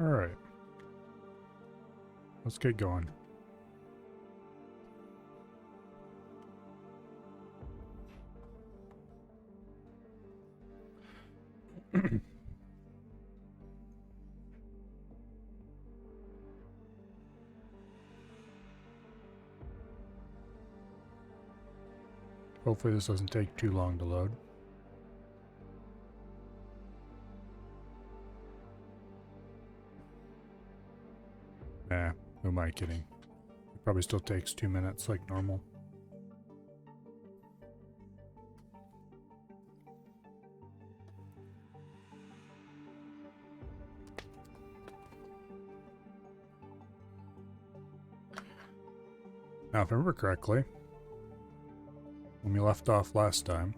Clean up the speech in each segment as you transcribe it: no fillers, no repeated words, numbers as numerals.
Alright. Let's get going. Hopefully this doesn't take too long to load. Nah, who am I kidding? It probably still takes 2 minutes like normal. Now, if I remember correctly, when we left off last time,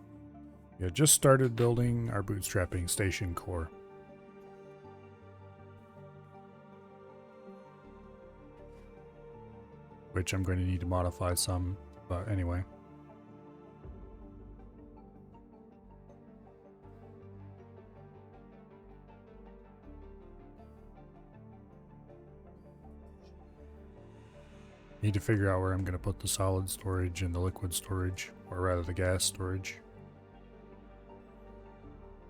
we had just started building our bootstrapping station core. Which I'm going to need to modify some, but anyway. Need to figure out where I'm going to put the solid storage and the liquid storage, or rather the gas storage.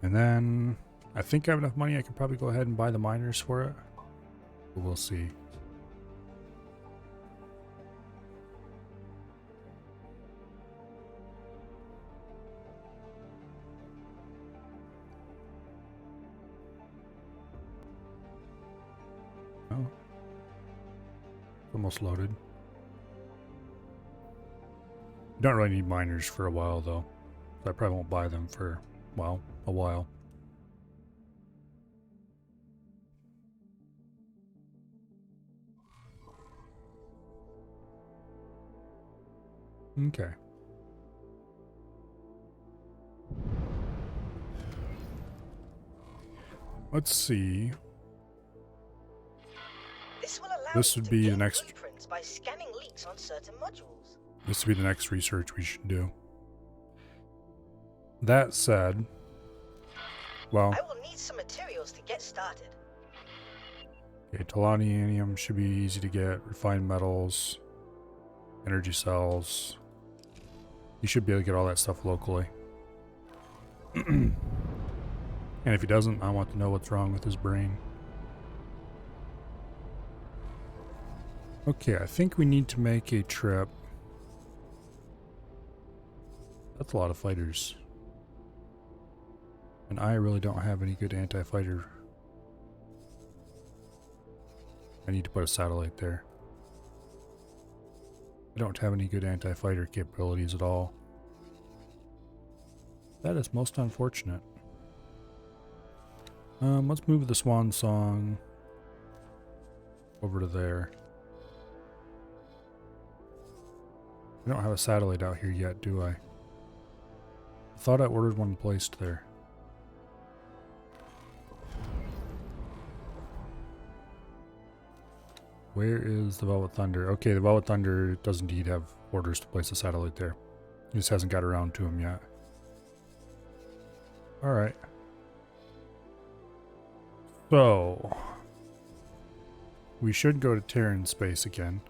And then I think I have enough money I can probably go ahead and buy the miners for it. But we'll see. Oh. Almost loaded. Don't really need miners for a while though. So I probably won't buy them for, well, a while. Okay. Let's see. This would be the next. By scanning leaks on certain modules. This would be the next research we should do. That said, well, I will need some materials to get started. Okay, tellurium should be easy to get. Refined metals, energy cells. You should be able to get all that stuff locally. And if he doesn't, I want to know what's wrong with his brain. Okay, I think we need to make a trip. That's a lot of fighters. And I really don't have any good anti-fighter. I need to put a satellite there. I don't have any good anti-fighter capabilities at all. That is most unfortunate. Let's move the Swan Song over to there. I don't have a satellite out here yet, do I? I thought I ordered one placed there. Where is the Velvet Thunder? Okay, the Velvet Thunder does indeed have orders to place a satellite there. He just hasn't got around to him yet. Alright. So, we should go to Terran space again.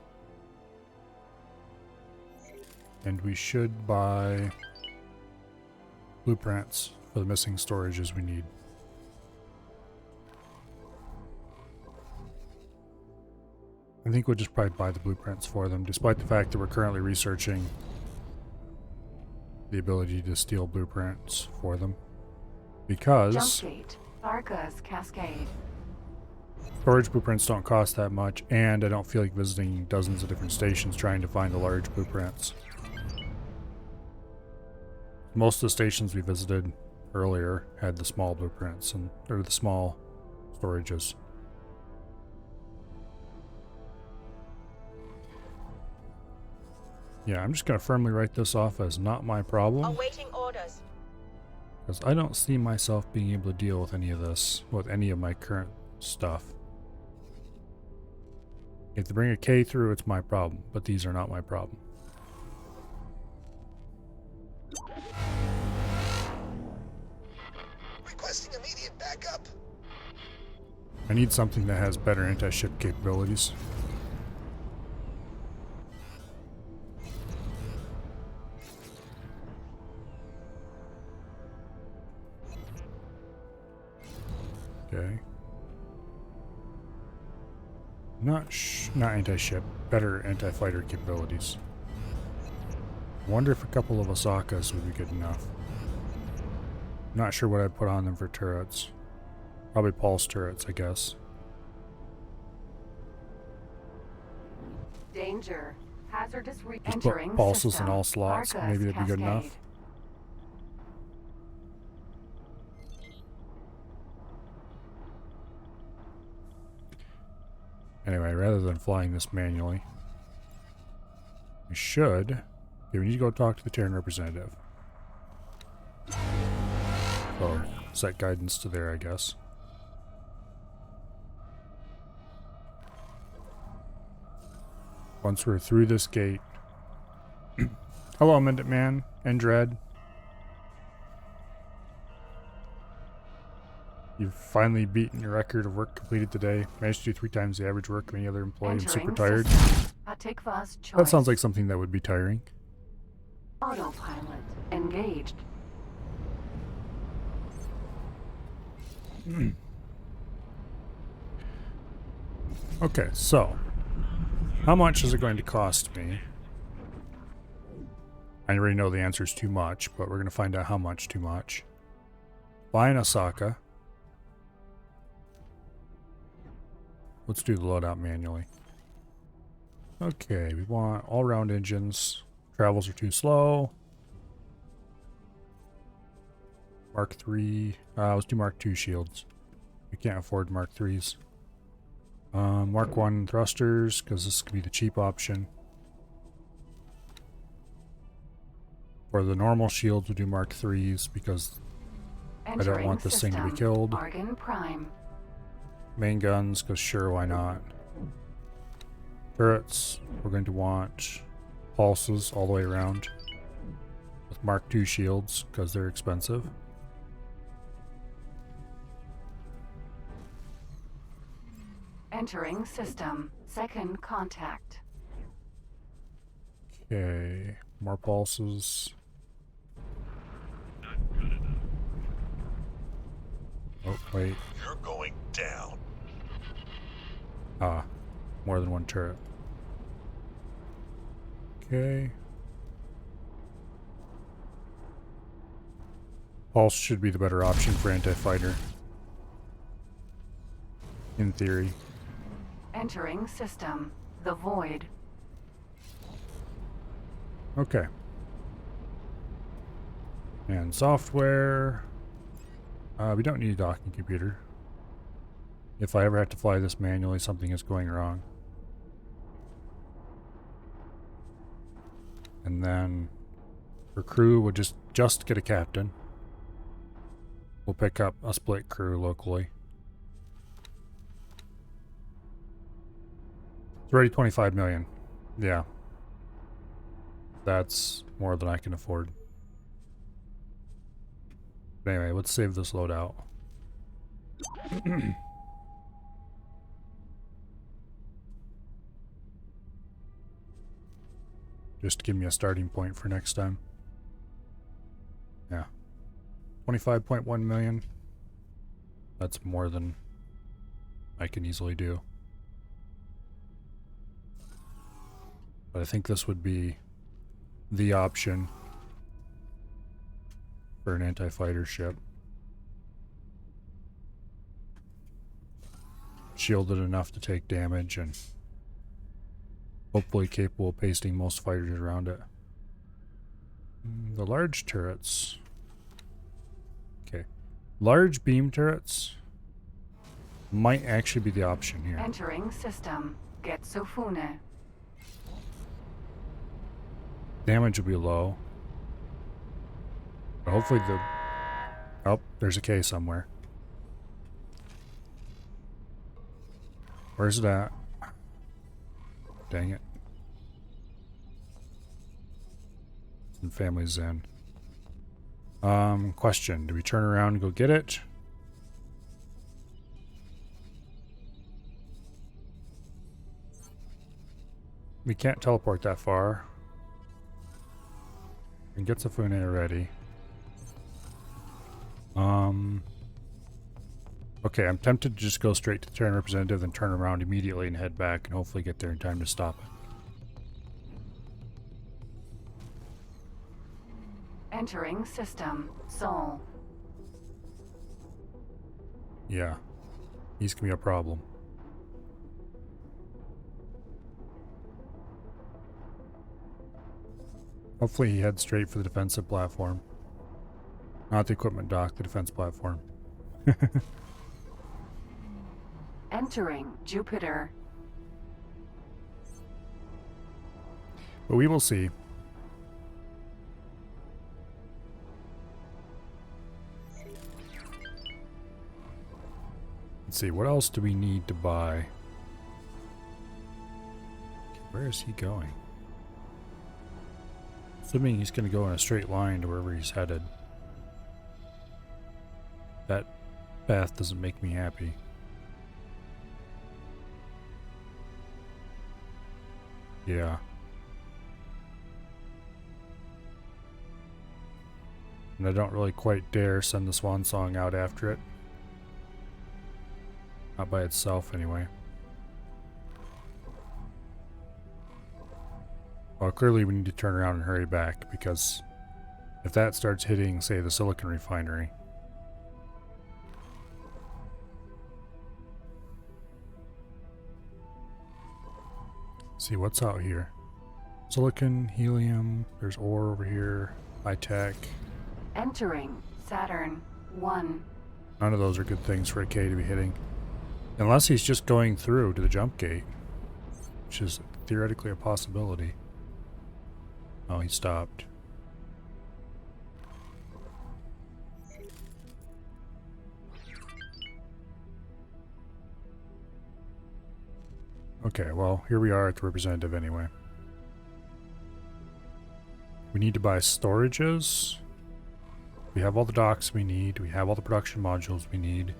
And we should buy blueprints for the missing storages we need. I think we'll just probably buy the blueprints for them, despite the fact that we're currently researching the ability to steal blueprints for them. Because Jumpgate, Barca's Cascade. Storage blueprints don't cost that much, and I don't feel like visiting dozens of different stations trying to find the large blueprints. Most of the stations we visited earlier had the small blueprints or the small storages. Yeah, I'm just going to firmly write this off as not my problem. Awaiting orders. Because I don't see myself being able to deal with any of this, with any of my current stuff. If they bring a K through, it's my problem, but these are not my problem. Requesting immediate backup. I need something that has better anti-ship capabilities. Okay. Not anti-ship, better anti-fighter capabilities. Wonder if a couple of Osakas would be good enough. Not sure what I'd put on them for turrets. Probably pulse turrets, I guess. Danger. Hazardous Just put entering pulses system. in all slots. Arcus Maybe that'd be good enough. Cascade. Anyway, rather than flying this manually, we should... Okay, we need to go talk to the Terran representative. So, set guidance to there, I guess. Once we're through this gate... Hello, Minuteman and Dread. You've finally beaten your record of work completed today. Managed to do 3 times the average work of any other employee. I'm super tired. Atikva's choice. That sounds like something that would be tiring. Autopilot engaged. Okay, so how much is it going to cost me? I already know the answer is too much, but we're going to find out how much too much. Buy an Osaka. Let's do the loadout manually. Okay, we want all-round engines. Travels are too slow. Mark 3. Let's do Mark 2 shields. We can't afford Mark 3s. Mark 1 thrusters, because this could be the cheap option. For the normal shields, we'll do Mark 3s, because I don't want this thing to be killed. Argon Prime. Main guns, because sure, why not? Turrets, we're going to want pulses all the way around. With Mark II shields, because they're expensive. Entering system. Second contact. Okay, more pulses. Oh, wait. You're going down. Ah, more than one turret. Okay. Pulse should be the better option for anti-fighter. In theory. Entering system. The Void. Okay. And software. We don't need a docking computer. If I ever have to fly this manually, something is going wrong. And then for crew, we'll just get a captain. We'll pick up a split crew locally. It's already 25 million. Yeah. That's more than I can afford. But anyway, let's save this loadout. Just to give me a starting point for next time. Yeah. 25.1 million. That's more than I can easily do. But I think this would be the option for an anti-fighter ship. Shielded enough to take damage and hopefully capable of pasting most fighters around it. The large turrets. Okay. Large beam turrets might actually be the option here. Entering system. Getsufune. Damage will be low. But hopefully the... Oh, there's a K somewhere. Where's it at? Dang it. And family's in. Question. Do we turn around and go get it? We can't teleport that far. And get Safune ready. Okay, I'm tempted to just go straight to the Terran representative and turn around immediately and head back and hopefully get there in time to stop it. Entering system. Sol. Yeah. He's gonna be a problem. Hopefully he heads straight for the defensive platform. Not the equipment dock, the defense platform. Entering Jupiter. But we will see. Let's see, what else do we need to buy? Where is he going? Assuming he's going to go in a straight line to wherever he's headed. That path doesn't make me happy. Yeah. And I don't really quite dare send the swan song out after it. Not by itself, anyway. Well, clearly we need to turn around and hurry back, because if that starts hitting, say, the silicon refinery... See, what's out here? Silicon, helium, there's ore over here, high tech. Entering Saturn 1. None of those are good things for a K to be hitting. Unless he's just going through to the jump gate, which is theoretically a possibility. Oh, he stopped. Okay, well, here we are at the representative anyway. We need to buy storages. We have all the docks we need. We have all the production modules we need.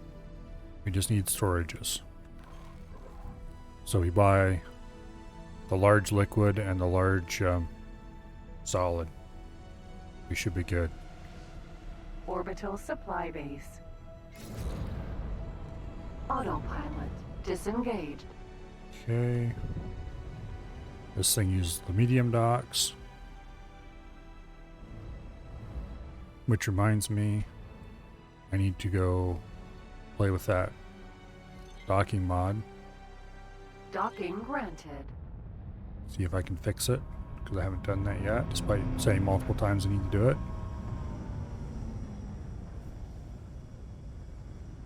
We just need storages. So we buy the large liquid and the large solid. We should be good. Orbital supply base. Autopilot disengaged. Okay. This thing uses the medium docks. Which reminds me, I need to go play with that docking mod. Docking granted. See if I can fix it, because I haven't done that yet, despite saying multiple times I need to do it.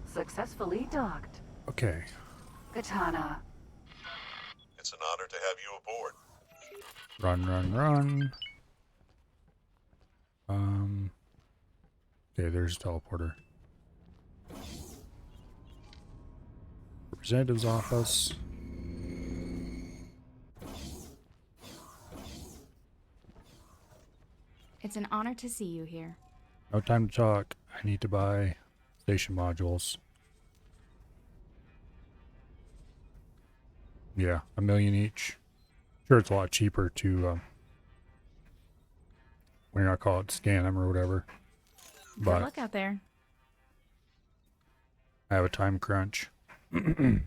Successfully docked. Okay. Katana. It's an honor to have you aboard. Run, run, run. Okay, there's a teleporter. Representative's office. It's an honor to see you here. No time to talk. I need to buy station modules. Yeah, 1 million each. Sure, it's a lot cheaper to, when you're not call it scan them or whatever. Good But luck out there. I have a time crunch. Don't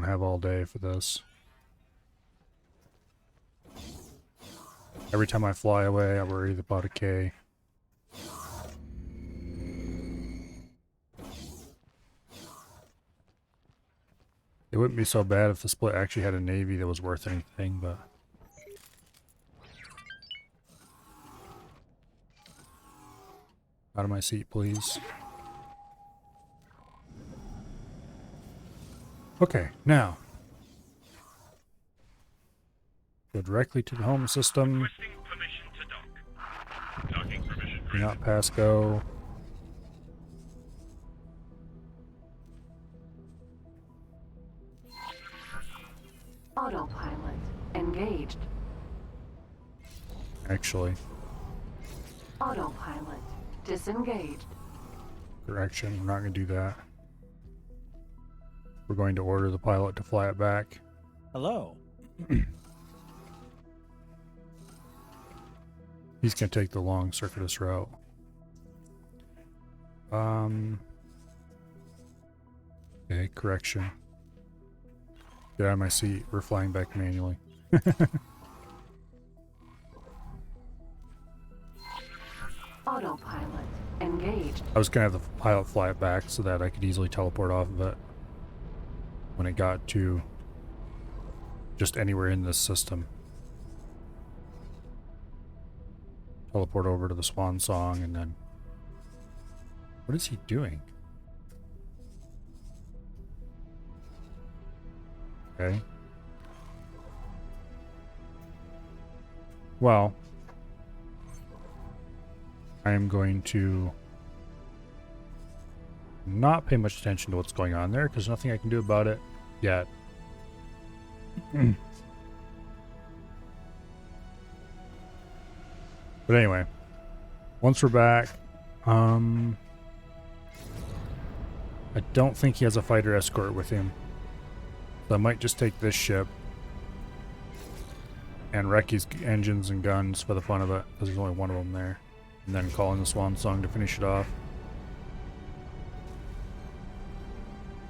have all day for this. Every time I fly away, I worry about a K. It wouldn't be so bad if the split actually had a navy that was worth anything, but... Out of my seat, please. Okay, now. Go directly to the home system. Permission to dock. Docking permission Do not pass go. Autopilot engaged. Actually, Autopilot Disengaged. Correction, we're not going to do that. We're going to order the pilot to fly it back. Hello. He's going to take the long circuitous route. Okay, correction. Get out of my seat. We're flying back manually. Autopilot engaged. I was going to have the pilot fly it back so that I could easily teleport off of it when it got to just anywhere in this system. Teleport over to the swan song and then... What is he doing? Okay. Well, I am going to not pay much attention to what's going on there because nothing I can do about it yet. But anyway, once we're back, I don't think he has a fighter escort with him. So I might just take this ship and wreck his engines and guns for the fun of it, because there's only one of them there. And then call in the swan song to finish it off.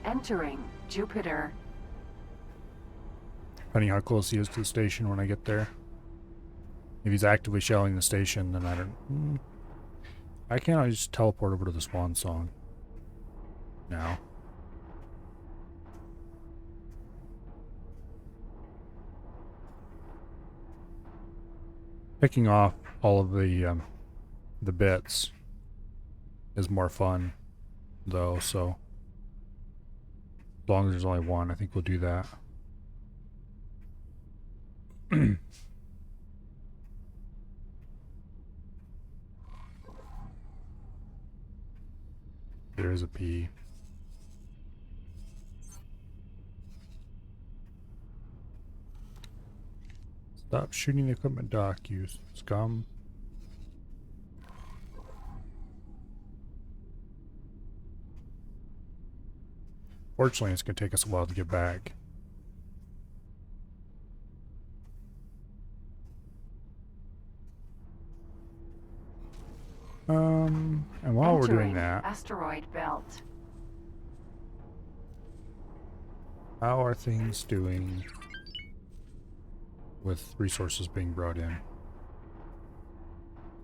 Entering Jupiter. Depending how close he is to the station when I get there. If he's actively shelling the station, then I don't... I can't just teleport over to the swan song now. Picking off all of the bits is more fun, though, so as long as there's only one, I think we'll do that. There is a P. Stop shooting the equipment dock, you scum. Fortunately, it's going to take us a while to get back. And while we're doing that, Asteroid belt. how are things doing with resources being brought in?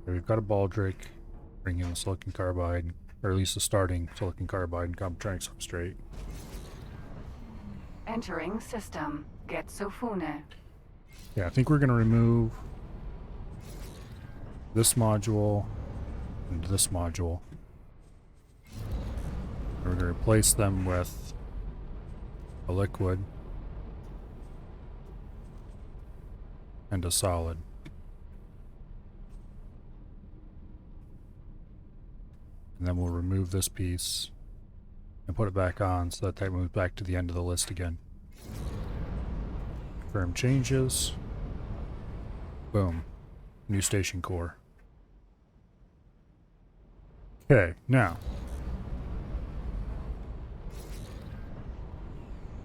We've got a baldric, bringing in the silicon carbide, or at least the starting silicon carbide and Computronic substrate. Entering system. Getsofune. Yeah, I think we're going to remove this module and this module. And we're going to replace them with a liquid and a solid. And then we'll remove this piece and put it back on so that moves back to the end of the list again. Confirm changes. Boom. New station core. Okay, now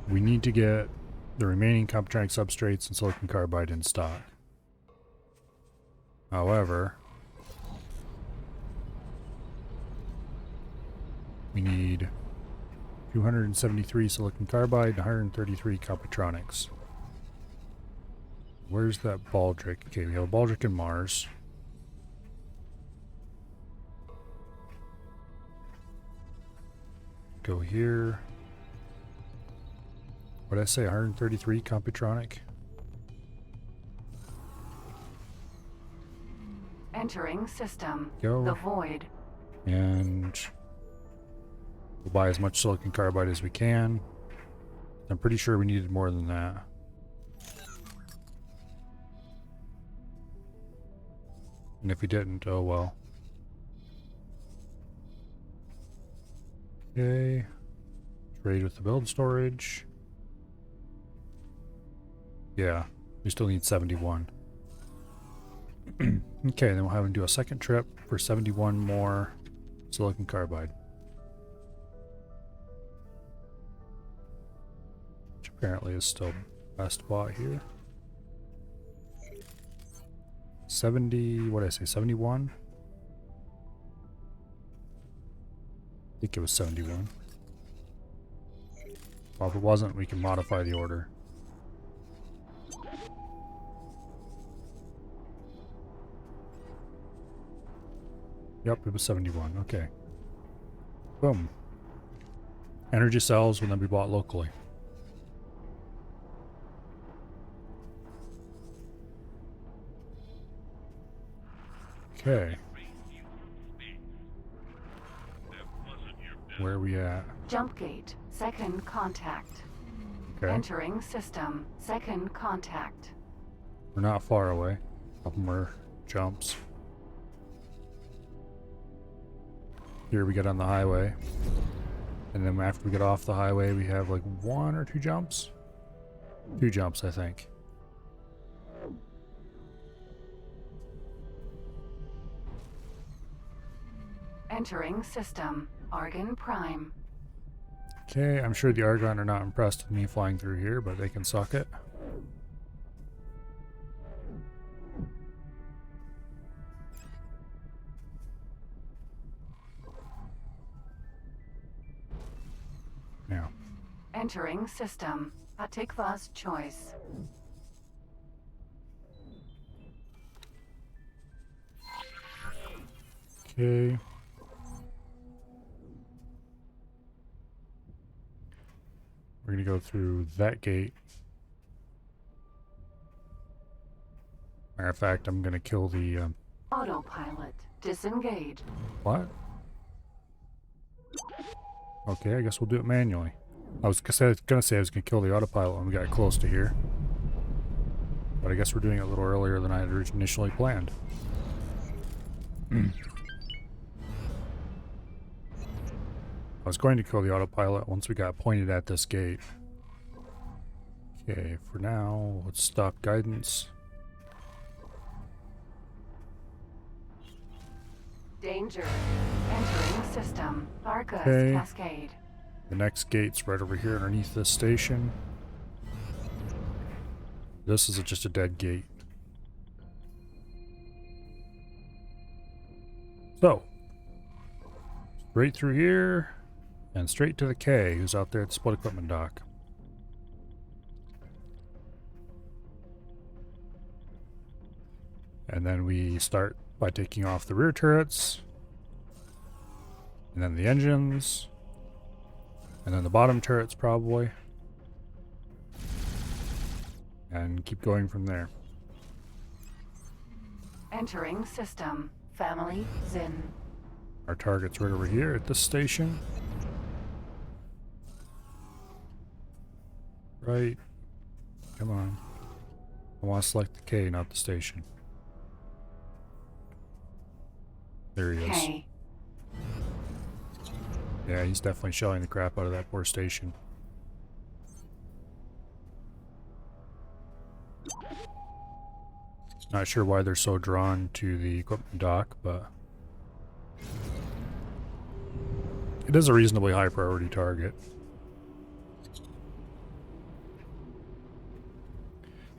we need to get the remaining Computronic substrates and silicon carbide in stock. However, we need 273 silicon carbide and 133 Computronics. Where's that baldric? Okay, we have a baldric in Mars. Go here. What did I say? 133 Computronic? Entering system. Go. The void. And we'll buy as much silicon carbide as we can. I'm pretty sure we needed more than that. And if we didn't, oh well. Okay. Trade with the build storage. Yeah, we still need 71. Okay, then we'll have him do a second trip for 71 more silicon carbide. Which apparently is still best bought here. 70, what did I say, 71? I think it was 71. Well, if it wasn't, we can modify the order. Yep, it was 71. Okay. Boom. Energy cells will then be bought locally. Okay. Where are we at? Jump gate. Second contact. Okay. Entering system. Second contact. We're not far away. A couple more jumps. Here we get on the highway. And then after we get off the highway, we have like 1 or 2 jumps? 2 jumps, I think. Entering system. Argon Prime. Okay, I'm sure the Argon are not impressed with me flying through here, but they can suck it. Now. Entering system. Atikva's choice. Okay. We're gonna go through that gate. Matter of fact, I'm gonna kill the, Autopilot. Disengaged. what? Okay, I guess we'll do it manually. I was gonna say I was gonna kill the autopilot when we got close to here. But I guess we're doing it a little earlier than I had initially planned. I was going to kill the autopilot once we got pointed at this gate. Okay, for now, let's stop guidance. Danger. Entering system. Argus Okay. Cascade. The next gate's right over here underneath this station. This is just a dead gate. So, straight through here, and straight to the K, who's out there at the split equipment dock. And then we start by taking off the rear turrets, and then the engines, and then the bottom turrets probably, and keep going from there. Entering system. Family Zin. Our target's right over here at this station. Right. Come on. I want to select the K, not the station. There he is. K. Yeah, he's definitely shelling the crap out of that poor station. Not sure why they're so drawn to the equipment dock, but it is a reasonably high priority target.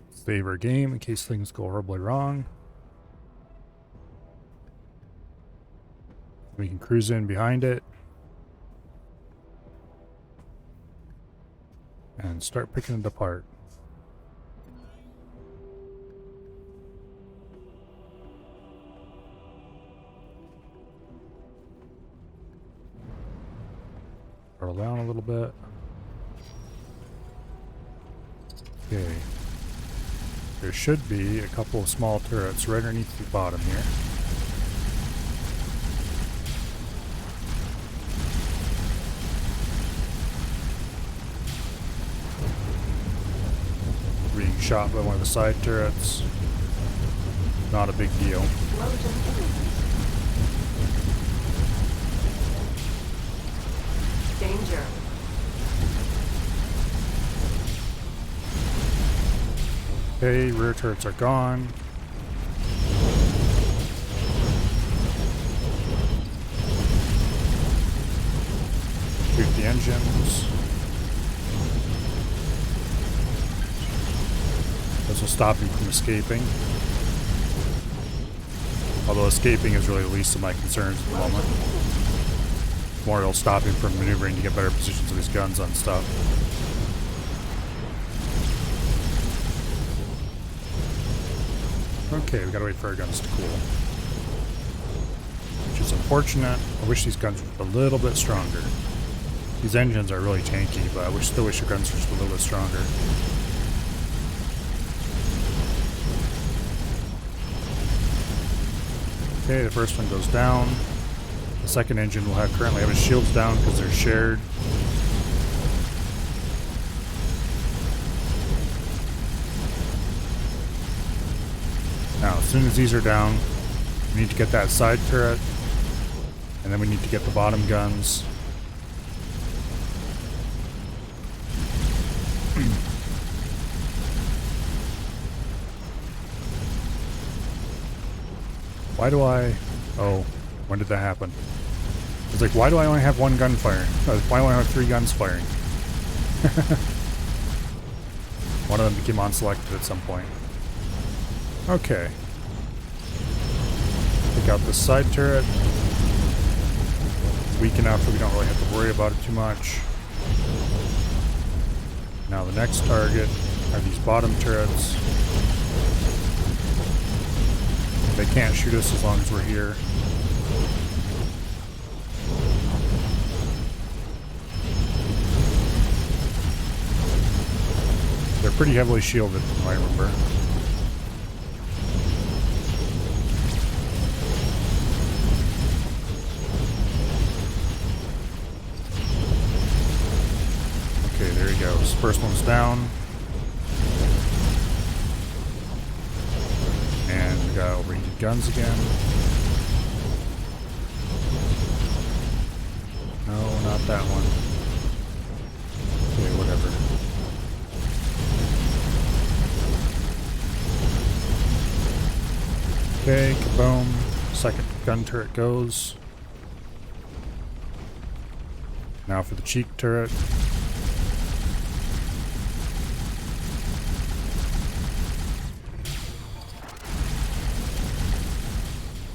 Save our game in case things go horribly wrong. We can cruise in behind it and start picking it apart. Throttle down a little bit. Okay. There should be a couple of small turrets right underneath the bottom here. Being shot by one of the side turrets. Not a big deal. Danger. Okay, rear turrets are gone. engines. This will stop him from escaping. Although escaping is really the least of my concerns at the moment. More it'll stop him from maneuvering to get better positions of his guns on stuff. Okay, we gotta wait for our guns to cool. Which is unfortunate. I wish these guns were a little bit stronger. These engines are really tanky, but I still wish the guns were just a little bit stronger. Okay, the first one goes down. The second engine will currently have its shields down because they're shared. Now, as soon as these are down, we need to get that side turret, and then we need to get the bottom guns. Why do I... Oh, when did that happen? It's like, why do I only have one gun firing? Why do I have 3 guns firing? One of them became unselected at some point. Okay. Take out this side turret. It's weak enough that we don't really have to worry about it too much. Now the next target are these bottom turrets. They can't shoot us as long as we're here. They're pretty heavily shielded, from what I remember. Okay, there he goes. First one's down. And we got overheated guns again. No, not that one. Okay, whatever. Okay, kaboom. Second gun turret goes. Now for the cheek turret.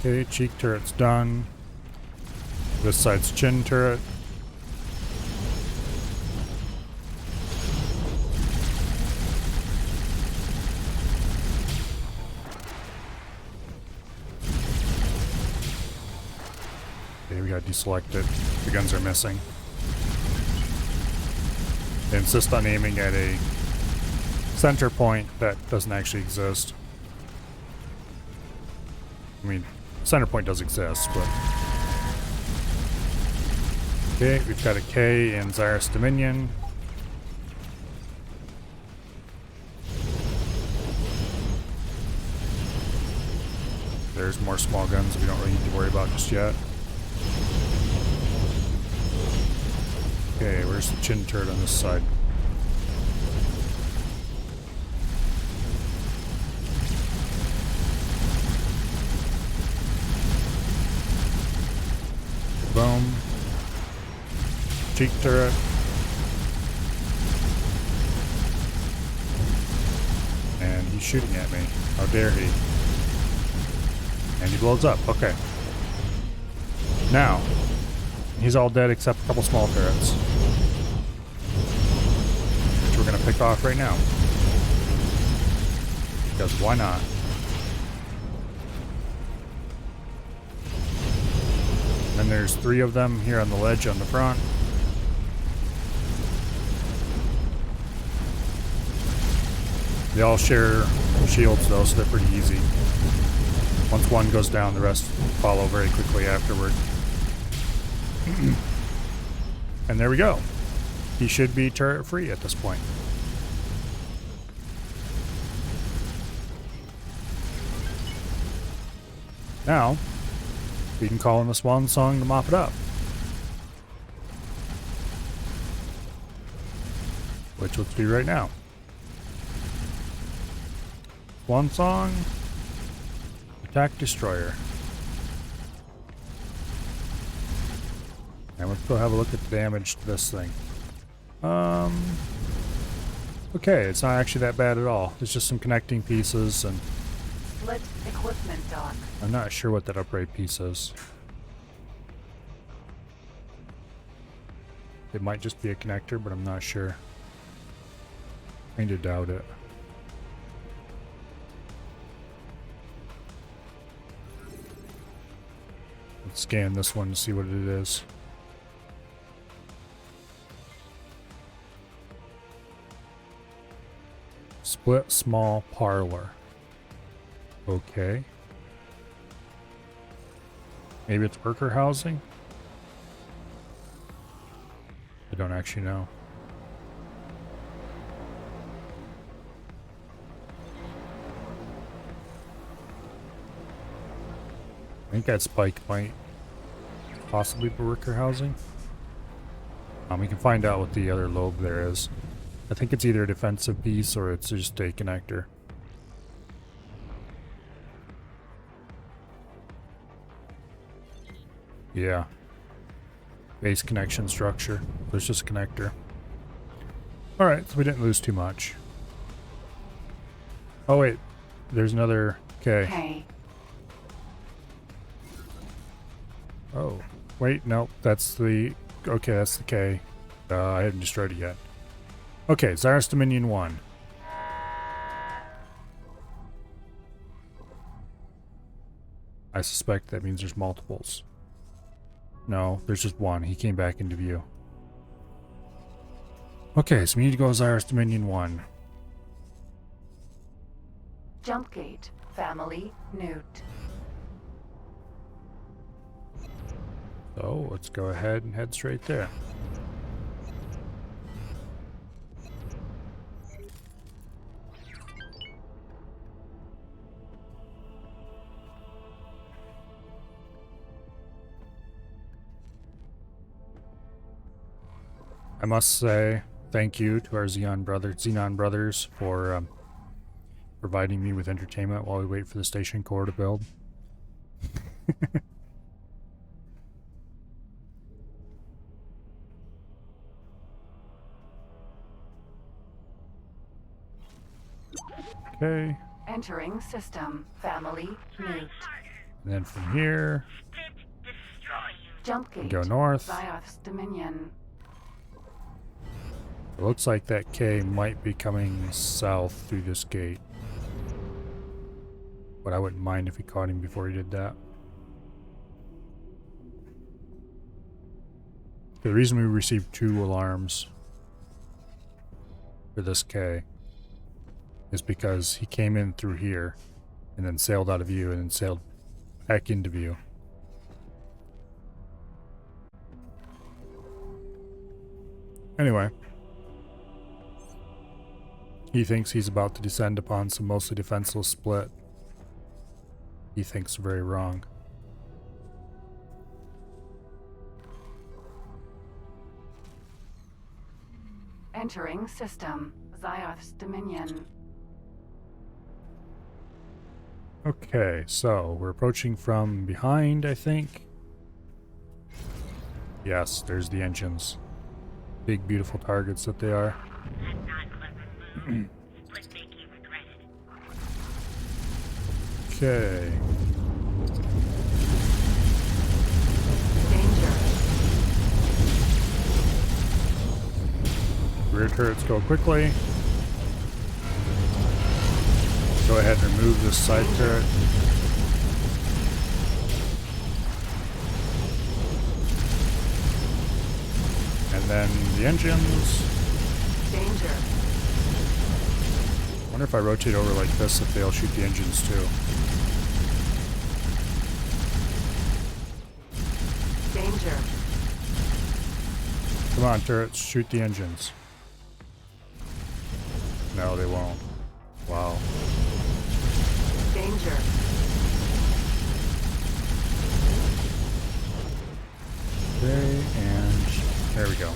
Okay, cheek turret's done. This side's chin turret. Okay, we gotta deselect it. The guns are missing. They insist on aiming at a center point that doesn't actually exist. I mean, center point does exist, but... Okay, we've got a K in Zyrus Dominion. There's more small guns we don't really need to worry about just yet. Okay, where's the chin turret on this side? Boom. Cheek turret. And he's shooting at me. How dare he? And he blows up. Okay. Now, he's all dead except a couple small turrets, which we're going to pick off right now. Because why not? Then there's 3 of them here on the ledge on the front. They all share shields though, so they're pretty easy. Once one goes down, the rest follow very quickly afterward. And there we go. He should be turret free at this point. Now, we can call in the swan song to mop it up. Which let's do right now. Swan song. Attack destroyer. And let's go have a look at the damage to this thing. Okay, it's not actually that bad at all. It's just some connecting pieces, and Split equipment dock. I'm not sure what that upgrade piece is. It might just be a connector, but I'm not sure. Kinda doubt it. Let's scan this one to see what it is. Split small parlor. Okay. Maybe it's worker housing? I don't actually know. I think that spike might possibly be worker housing. We can find out what the other lobe there is. I think it's either a defensive piece or it's just a connector. Yeah. Base connection structure. There's just a connector. Alright, so we didn't lose too much. Oh wait, there's another K. K. Oh, wait, no, that's the... Okay, that's the K. I hadn't destroyed it yet. Okay, Xyrus Dominion 1. I suspect that means there's multiples. No, there's just one. He came back into view. Okay, so we need to go Xyrus Dominion 1. Jump gate. Family Newt. So, let's go ahead and head straight there. I must say thank you to our Xenon brothers for providing me with entertainment while we wait for the station core to build. Okay, Entering system. Family Newt. and then from here, Jump gate. go north. Xyoth's Dominion. It looks like that K might be coming south through this gate. But I wouldn't mind if we caught him before he did that. The reason we received 2 alarms for this K is because he came in through here and then sailed out of view and then sailed back into view. Anyway. He thinks he's about to descend upon some mostly defenseless split. He thinks very wrong. Entering system. Xyoth's Dominion. Okay, so we're approaching from behind, I think. Yes, there's the engines. Big, beautiful targets that they are. Okay. Danger. Rear turrets go quickly. Go ahead and remove this side turret. And then the engines. Danger. I wonder if I rotate over like this if they'll shoot the engines too. Danger. Come on, turrets, shoot the engines. No, they won't. Wow. Danger. Okay, and there we go.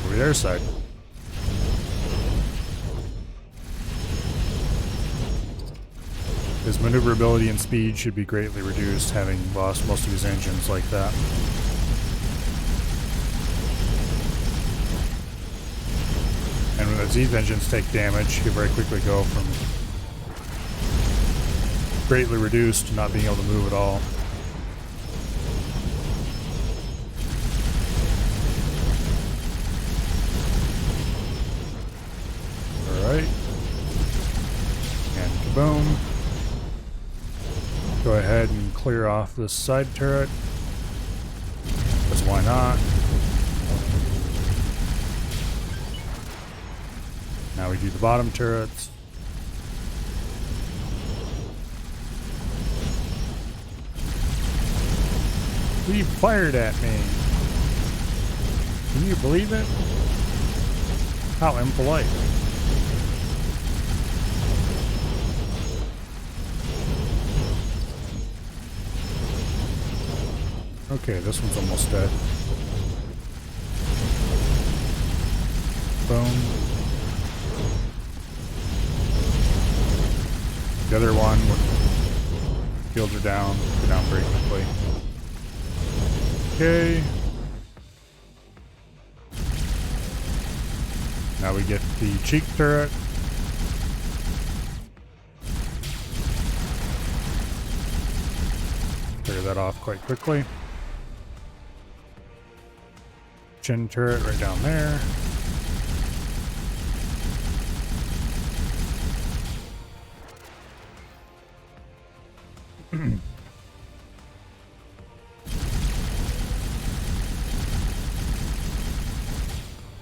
Over their side. His maneuverability and speed should be greatly reduced, having lost most of his engines like that. as these engines take damage, you very quickly go from greatly reduced to not being able to move at all. Alright. And kaboom. Go ahead and clear off this side turret. Because why not? Now we do the bottom turrets. He fired at me. Can you believe it? How impolite. Okay, this one's almost dead. Boom. The other one, shields are down. Go down very quickly. Okay. Now we get the cheek turret. Clear that off quite quickly. Chin turret right down there.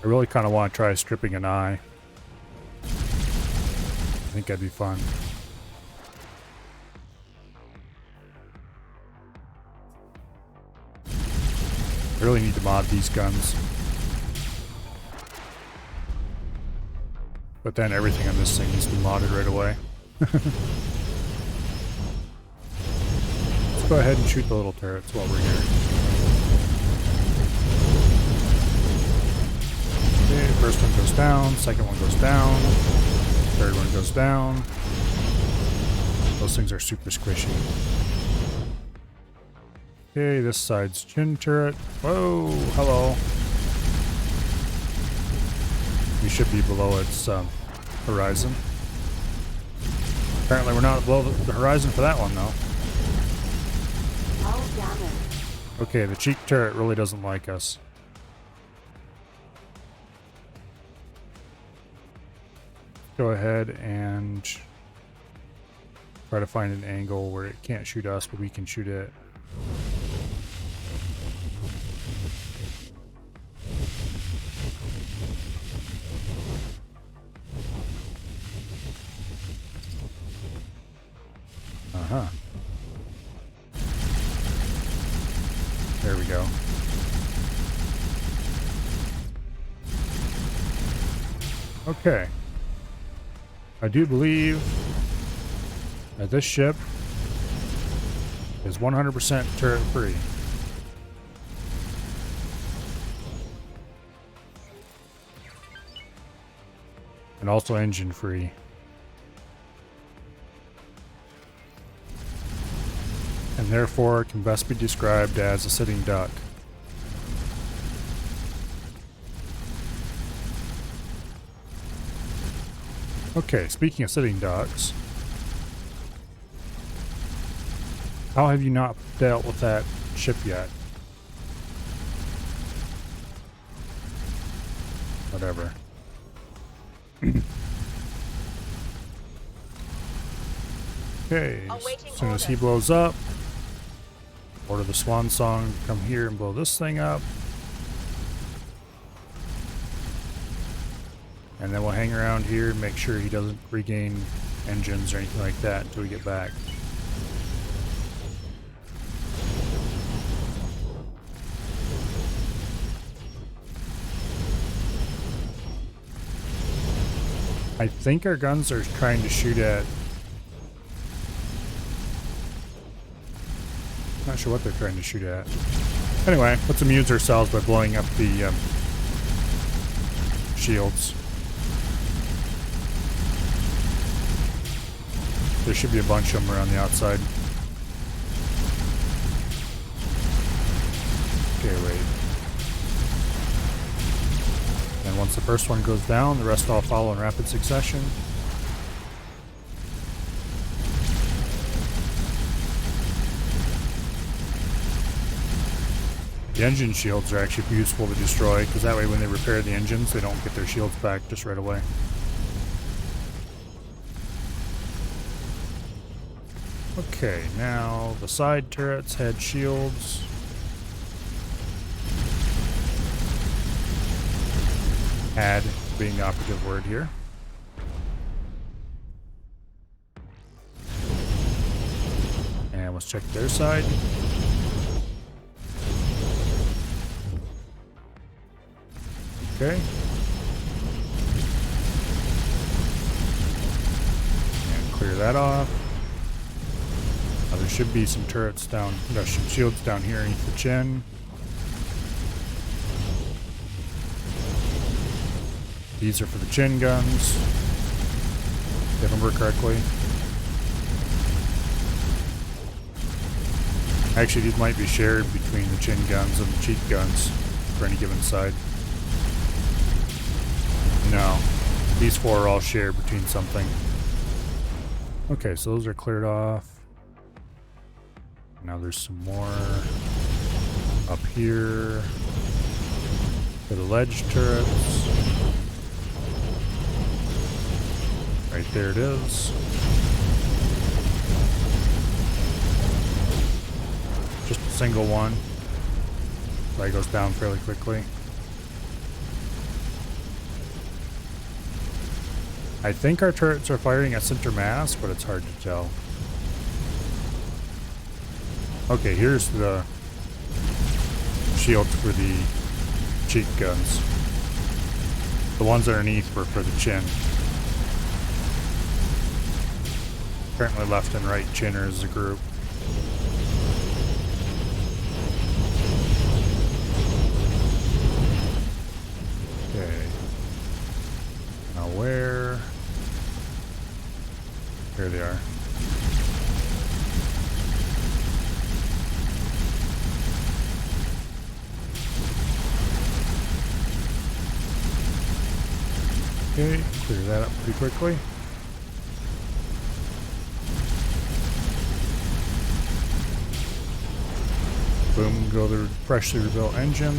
I really kind of want to try stripping an eye. I think that'd be fun. I really need to mod these guns. But then everything on this thing needs to be modded right away. Let's go ahead and shoot the little turrets while we're here. Okay, first one goes down, second one goes down, third one goes down. Those things are super squishy. Okay, this side's chin turret. Whoa, hello. We should be below its horizon. Apparently we're not below the horizon for that one, though. Oh, damn it. Okay, the cheek turret really doesn't like us. Go ahead and try to find an angle where it can't shoot us, but we can shoot it. Uh-huh. There we go. Okay. I do believe that this ship is 100% turret free. And also engine free. And therefore can best be described as a sitting duck. Okay, speaking of sitting ducks, how have you not dealt with that ship yet? Whatever. Okay, as soon as he blows up, order the swan song to come here and blow this thing up. And then we'll hang around here and make sure he doesn't regain engines or anything like that until we get back. I think our guns are trying to shoot at... Not sure what they're trying to shoot at. Anyway, let's amuse ourselves by blowing up the shields. There should be a bunch of them around the outside. Okay, wait. then once the first one goes down, the rest all follow in rapid succession. The engine shields are actually useful to destroy, because that way when they repair the engines, they don't get their shields back just right away. Okay, now the side turrets had shields. Had being the operative word here. And let's check their side. Okay. And clear that off. Now there should be some turrets down, no, some shields down here underneath the chin. These are for the chin guns, if I remember correctly. Actually, these might be shared between the chin guns and the cheek guns for any given side. No, these four are all shared between something. Okay, so those are cleared off. Now there's some more up here for the ledge turrets. Right there it is. Just a single one. That goes down fairly quickly. I think our turrets are firing at center mass, but it's hard to tell. Okay, here's the shields for the cheek guns. The ones underneath were for the chin. Apparently left and right chinner as a group. Okay. Now where? Here they are. Okay, clear that up pretty quickly. Boom, go the freshly rebuilt engine.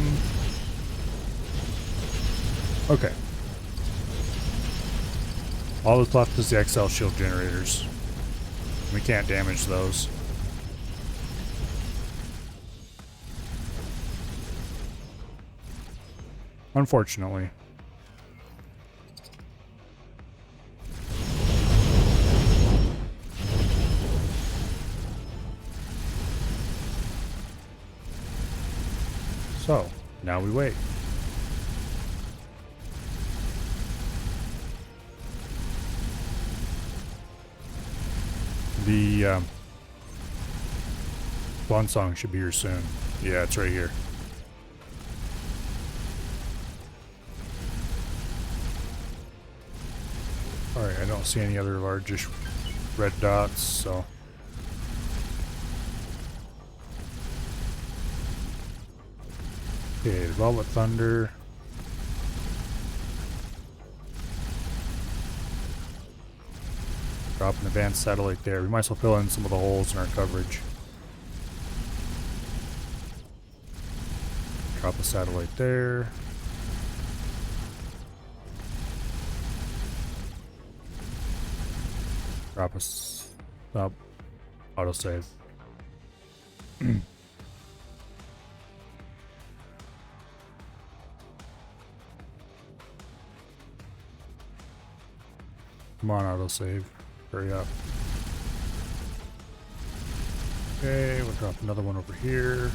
Okay. All that's left is the XL shield generators. We can't damage those. Unfortunately. So, now we wait. The swan song should be here soon. Yeah, it's right here. Alright, I don't see any other largish red dots, so... Okay, Velvet Thunder. Drop an advanced satellite there. We might as well fill in some of the holes in our coverage. Drop a satellite there. Drop a stop. Autosave. Come on, autosave. Hurry up. Okay, we'll drop another one over here.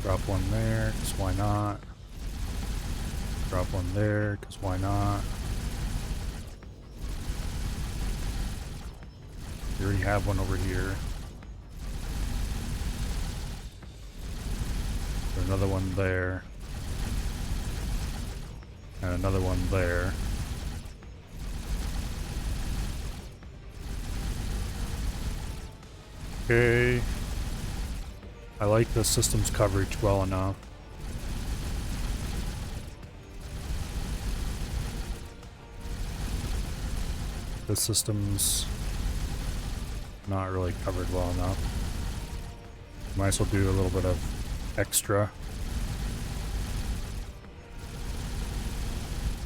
Drop one there, because why not? Drop one there, because why not? We already have one over here. Another one there. And another one there. Okay. I like the system's coverage well enough. The system's not really covered well enough. Might as well do a little bit of extra.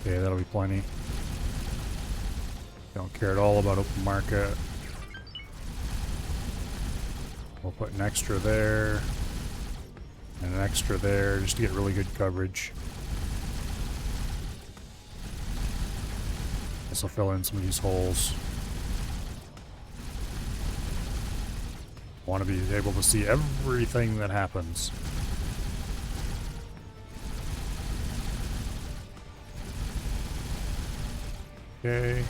Okay, that'll be plenty. Don't care at all about open market. We'll put an extra there and an extra there just to get really good coverage. This will fill in some of these holes. Want to be able to see everything that happens. Okay.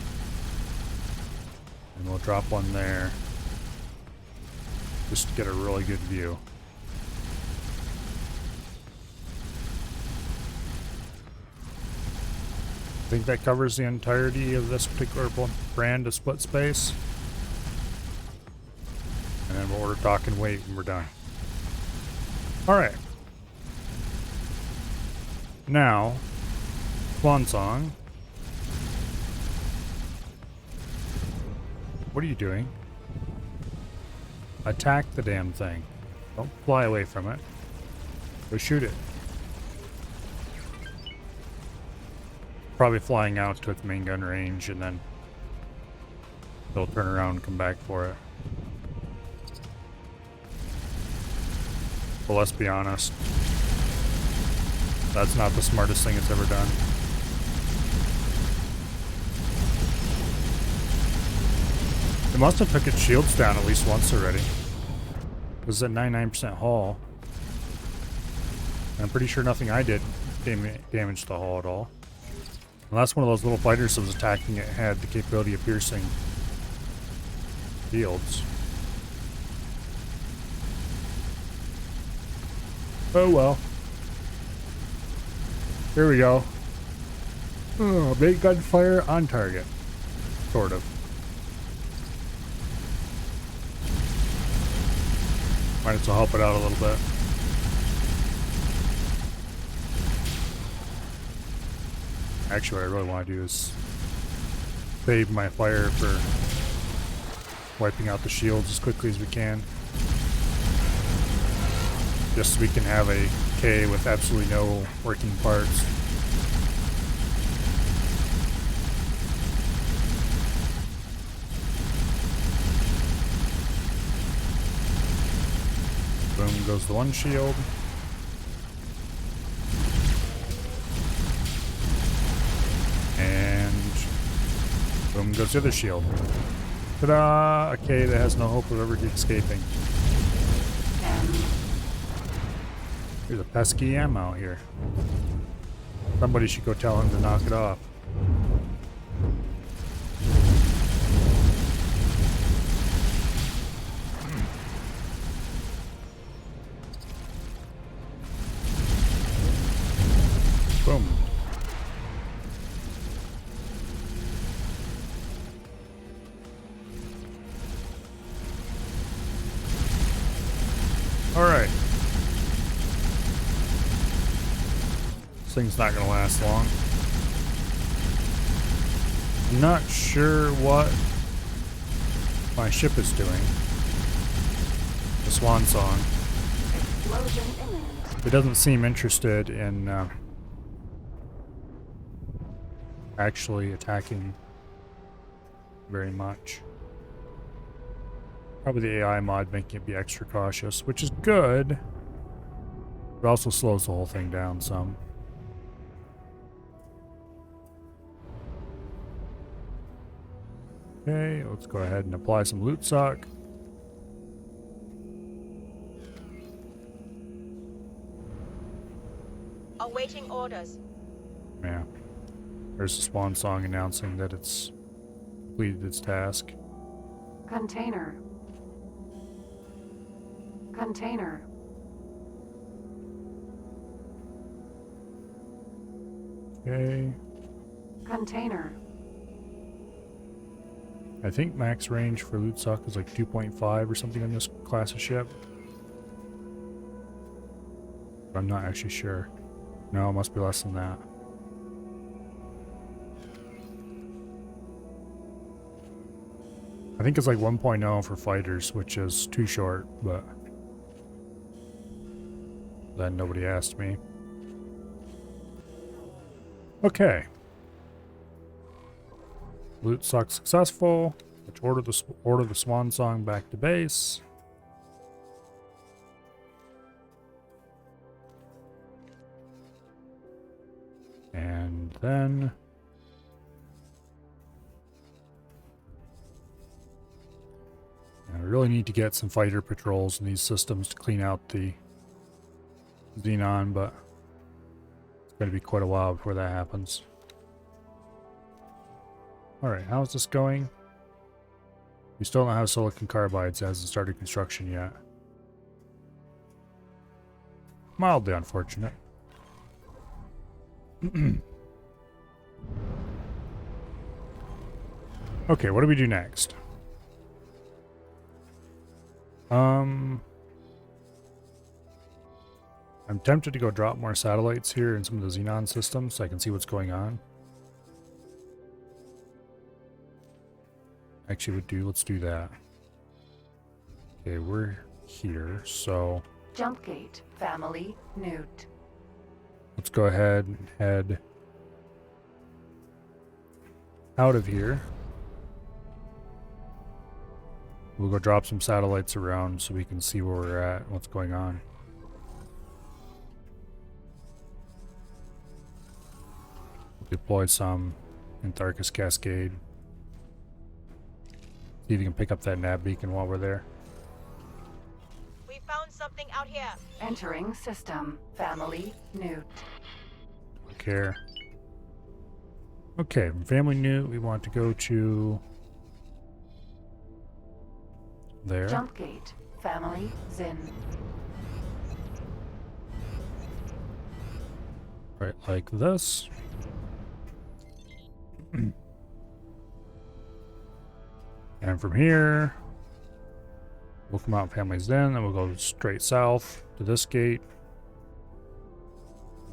And we'll drop one there. Just to get a really good view. I think that covers the entirety of this particular brand of split space. And then we'll order dock and wait when we're done. Alright. Now, swan song. What are you doing? Attack the damn thing. Don't fly away from it. Go shoot it. Probably flying out to its main gun range and then they'll turn around and come back for it. But let's be honest. That's not the smartest thing it's ever done. It must have took its shields down at least once already. It was at 99% hull. And I'm pretty sure nothing I did damaged the hull at all. Unless one of those little fighters that was attacking it had the capability of piercing shields. Oh well. Here we go. Oh, big gunfire on target. Sort of. Might as well help it out a little bit. Actually, what I really want to do is save my fire for wiping out the shields as quickly as we can. Just so we can have a K with absolutely no working parts. Boom goes the one shield. And boom goes the other shield. Ta-da! A K that has no hope of ever escaping. There's a pesky M out here. Somebody should go tell him to knock it off. Boom. All right. This thing's not going to last long. I'm not sure what my ship is doing. The swan song. Explosion imminent. It doesn't seem interested in actually attacking very much. Probably the AI mod making it be extra cautious, which is good. It also slows the whole thing down some. Okay, let's go ahead and apply some loot sock. Awaiting orders. Yeah. There's the swan song announcing that it's completed its task. Container. Container. Okay. Container. I think max range for loot suck is like 2.5 or something on this class of ship. I'm not actually sure. No, it must be less than that. I think it's like 1.0 for fighters, which is too short, but then nobody asked me. Okay. Loot suck successful. Let's order the swan song back to base. And then I really need to get some fighter patrols in these systems to clean out the Xenon, but it's going to be quite a while before that happens. Alright, how's this going? We still don't have silicon carbides. It hasn't started construction yet. Mildly unfortunate. Okay, what do we do next? I'm tempted to go drop more satellites here in some of the Xenon systems so I can see what's going on. Actually, let's do that. Okay, we're here, so Jump gate. Family. Newt. let's go ahead and head out of here. We'll go drop some satellites around so we can see where we're at and what's going on. Deploy some Antharcus Cascade. See if you can pick up that nav beacon while we're there. We found something out here. Entering system. Family. Newt. Don't care. Okay, from Family New, we want to go to there. Jump gate. Family. Zin. Right, like this. And from here, we'll come out Family's Den, then we'll go straight south to this gate.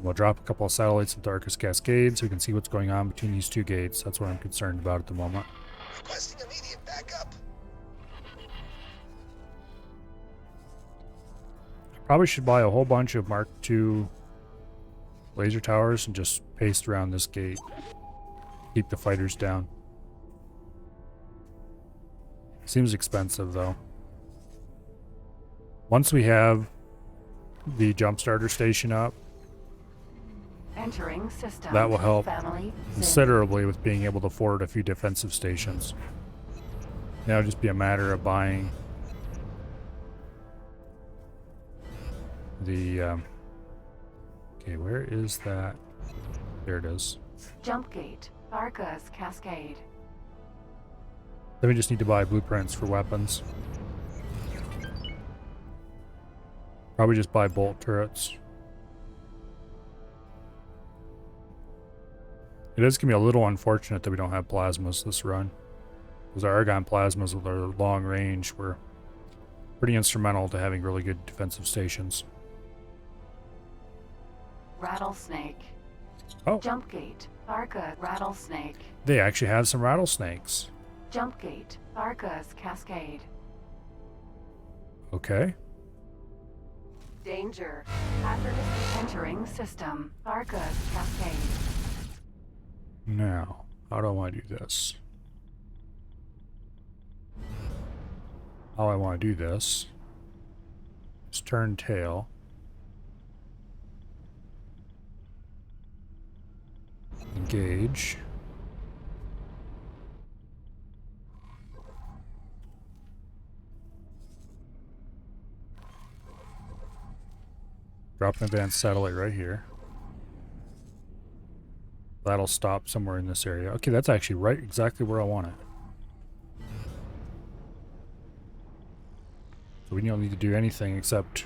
We'll drop a couple of satellites in Darkest Cascade so we can see what's going on between these two gates. That's what I'm concerned about at the moment. Requesting immediate backup. Probably should buy a whole bunch of Mark II laser towers and just paste around this gate. Keep the fighters down. Seems expensive though. Once we have the jump starter station up, Entering system. that will help Family. Zin. considerably with being able to forward a few defensive stations. Now it'll just be a matter of buying the okay, where is that? There it is. Jump gate. Arcus Cascade. Then we just need to buy blueprints for weapons. Probably just buy bolt turrets. It is going to be a little unfortunate that we don't have plasmas this run. Because our Argon plasmas with their long range were pretty instrumental to having really good defensive stations. Rattlesnake. Oh, Jump gate. Arca Rattlesnake. they actually have some rattlesnakes. Jump gate. Arcus Cascade. Okay. Danger. Hazardous. Entering system. Arcus Cascade. Now, how do I want to do this? How I want to do this is turn tail. Engage. Drop an advanced satellite right here. That'll stop somewhere in this area. Okay, that's actually right exactly where I want it. So we don't need to do anything except...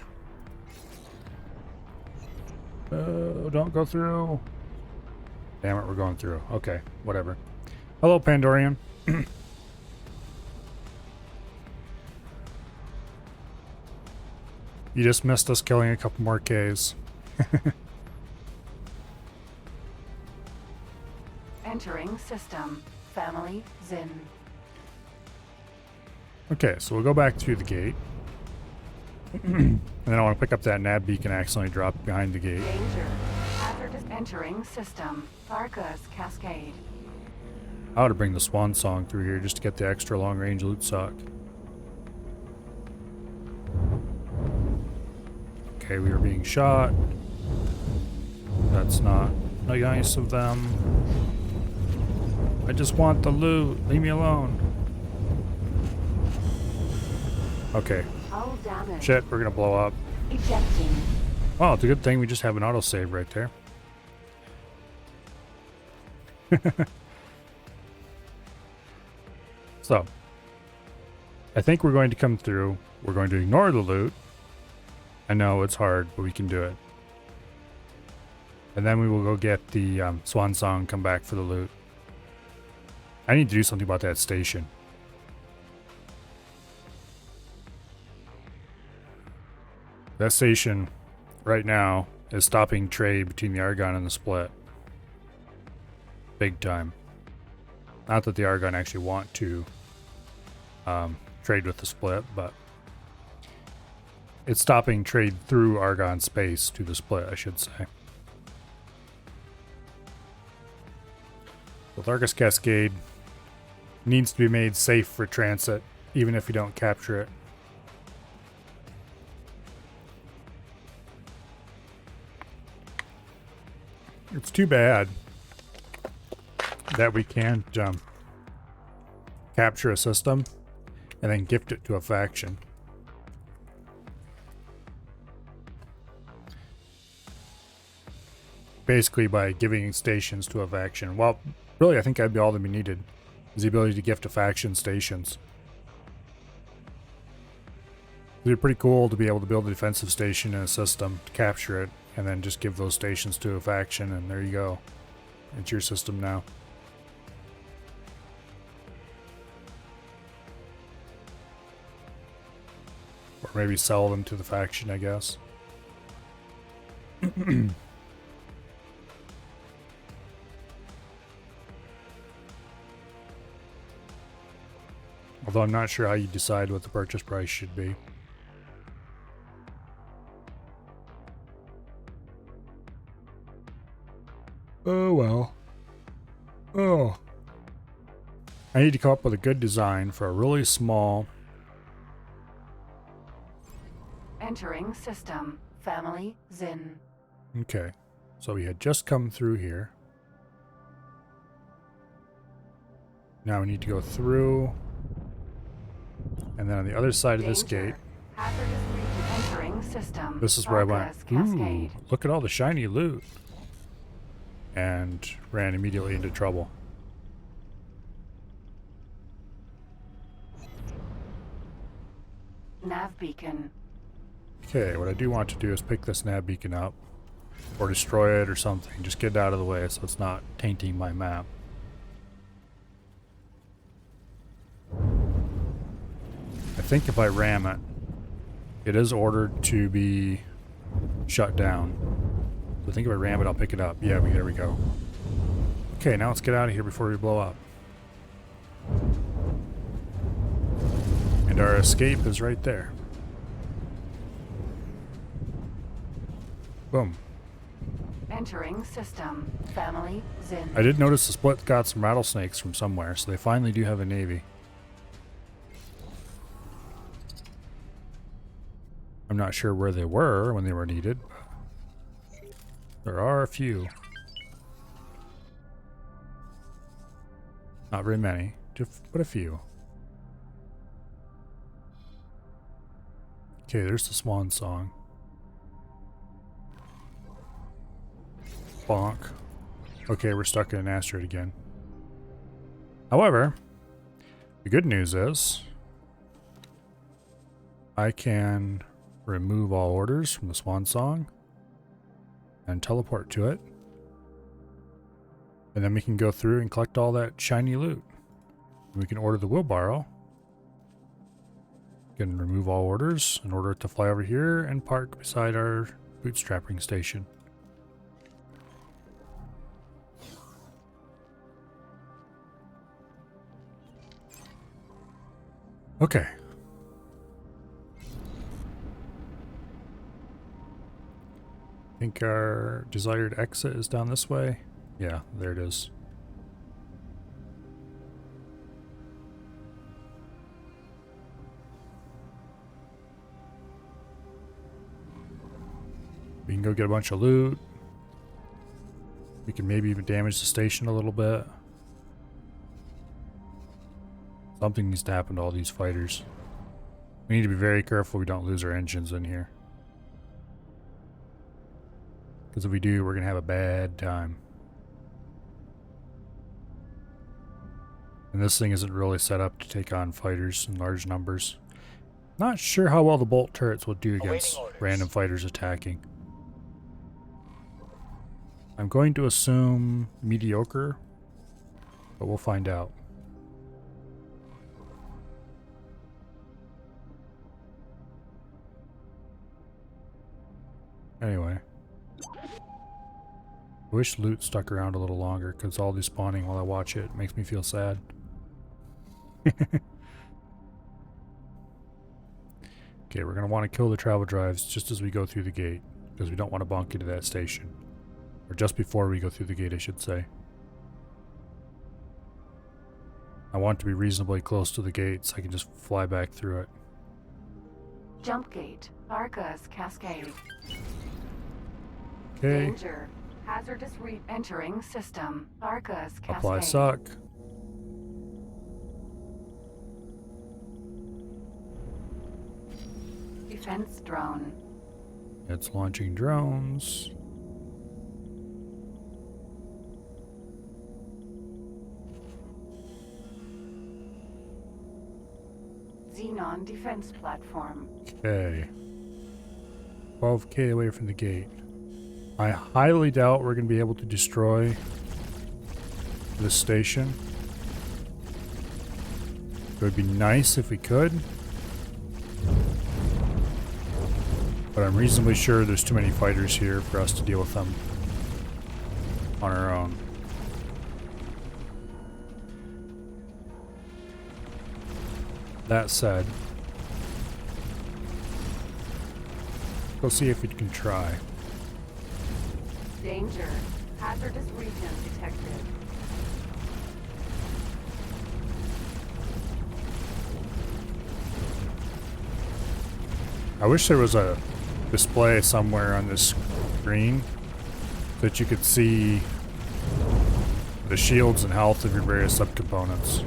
don't go through. Damn it, we're going through. Okay, whatever. Hello, Pandorian. You just missed us killing a couple more Ks. Entering system. Family Zin. Okay, so we'll go back through the gate. And then I want to pick up that nav beacon I accidentally dropped behind the gate. Danger. Hazardous. Entering system. Vargas Cascade. I ought to bring the swan song through here just to get the extra long range loot sock. Okay, we were being shot. That's not nice of them. I just want the loot. Leave me alone. Okay. Hull damage. Shit, we're gonna blow up. Ejecting. Oh, it's a good thing we just have an autosave right there. So, I think we're going to come through. We're going to ignore the loot. I know it's hard, but we can do it. And then we will go get the swan song, come back for the loot. I need to do something about that station. That station right now is stopping trade between the Argon and the Split. Big time. Not that the Argon actually want to trade with the Split, but it's stopping trade through Argon space to the Split, I should say. The Vargas Cascade needs to be made safe for transit, even if you don't capture it. It's too bad that we can't capture a system and then gift it to a faction. Basically by giving stations to a faction. Well, really I think that'd be all that we needed, is the ability to gift a faction stations. It'd be pretty cool to be able to build a defensive station in a system, to capture it, and then just give those stations to a faction, and there you go. It's your system now. Or maybe sell them to the faction, I guess. Although I'm not sure how you decide what the purchase price should be. Oh well. Oh. I need to come up with a good design for a really small... Entering system. Family Zin. Okay. So we had just come through here. Now we need to go through. And then on the other side of this Danger. gate, Hazardous region. Entering system. this is where I went. Vargas Ooh, Cascade. look at all the shiny loot. And ran immediately into trouble. Nav beacon. Okay, what I do want to do is pick this nav beacon up. Or destroy it or something. Just get it out of the way so it's not tainting my map. I think if I ram it, it is ordered to be shut down. So I think if I ram it, I'll pick it up. Yeah, there we go. Okay, now let's get out of here before we blow up. And our escape is right there. Boom. Entering system. Family Zin. I did notice the Split got some rattlesnakes from somewhere, so they finally do have a navy. I'm not sure where they were when they were needed, but there are a few. Not very many, but a few. Okay, there's the swan song. Bonk. Okay, we're stuck in an asteroid again. However, the good news is I can remove all orders from the swan song and teleport to it. And then we can go through and collect all that shiny loot. We can order the wheelbarrow. can remove all orders in order to fly over here and park beside our bootstrapping station. Okay. I think our desired exit is down this way. Yeah, there it is. We can go get a bunch of loot. We can maybe even damage the station a little bit. Something needs to happen to all these fighters. We need to be very careful we don't lose our engines in here. Because if we do, we're going to have a bad time. And this thing isn't really set up to take on fighters in large numbers. Not sure how well the bolt turrets will do against random fighters attacking. I'm going to assume mediocre, but we'll find out. Anyway. I wish loot stuck around a little longer, because all these spawning while I watch it makes me feel sad. Okay, we're going to want to kill the travel drives just as we go through the gate, because we don't want to bonk into that station. Or just before we go through the gate, I should say. I want to be reasonably close to the gate so I can just fly back through it. Jump gate. Arcus Cascade. Okay. Danger. Hazardous entering system. Arcus Cascade. Apply suck. Defense drone. It's launching drones. Xenon defense platform. Okay. 12K away from the gate. I highly doubt we're going to be able to destroy this station. It would be nice if we could. But I'm reasonably sure there's too many fighters here for us to deal with them on our own. That said, we'll see if we can try. Danger. Hazardous region detected. I wish there was a display somewhere on this screen that you could see the shields and health of your various subcomponents.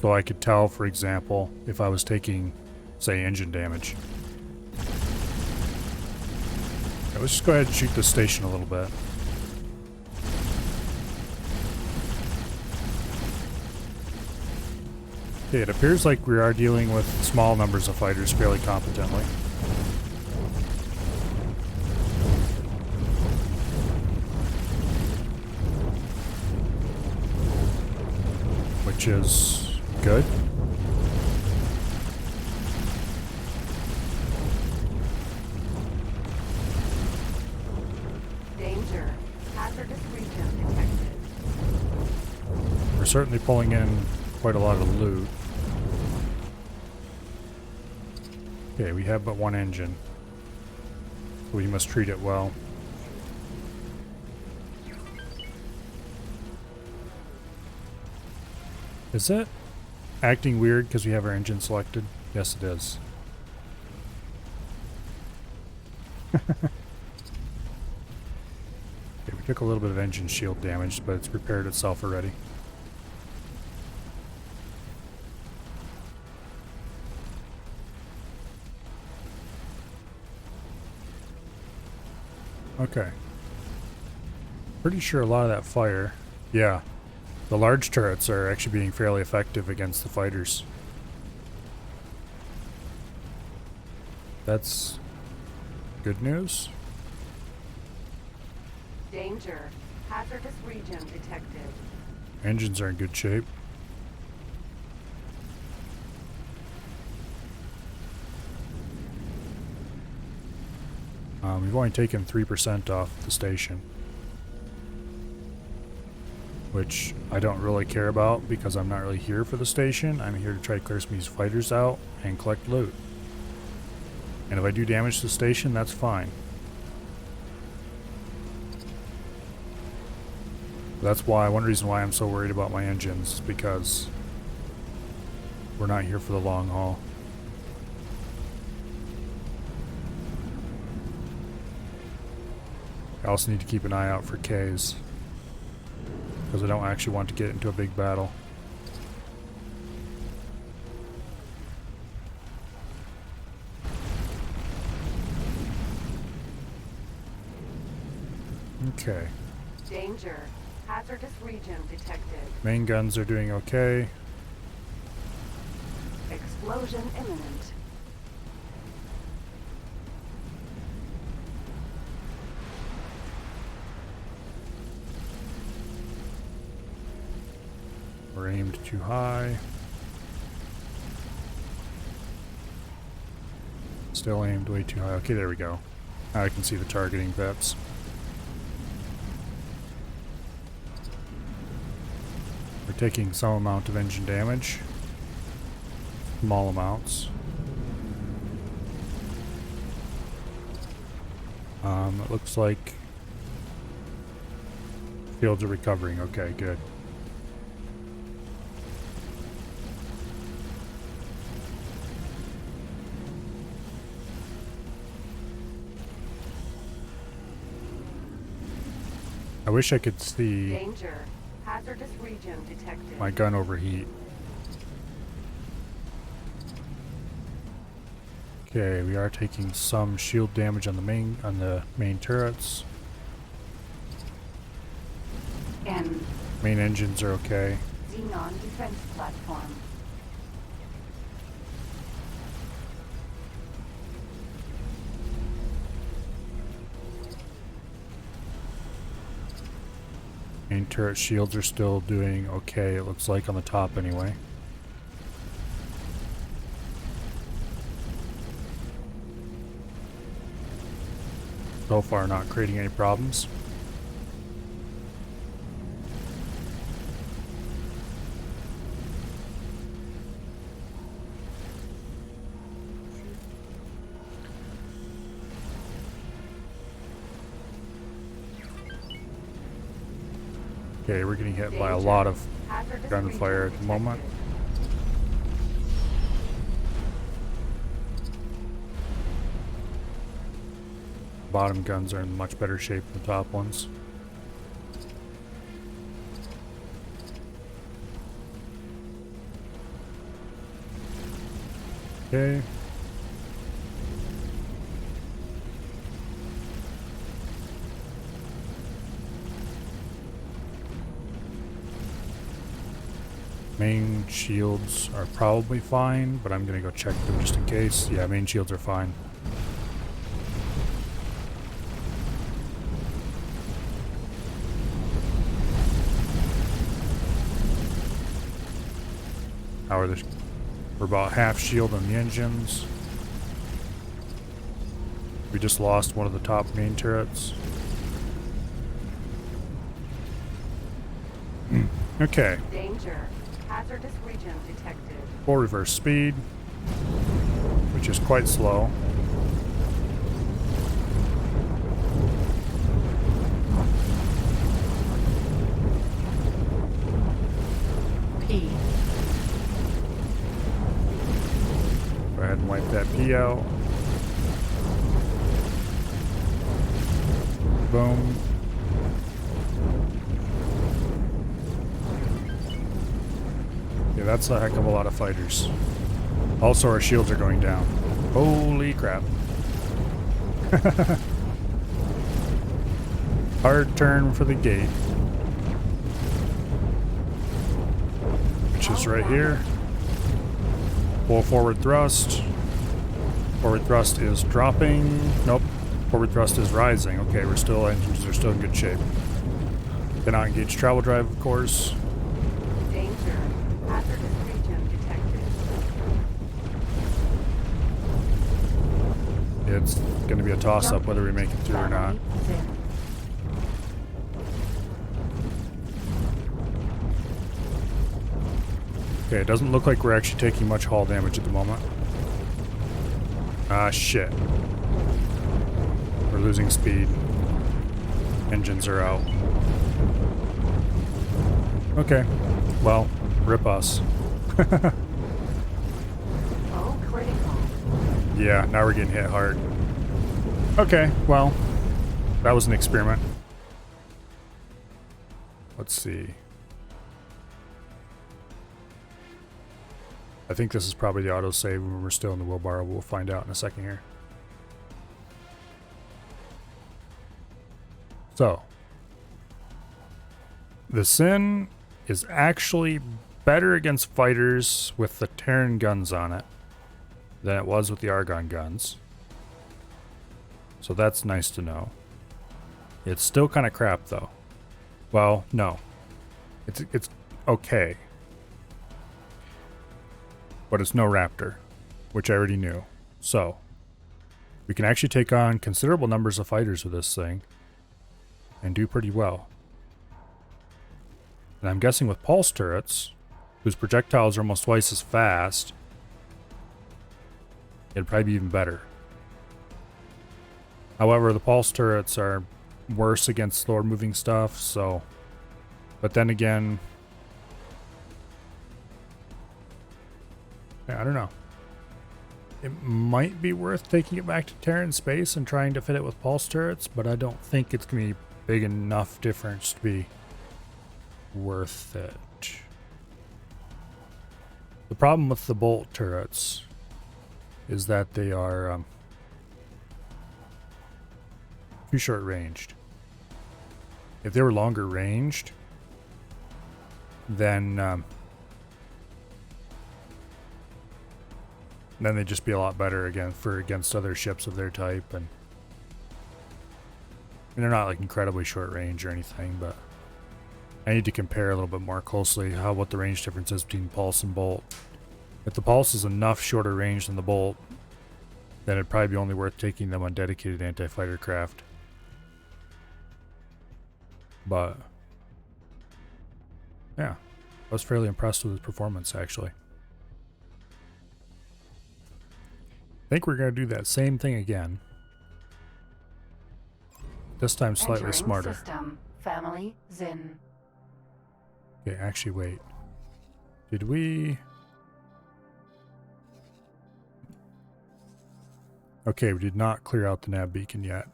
So I could tell, for example, if I was taking, say, engine damage. Okay, let's just go ahead and shoot this station a little bit. Okay, it appears like we are dealing with small numbers of fighters fairly competently. Which is good. Danger. Hazardous region detected. We're certainly pulling in quite a lot of loot. Okay, we have but one engine. We must treat it well. Is it acting weird because we have our engine selected? Yes, it is. Okay, we took a little bit of engine shield damage, but it's repaired itself already. Okay. Pretty sure a lot of that fire, yeah. The large turrets are actually being fairly effective against the fighters. That's good news. Danger. Hazardous region detected. Engines are in good shape. We've only taken 3% off the station, which I don't really care about because I'm not really here for the station. I'm here to try to clear some of these fighters out and collect loot. And if I do damage to the station, that's fine. That's why, one reason why I'm so worried about my engines is because we're not here for the long haul. I also need to keep an eye out for Ks, because I don't actually want to get into a big battle. Okay. Danger. Hazardous region detected. Main guns are doing okay. Explosion imminent. We're aimed too high. Still aimed way too high. Okay, there we go. Now I can see the targeting VEPs. We're taking some amount of engine damage. Small amounts. It looks like fields are recovering. Okay, good. I wish I could see Danger. Hazardous region detected. my gun overheat. Okay, we are taking some shield damage on the main turrets. N. Main engines are okay. Xenon defense platform. Main turret shields are still doing okay, it looks like, on the top anyway. So far not creating any problems. Okay, we're getting hit by a lot of Hazardous gunfire region at the moment. detected. Bottom guns are in much better shape than the top ones. Okay. Main shields are probably fine, but I'm gonna go check them just in case. Yeah, main shields are fine. How are the? We're about half shield on the engines. We just lost one of the top main turrets. Okay. Danger. Hazardous region detected. Full reverse speed, which is quite slow. P. Go ahead and wipe that P out. Boom. Yeah, that's a heck of a lot of fighters. Also, our shields are going down. Holy crap. Hard turn for the gate. Which is right here. Full forward thrust. Forward thrust is dropping. Nope. Forward thrust is rising. Okay, engines are still in good shape. Cannot engage travel drive, of course. Danger. Hazardous region detected. it's going to be a toss-up whether we make it through or not. Family, Zin. Okay, it doesn't look like we're actually taking much hull damage at the moment. Ah, shit. We're losing speed. Engines are out. Okay, well, rip us. Oh, critical. Yeah, now we're getting hit hard. Okay, well, that was an experiment. Let's see. I think this is probably the autosave when we're still in the wheelbarrow. We'll find out in a second here. So, the Sin is actually better against fighters with the Terran guns on it than it was with the Argon guns. So that's nice to know. It's still kind of crap though. Well, no. It's okay. But it's no Raptor, which I already knew. So, we can actually take on considerable numbers of fighters with this thing and do pretty well. And I'm guessing with pulse turrets, whose projectiles are almost twice as fast, it'd probably be even better. However, the pulse turrets are worse against slower moving stuff, so... But then again... I don't know. It might be worth taking it back to Terran space and trying to fit it with pulse turrets, but I don't think it's going to be big enough difference to be worth it. The problem with the bolt turrets is that they are too short ranged. If they were longer ranged, then they'd just be a lot better against other ships of their type, and they're not like incredibly short range or anything, but I need to compare a little bit more closely what the range difference is between pulse and bolt. If the pulse is enough shorter range than the bolt, then it'd probably be only worth taking them on dedicated anti-fighter craft. But yeah, I was fairly impressed with his performance actually. I think we're going to do that same thing again. This time slightly Entering smarter. System. Family, Zin. Okay, actually wait. Did we... Okay, we did not clear out the nav beacon yet.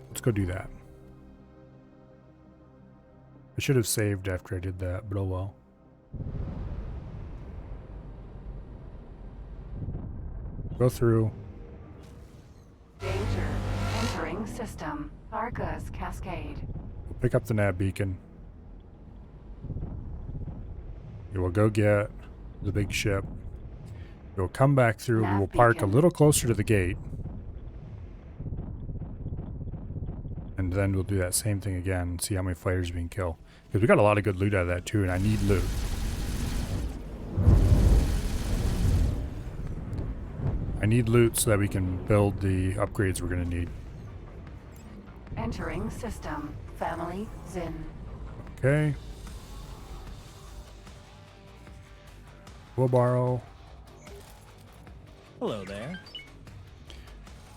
Let's go do that. I should have saved after I did that, but oh well. Go through. Danger. Entering system. Argus Cascade. Pick up the nav beacon. You will go get the big ship. We will come back through. We Nav will park beacon. a little closer to the gate. And then we'll do that same thing again and see how many fighters we can kill. Because we got a lot of good loot out of that too, and I need loot. I need loot so that we can build the upgrades we're going to need. Entering system. Family, Zin. Okay. We'll borrow. Hello there.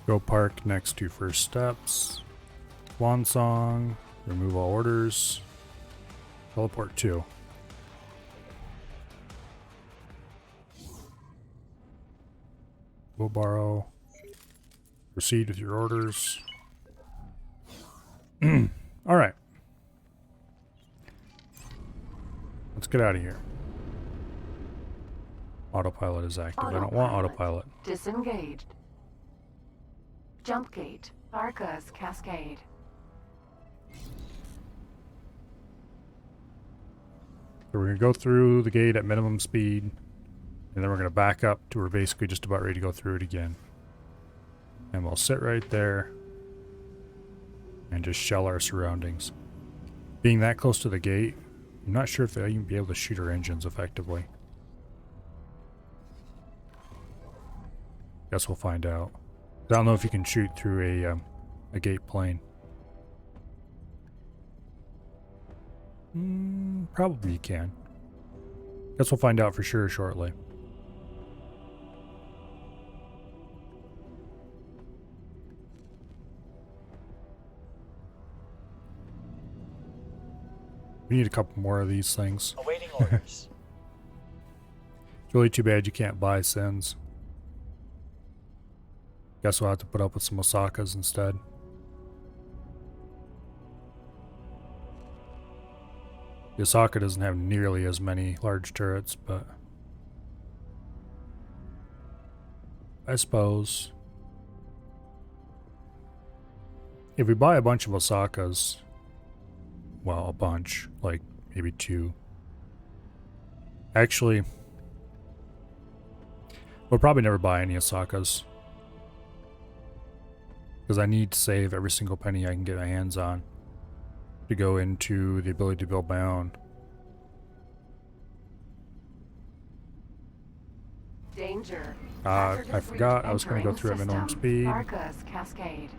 Go park next to first steps. Swan song. Remove all orders. Teleport 2. We'll borrow. Proceed with your orders. Alright. Let's get out of here. Autopilot is active. I don't want autopilot. Disengaged. Jump gate. Argus Cascade. So we're going to go through the gate at minimum speed, and then we're going to back up to we're basically just about ready to go through it again. And we'll sit right there and just shell our surroundings. Being that close to the gate I'm not sure if they'll even be able to shoot our engines effectively. Guess we'll find out. I don't know if you can shoot through a gate plane. Probably you can. Guess we'll find out for sure shortly. We need a couple more of these things. Awaiting orders. It's really too bad you can't buy sins. Guess we'll have to put up with some Osakas instead. The Osaka doesn't have nearly as many large turrets, but I suppose if we buy a bunch of Osakas, well, a bunch, like maybe 2. Actually, we'll probably never buy any Osakas because I need to save every single penny I can get my hands on to go into the ability to build my own. Danger. I forgot I was going to go through at minimum speed. Arcus Cascade.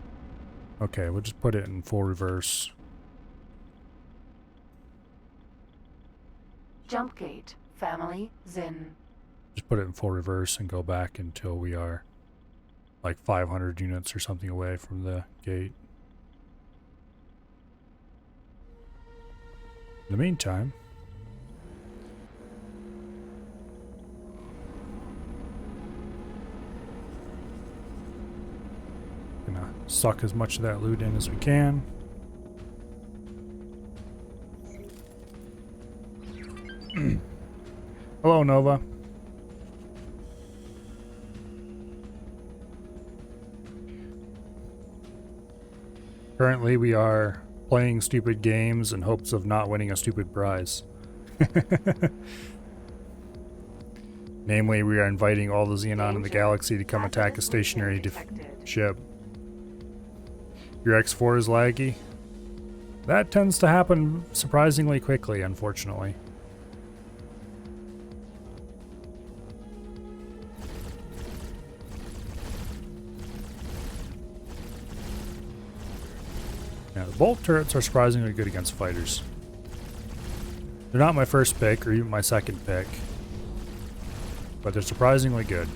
Okay, we'll just put it in full reverse. Jump gate. Family. Zin. Just put it in full reverse and go back until we are like 500 units or something away from the gate. In the meantime, gonna suck as much of that loot in as we can. Hello, Nova. Currently, we are playing stupid games in hopes of not winning a stupid prize. Namely, we are inviting all the Xenon in the galaxy to come attack a stationary ship. Your X4 is laggy? That tends to happen surprisingly quickly, unfortunately. Now, the bolt turrets are surprisingly good against fighters. They're not my first pick or even my second pick, but they're surprisingly good.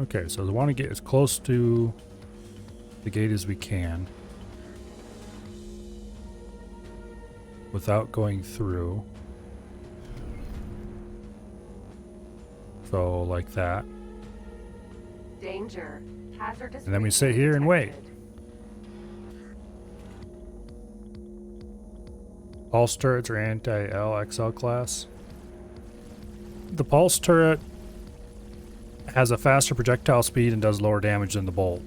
Okay, so I want to get as close to the gate as we can without going through. So like that. Danger. Hazardous. And then we sit here and wait. Pulse turrets are anti-L XL class. The pulse turret has a faster projectile speed and does lower damage than the bolt.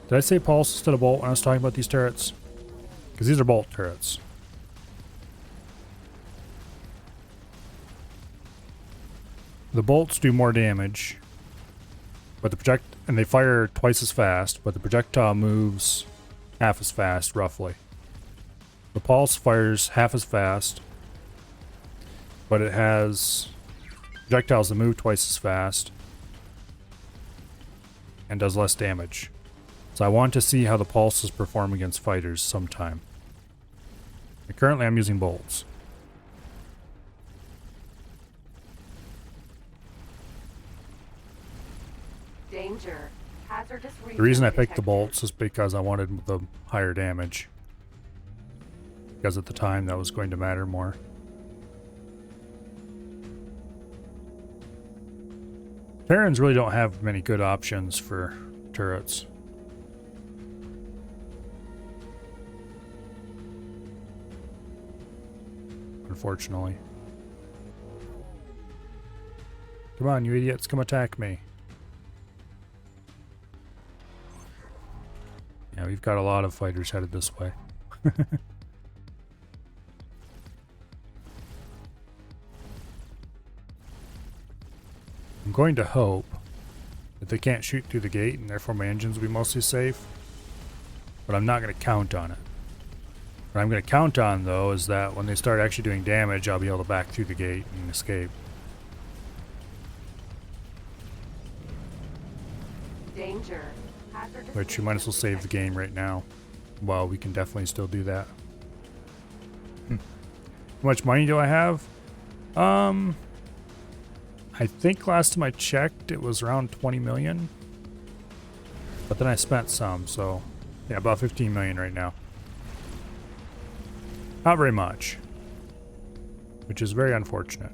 Did I say pulse instead of bolt when I was talking about these turrets? Because these are bolt turrets. The bolts do more damage, but and they fire twice as fast, but the projectile moves half as fast, roughly. The pulse fires half as fast, but it has projectiles that move twice as fast and does less damage. So I want to see how the pulses perform against fighters sometime. And currently I'm using bolts. Danger. Hazardous. The reason I picked the bolts is because I wanted the higher damage. Because at the time that was going to matter more. Terrans really don't have many good options for turrets. Unfortunately. Come on, you idiots, come attack me. Yeah, we've got a lot of fighters headed this way. I'm going to hope that they can't shoot through the gate and therefore my engines will be mostly safe. But I'm not going to count on it. What I'm going to count on, though, is that when they start actually doing damage, I'll be able to back through the gate and escape. Danger. Hazardous Which you might as well region save the detected. game right now. Well, we can definitely still do that. How much money do I have? I think last time I checked it was around 20 million. But then I spent some, so yeah, about 15 million right now. Not very much. Which is very unfortunate.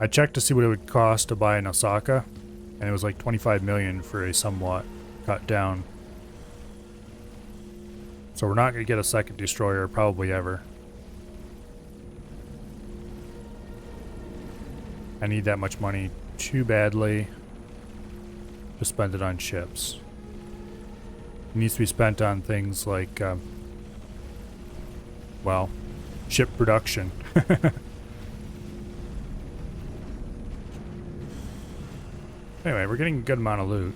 I checked to see what it would cost to buy an Osaka, and it was like 25 million for a somewhat cut down. So we're not going to get a second destroyer probably ever. I need that much money too badly to spend it on ships. It needs to be spent on things like, well, ship production. Anyway, we're getting a good amount of loot.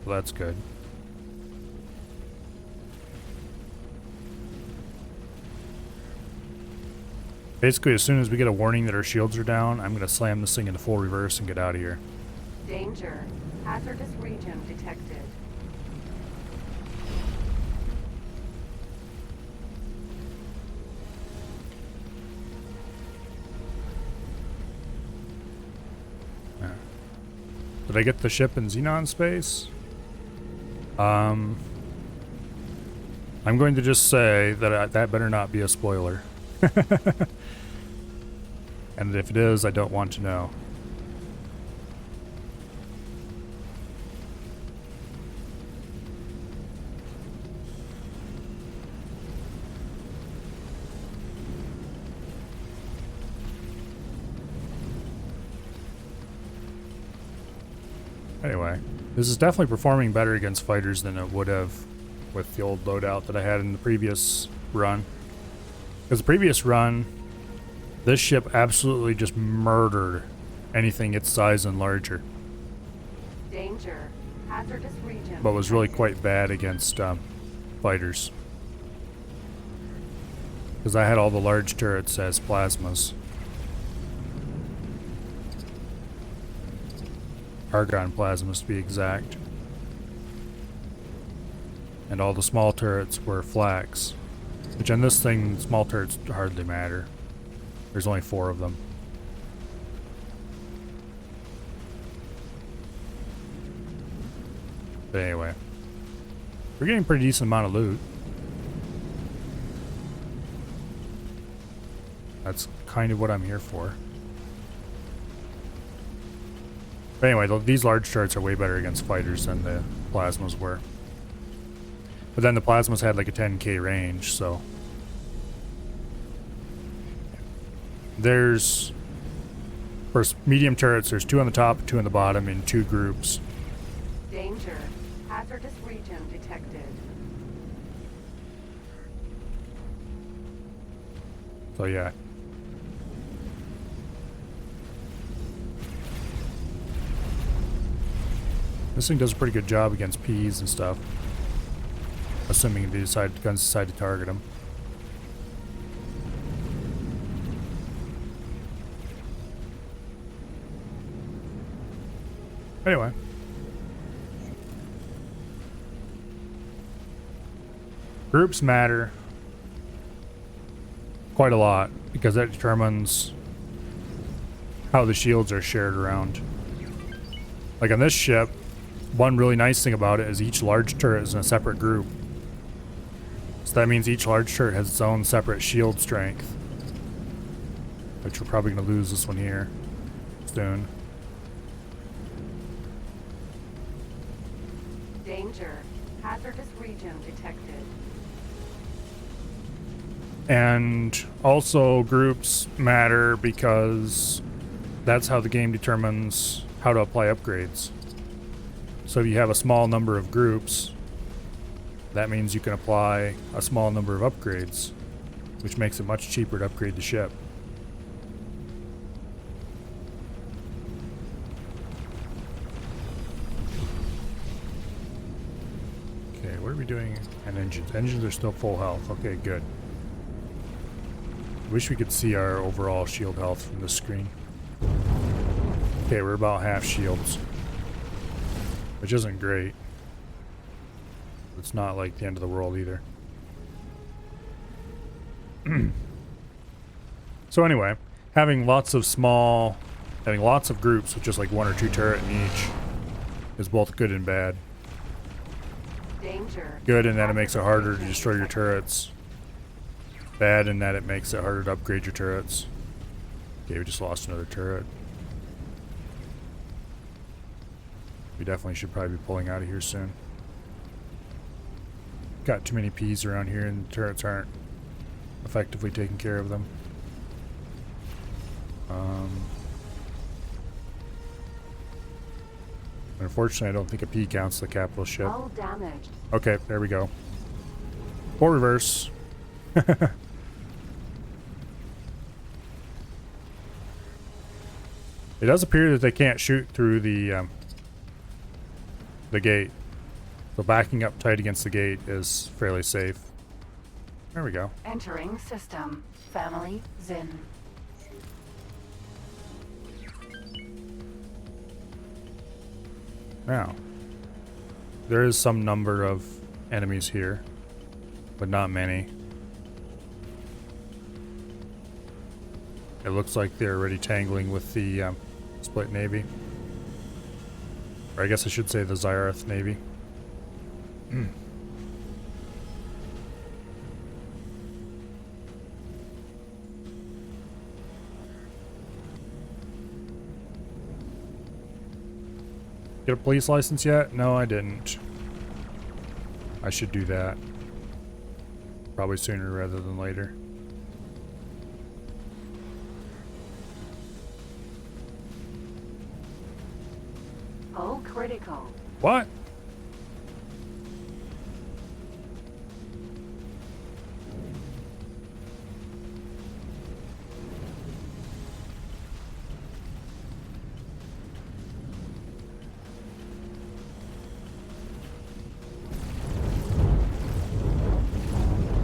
Well, that's good. Basically, as soon as we get a warning that our shields are down, I'm going to slam this thing into full reverse and get out of here. Danger. Hazardous region detected. Did I get the ship in Xenon space? I'm going to just say that that better not be a spoiler. And if it is, I don't want to know. Anyway, this is definitely performing better against fighters than it would have with the old loadout that I had in the previous run. Because the previous run, this ship absolutely just murdered anything its size and larger. Danger. Hazardous region But was really detected. quite bad against fighters. Because I had all the large turrets as plasmas. Argon plasmas to be exact. And all the small turrets were flax. Which on this thing, small turrets hardly matter. There's only 4 of them. But anyway. We're getting a pretty decent amount of loot. That's kind of what I'm here for. But anyway, these large turrets are way better against fighters than the plasmas were. But then the plasmas had like a 10k range, so... There's... For medium turrets, there's 2 on the top, 2 on the bottom in 2 groups. Danger. Hazardous region detected. So yeah. This thing does a pretty good job against Ps and stuff. Assuming the guns decide to target them. Anyway. Groups matter quite a lot because that determines how the shields are shared around. Like on this ship, one really nice thing about it is each large turret is in a separate group. So that means each large turret has its own separate shield strength. Which we're probably going to lose this one here soon. Danger. Hazardous region detected. And also groups matter because that's how the game determines how to apply upgrades. So if you have a small number of groups, that means you can apply a small number of upgrades, which makes it much cheaper to upgrade the ship. we doing? And engines. Engines are still full health. Okay, good. Wish we could see our overall shield health from this screen. Okay, we're about half shields, which isn't great. It's not like the end of the world either. So anyway, having lots of groups with just like 1 or 2 turret in each is both good and bad. Danger. Good in that it makes it harder to destroy your turrets. Bad in that it makes it harder to upgrade your turrets. Okay, we just lost another turret. We definitely should probably be pulling out of here soon. Got too many P's around here and the turrets aren't effectively taking care of them. Unfortunately, I don't think a P counts the capital ship. All damaged. Okay, there we go. Or reverse. It does appear that they can't shoot through the gate. So backing up tight against the gate is fairly safe. There we go. Entering system. Family Zin. Now, there is some number of enemies here, but not many. It looks like they're already tangling with the Split Navy. Or I guess I should say the Xyarth Navy. Get a police license yet? No, I didn't. I should do that. Probably sooner rather than later. Hull critical. What?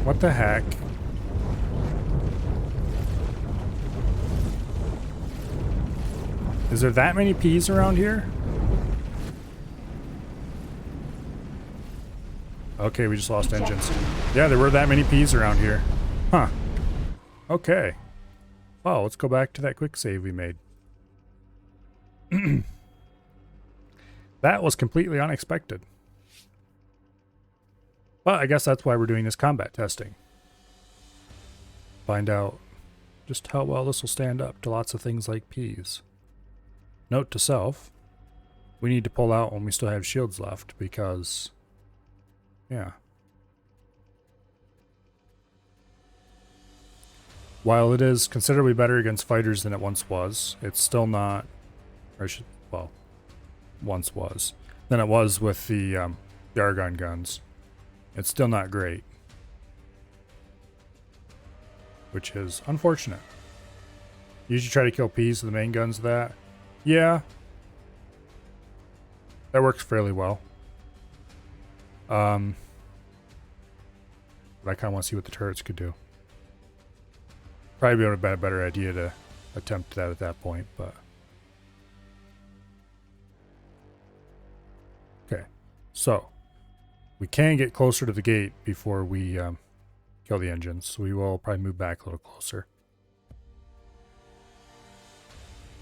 What the heck? Is there that many P's around here? Okay, we just lost engines. Yeah, there were that many P's around here. Huh. Okay. Well, let's go back to that quick save we made. That was completely unexpected. But I guess that's why we're doing this combat testing. Find out just how well this will stand up to lots of things like P's. Note to self, we need to pull out when we still have shields left because, yeah. While it is considerably better against fighters than it once was, it's still not, or well, once was, than it was with the Argon guns. It's still not great, which is unfortunate. Usually try to kill P's with the main guns of that. Yeah, that works fairly well. But I kind of want to see what the turrets could do. Probably be able to have a better idea to attempt that at that point, but okay. So we can get closer to the gate before we kill the engines, so we will probably move back a little closer.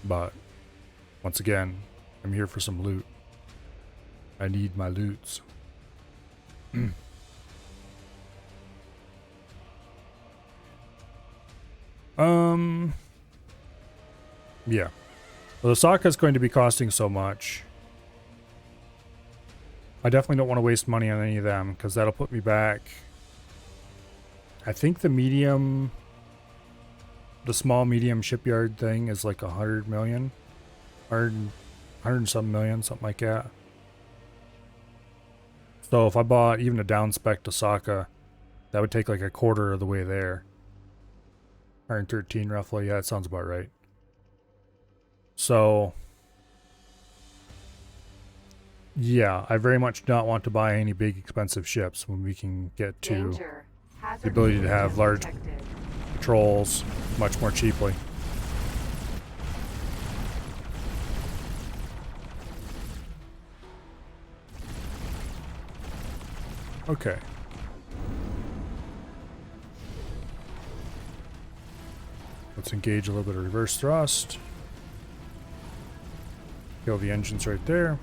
But once again, I'm here for some loot. I need my loots. Yeah. Well, the Sokka is going to be costing so much. I definitely don't want to waste money on any of them because that'll put me back. I think the small medium shipyard thing is like 100 million. 100 and some million, something like that. So if I bought even a down spec to Sokka, that would take like a quarter of the way there. 113 roughly, yeah, that sounds about right. So Yeah, I very much do not want to buy any big expensive ships when we can get to Danger. the ability to have large Detected. patrols much more cheaply. Okay. Let's engage a little bit of reverse thrust. Kill the engines right there.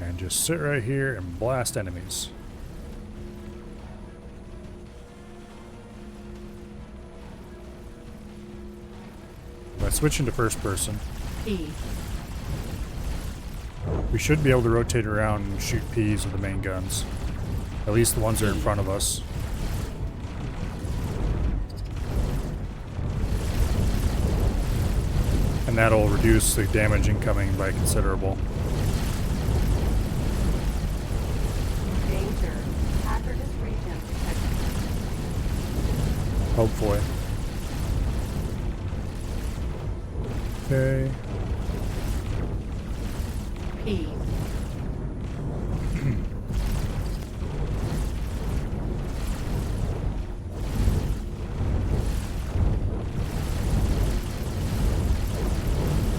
And just sit right here and blast enemies. By switching to first person, E. we should be able to rotate around and shoot Ps with the main guns. At least the ones that are in front of us. And that'll reduce the damage incoming by considerable. Danger. Hazardous region detected. Hopefully. Okay. P.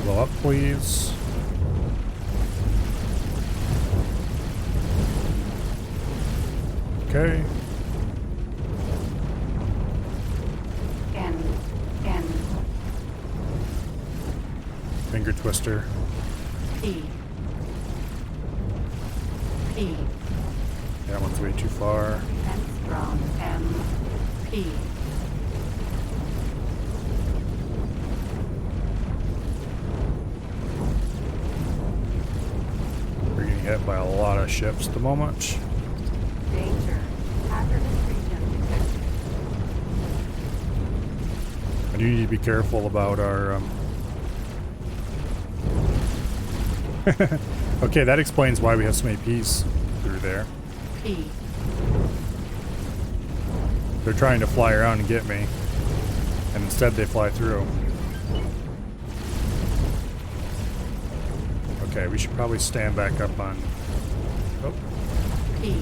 Blow up, please. Okay. N. N. Finger twister. P. P. That one's way too far. Enstrom. M. P. We're getting hit by a lot of ships at the moment. Danger. Hazardous region detected. I do need to be careful about our Okay, that explains why we have so many Ps through there. P. They're trying to fly around and get me, and instead they fly through. Okay, we should probably stand back up on... Oh, P.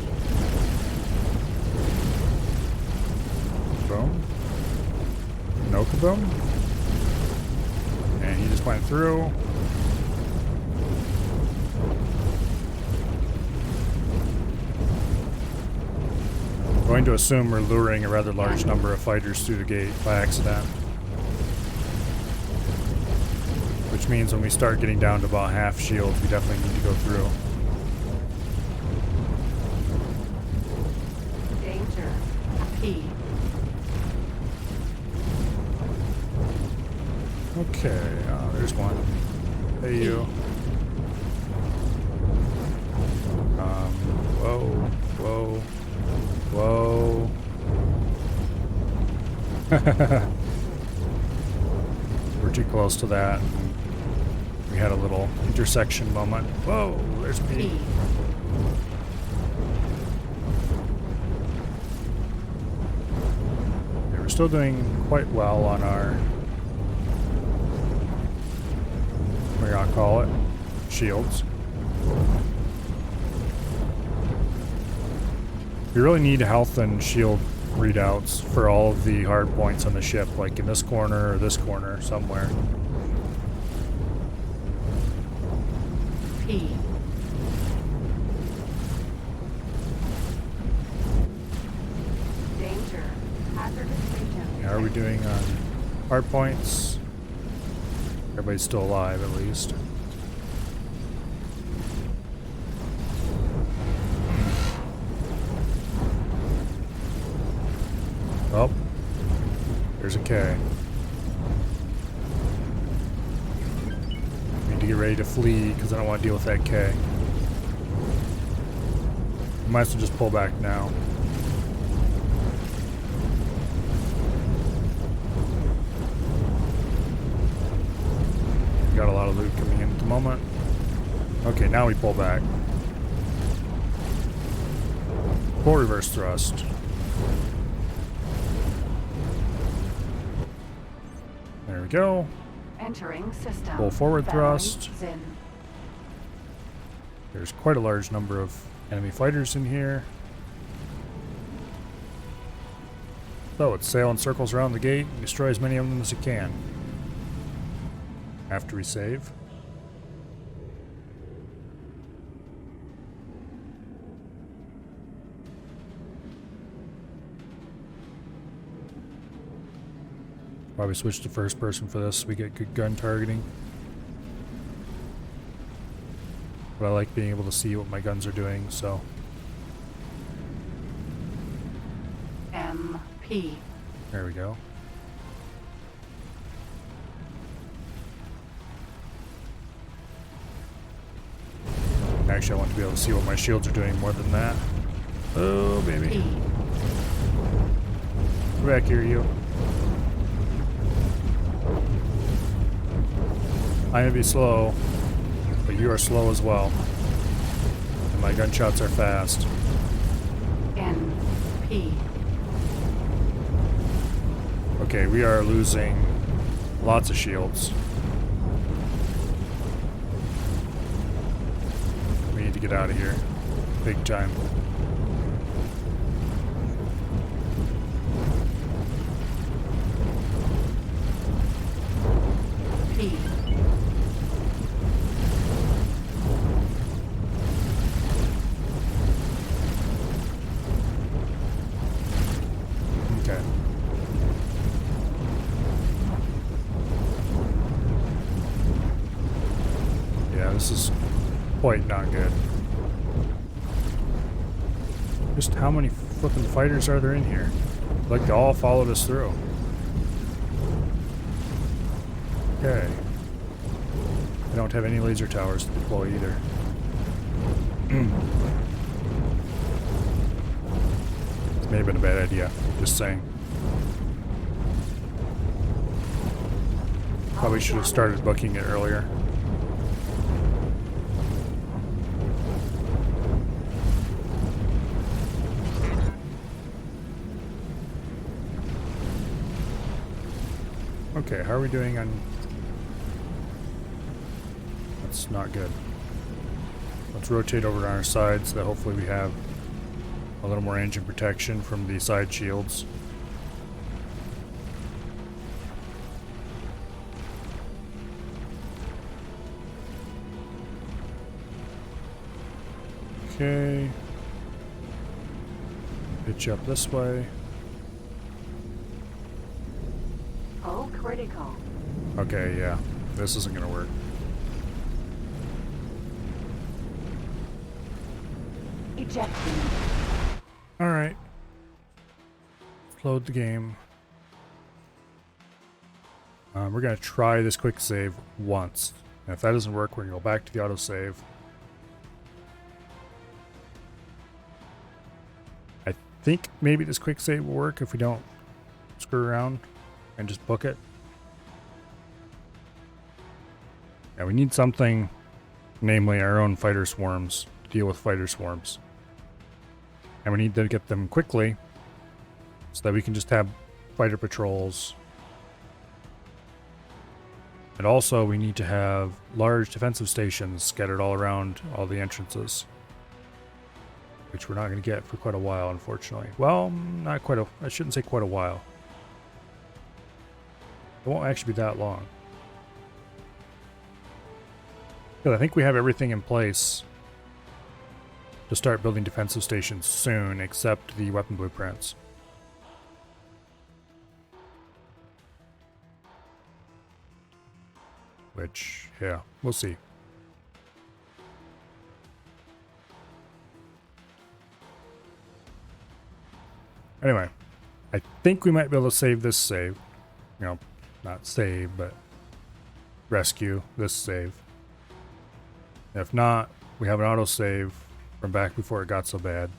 boom. No kaboom. And he just went through. Going to assume we're luring a rather large number of fighters through the gate by accident. Which means when we start getting down to about half shields, we definitely need to go through. Danger. P. Okay, there's one. Hey, you. Whoa, whoa, whoa. We're too close to that. We had a little intersection moment. Whoa, there's me. P. Okay, we're still doing quite well on our, what do you call it, shields. We really need health and shield readouts for all of the hard points on the ship, like in this corner or this corner somewhere. P. Danger. Hazardous region. How are we doing on hard points? Everybody's still alive, at least. Oh, there's a K. Need to get ready to flee because I don't want to deal with that K. Might as well just pull back now. Got a lot of loot coming in at the moment. Okay, now we pull back. Full reverse thrust. There we go. Entering system. Full forward Battery thrust. Zin. There's quite a large number of enemy fighters in here. So let's sail in circles around the gate and destroy as many of them as we can. After we save. Probably switch to first person for this so we get good gun targeting. But I like being able to see what my guns are doing, so. MP. There we go. Actually, I want to be able to see what my shields are doing more than that. Oh, baby. P. Get back here, you. I may be slow, but you are slow as well. And my gunshots are fast. NP. Okay, we are losing lots of shields. We need to get out of here. Big time. P. Okay. Yeah, this is quite not good. Just how many flipping fighters are there in here? Like they all followed us through. Okay. I don't have any laser towers to deploy either. This may have been a bad idea, just saying. Probably should have started booking it earlier. Okay, how are we doing on... That's not good. Let's rotate over to our side so that hopefully we have a little more engine protection from the side shields. Okay. Pitch up this way. Hull critical. Okay, yeah. This isn't gonna work. Ejecting. Alright. Load the game. We're gonna try this quick save once. And if that doesn't work, we're gonna go back to the autosave. I think maybe this quick save will work if we don't screw around and just book it. Yeah, we need something, namely our own fighter swarms, to deal with fighter swarms. And we need to get them quickly so that we can just have fighter patrols. And also we need to have large defensive stations scattered all around all the entrances. Which we're not going to get for quite a while, unfortunately. Well, not quite a... I shouldn't say quite a while. It won't actually be that long. Because I think we have everything in place to start building defensive stations soon, except the weapon blueprints. Which, yeah, we'll see. Anyway, I think we might be able to save this save. You know, not save, but rescue this save. If not, we have an autosave from back before it got so bad.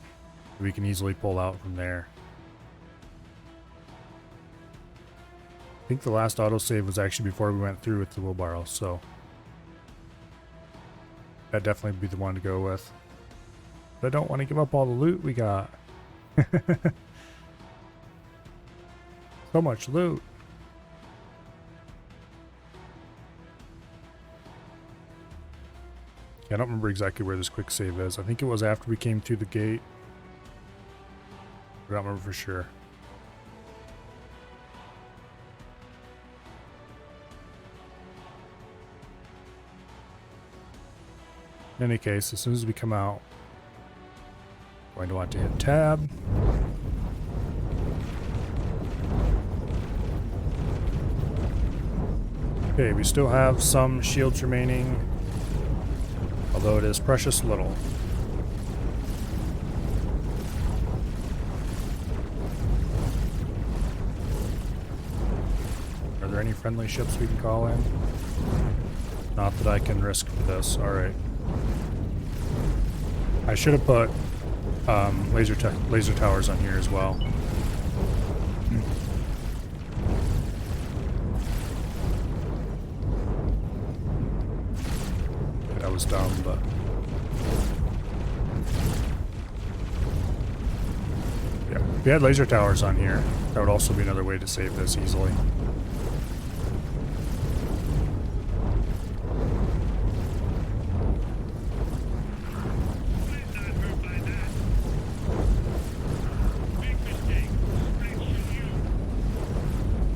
We can easily pull out from there. I think the last autosave was actually before we went through with the wheelbarrow, so that'd definitely be the one to go with. But I don't want to give up all the loot we got. So much loot. I don't remember exactly where this quick save is. I think it was after we came through the gate. I don't remember for sure. In any case, as soon as we come out, I'm going to want to hit tab. Okay, we still have some shields remaining, although it is precious little. Are there any friendly ships we can call in? Not that I can risk for this. Alright. I should have put laser towers on here as well. That was dumb, but... yeah, if we had laser towers on here, that would also be another way to save this easily.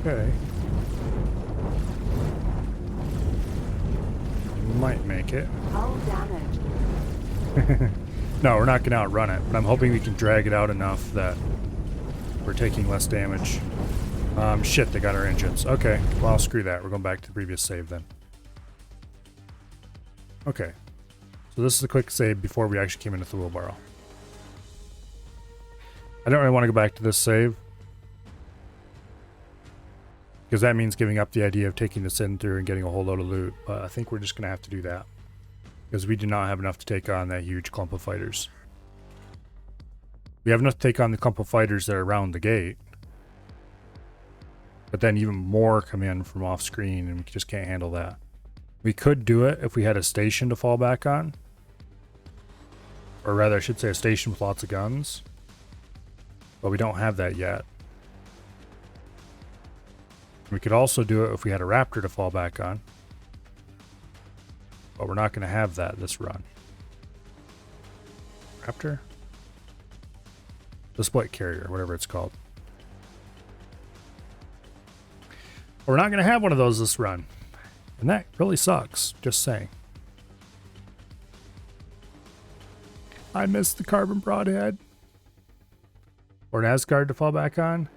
Okay. Might make it. Hull damage. No, we're not going to outrun it, but I'm hoping we can drag it out enough that we're taking less damage. Shit, they got our engines. Okay, well, screw that. We're going back to the previous save then. Okay. So this is a quick save before we actually came into the wheelbarrow. I don't really want to go back to this save, because that means giving up the idea of taking this in through and getting a whole load of loot. But I think we're just going to have to do that, because we do not have enough to take on that huge clump of fighters. We have enough to take on the clump of fighters that are around the gate, but then even more come in from off screen, and we just can't handle that. We could do it if we had a station to fall back on, or rather I should say a station with lots of guns, but we don't have that yet. We could also do it if we had a Raptor to fall back on, but we're not going to have that this run. Raptor? The split carrier, whatever it's called. We're not going to have one of those this run, and that really sucks, just saying. I missed the carbon broadhead. Or an Asgard to fall back on.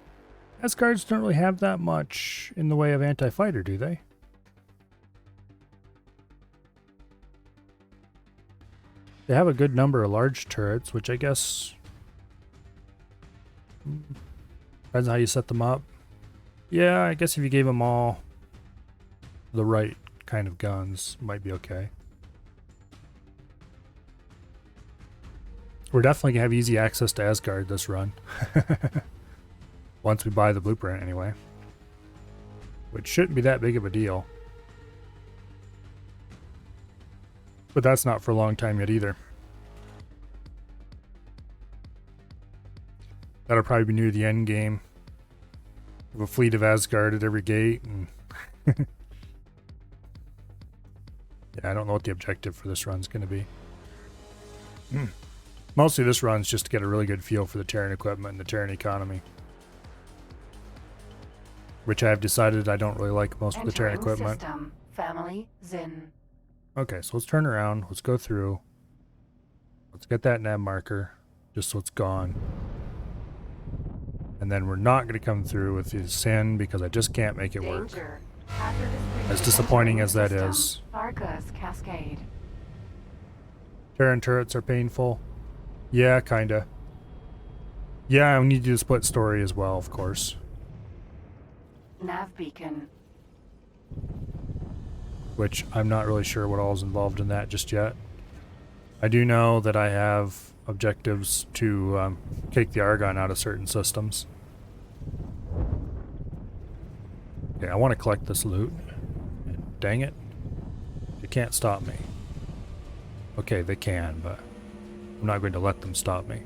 Asgards don't really have that much in the way of anti-fighter, do they? They have a good number of large turrets, which I guess depends on how you set them up. Yeah, I guess if you gave them all the right kind of guns, it might be okay. We're definitely going to have easy access to Asgard this run. Once we buy the blueprint, anyway. Which shouldn't be that big of a deal. But that's not for a long time yet either. That'll probably be near the end game. Have a fleet of Asgard at every gate. And yeah, I don't know what the objective for this run's going to be. Mostly this run's just to get a really good feel for the Terran equipment and the Terran economy. Which I have decided I don't really like most of the Terran equipment. System. Family Zin. Okay, so let's turn around. Let's go through. Let's get that nav marker, just so it's gone. And then we're not going to come through with the Sin because I just can't make it work. Danger. As disappointing as that is. Vargas Cascade. Terran turrets are painful. Yeah, kinda. Yeah, we need to do the split story as well, of course. Nav beacon. Which I'm not really sure what all is involved in that just yet. I do know that I have objectives to take the Argon out of certain systems. Okay, I want to collect this loot. Dang it. You can't stop me. Okay, they can, but I'm not going to let them stop me.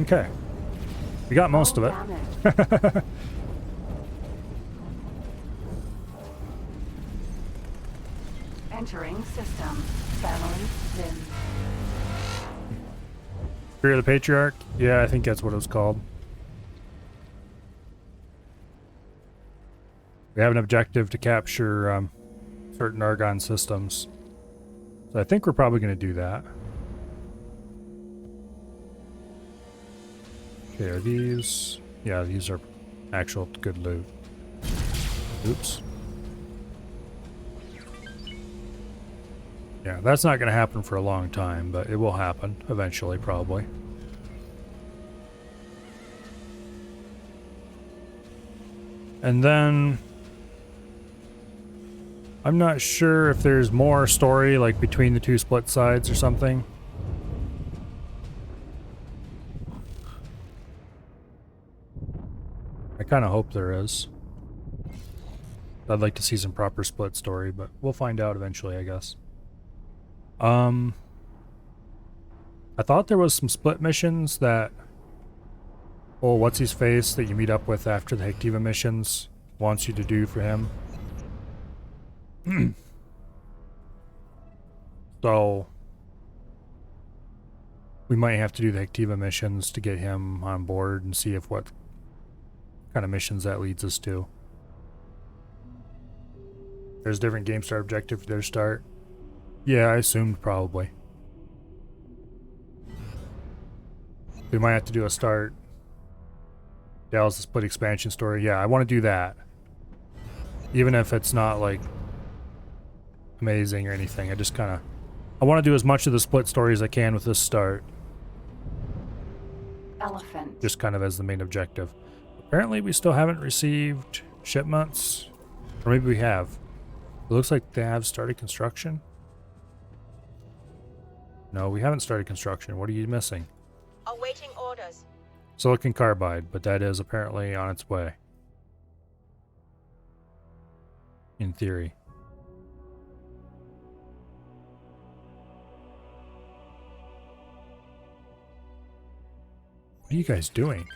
Okay. We got most of it. Damage. Entering system. Family Zim. Fear of the Patriarch? Yeah, I think that's what it was called. We have an objective to capture certain Argon systems. So I think we're probably going to do that. Okay, are these... Yeah, these are actual good loot. Oops. Yeah, that's not going to happen for a long time, but it will happen eventually, probably. And then... I'm not sure if there's more story, like, between the two split sides or something. I kind of hope there is. I'd like to see some proper split story, but we'll find out eventually, I guess. I thought there was some split missions that... Oh, what's-his-face that you meet up with after the Hectiva missions wants you to do for him. So... we might have to do the Hectiva missions to get him on board and see if what kind of missions that leads us to. There's a different game start objective for their start. Yeah, I assumed probably. We might have to do a start. Dallas the split expansion story. Yeah, I want to do that. Even if it's not like amazing or anything. I just kind of... I want to do as much of the split story as I can with this start. Elephant. Just kind of as the main objective. Apparently we still haven't received shipments. Or maybe we have. It looks like they have started construction. No, we haven't started construction. What are you missing? Awaiting orders. Silicon carbide, but that is apparently on its way. In theory. What are you guys doing?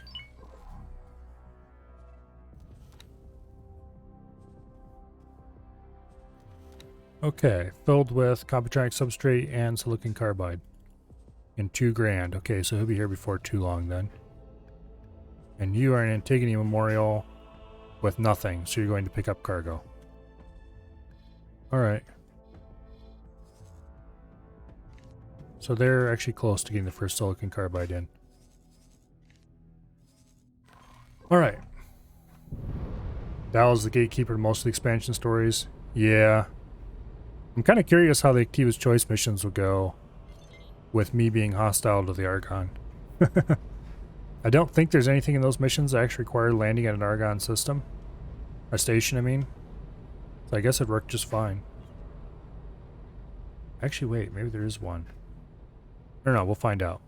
Okay, filled with Computronic substrate and silicon carbide. In 2 grand. Okay, so he'll be here before too long then. And you are an Antigone Memorial with nothing, so you're going to pick up cargo. Alright. So they're actually close to getting the first silicon carbide in. Alright. That was the gatekeeper to most of the expansion stories. Yeah. I'm kind of curious how the Activa's Choice missions will go with me being hostile to the Argon. I don't think there's anything in those missions that actually require landing at an Argon system. A station, I mean. So I guess it worked just fine. Actually, wait, maybe there is one. I don't know, we'll find out.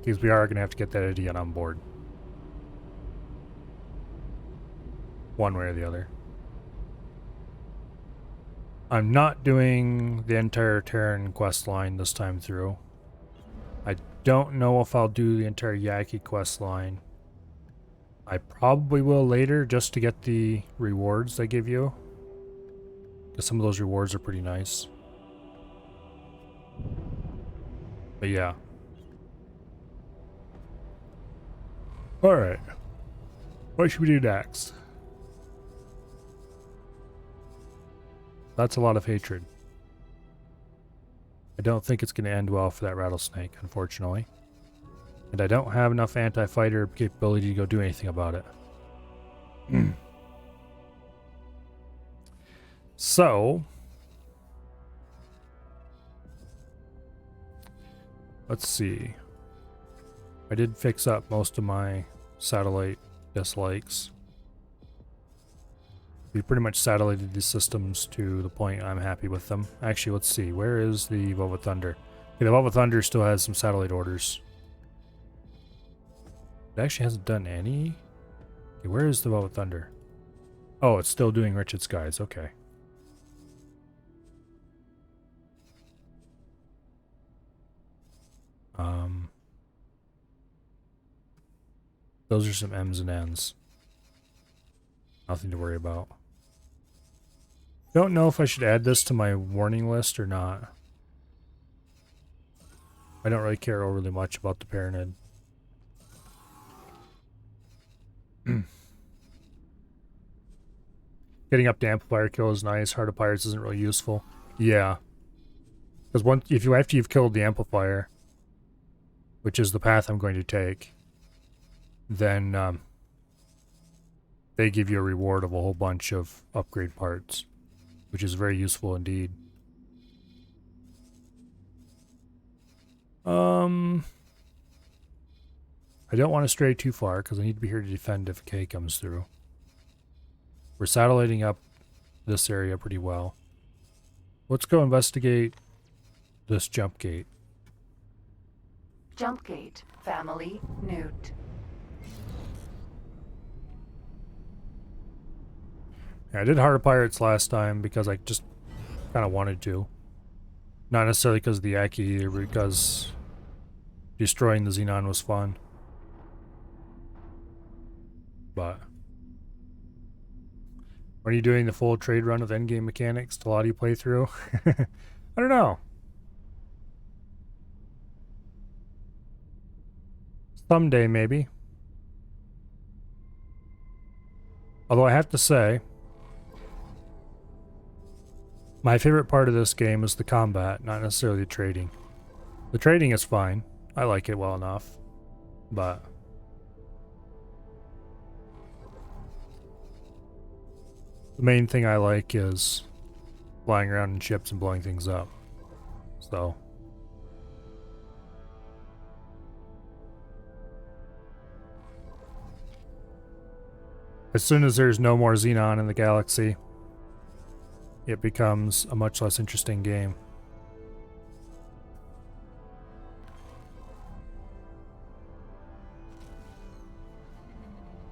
Because we are going to have to get that idiot on board. One way or the other. I'm not doing the entire Terran quest line this time through. I don't know if I'll do the entire Yaki quest line. I probably will later just to get the rewards they give you. Because some of those rewards are pretty nice. But yeah. Alright. What should we do next? That's a lot of hatred. I don't think it's going to end well for that rattlesnake, unfortunately. And I don't have enough anti-fighter capability to go do anything about it. So... let's see. I did fix up most of my satellite dislikes. We pretty much satellited these systems to the point I'm happy with them. Actually, let's see. Where is the Velvet Thunder? Okay, the Velvet Thunder still has some satellite orders. It actually hasn't done any. Okay, where is the Velvet Thunder? Oh, it's still doing Richard Skies. Okay. Those are some M's and N's. Nothing to worry about. Don't know if I should add this to my warning list or not. I don't really care overly much about the Paranid. Getting up to amplifier kill is nice. Heart of Pirates isn't really useful. Yeah. Because after you've killed the amplifier, which is the path I'm going to take, then they give you a reward of a whole bunch of upgrade parts, which is very useful indeed. I don't want to stray too far because I need to be here to defend if a K comes through. We're satelliting up this area pretty well. Let's go investigate this jump gate. Jump gate. Family. Newt. Yeah, I did Heart of Pirates last time because I just kind of wanted to. Not necessarily because of the Aki either, but because destroying the Xenon was fun. But are you doing the full trade run with endgame mechanics to Lottie playthrough? I don't know. Someday, maybe. Although I have to say, my favorite part of this game is the combat, not necessarily the trading. The trading is fine. I like it well enough. But the main thing I like is flying around in ships and blowing things up. So as soon as there's no more Xenon in the galaxy, it becomes a much less interesting game.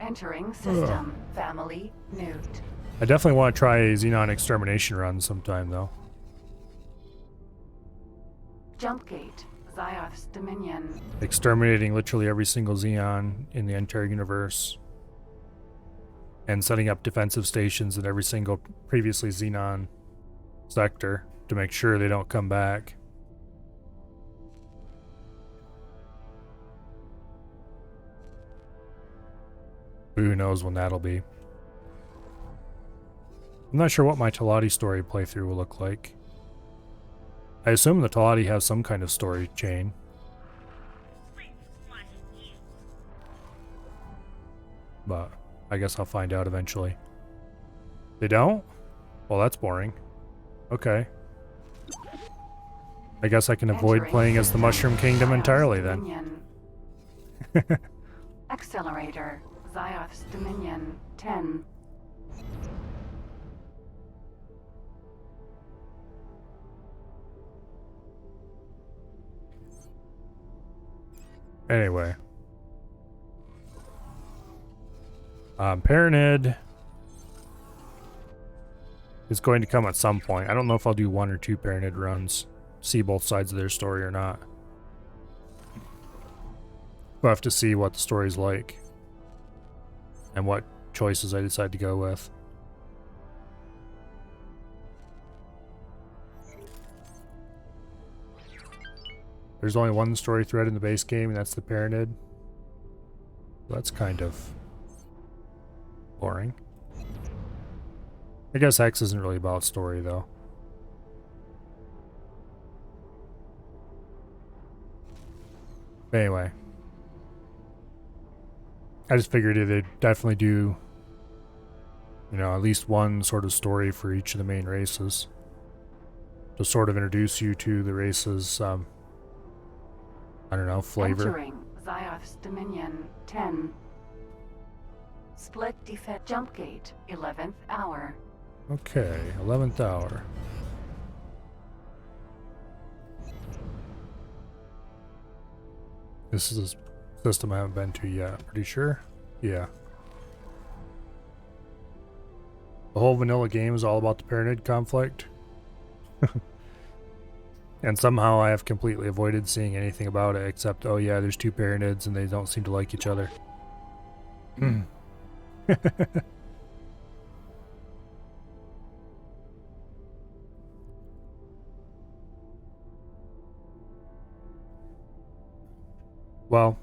Entering system. Family. Newt. I definitely want to try a Xenon extermination run sometime, though. Jump gate. Zioth's Dominion. Exterminating literally every single Xenon in the entire universe. And setting up defensive stations in every single previously Xenon sector to make sure they don't come back. Who knows when that'll be. I'm not sure what my Talati story playthrough will look like. I assume the Talati has some kind of story chain. But I guess I'll find out eventually. They don't? Well, that's boring. Okay. I guess I can avoid playing as the Mushroom Kingdom entirely then. Accelerator. Zioth's Dominion. 10. Anyway. Paranid is going to come at some point. I don't know if I'll do 1 or 2 Paranid runs. See both sides of their story or not. We'll have to see what the story's like. And what choices I decide to go with. There's only one story thread in the base game, and that's the Paranid. That's kind of boring. I guess X isn't really about story, though. But anyway. I just figured they'd definitely do, you know, at least one sort of story for each of the main races. To sort of introduce you to the races, I don't know, flavor. Entering Zioth's Dominion. 10. Split defense. Jump gate. 11th hour. Okay, 11th hour. This is a system I haven't been to yet, pretty sure. Yeah. The whole vanilla game is all about the Paranid conflict. And somehow I have completely avoided seeing anything about it except, oh yeah, there's 2 Paranids and they don't seem to like each other. Hmm. Well,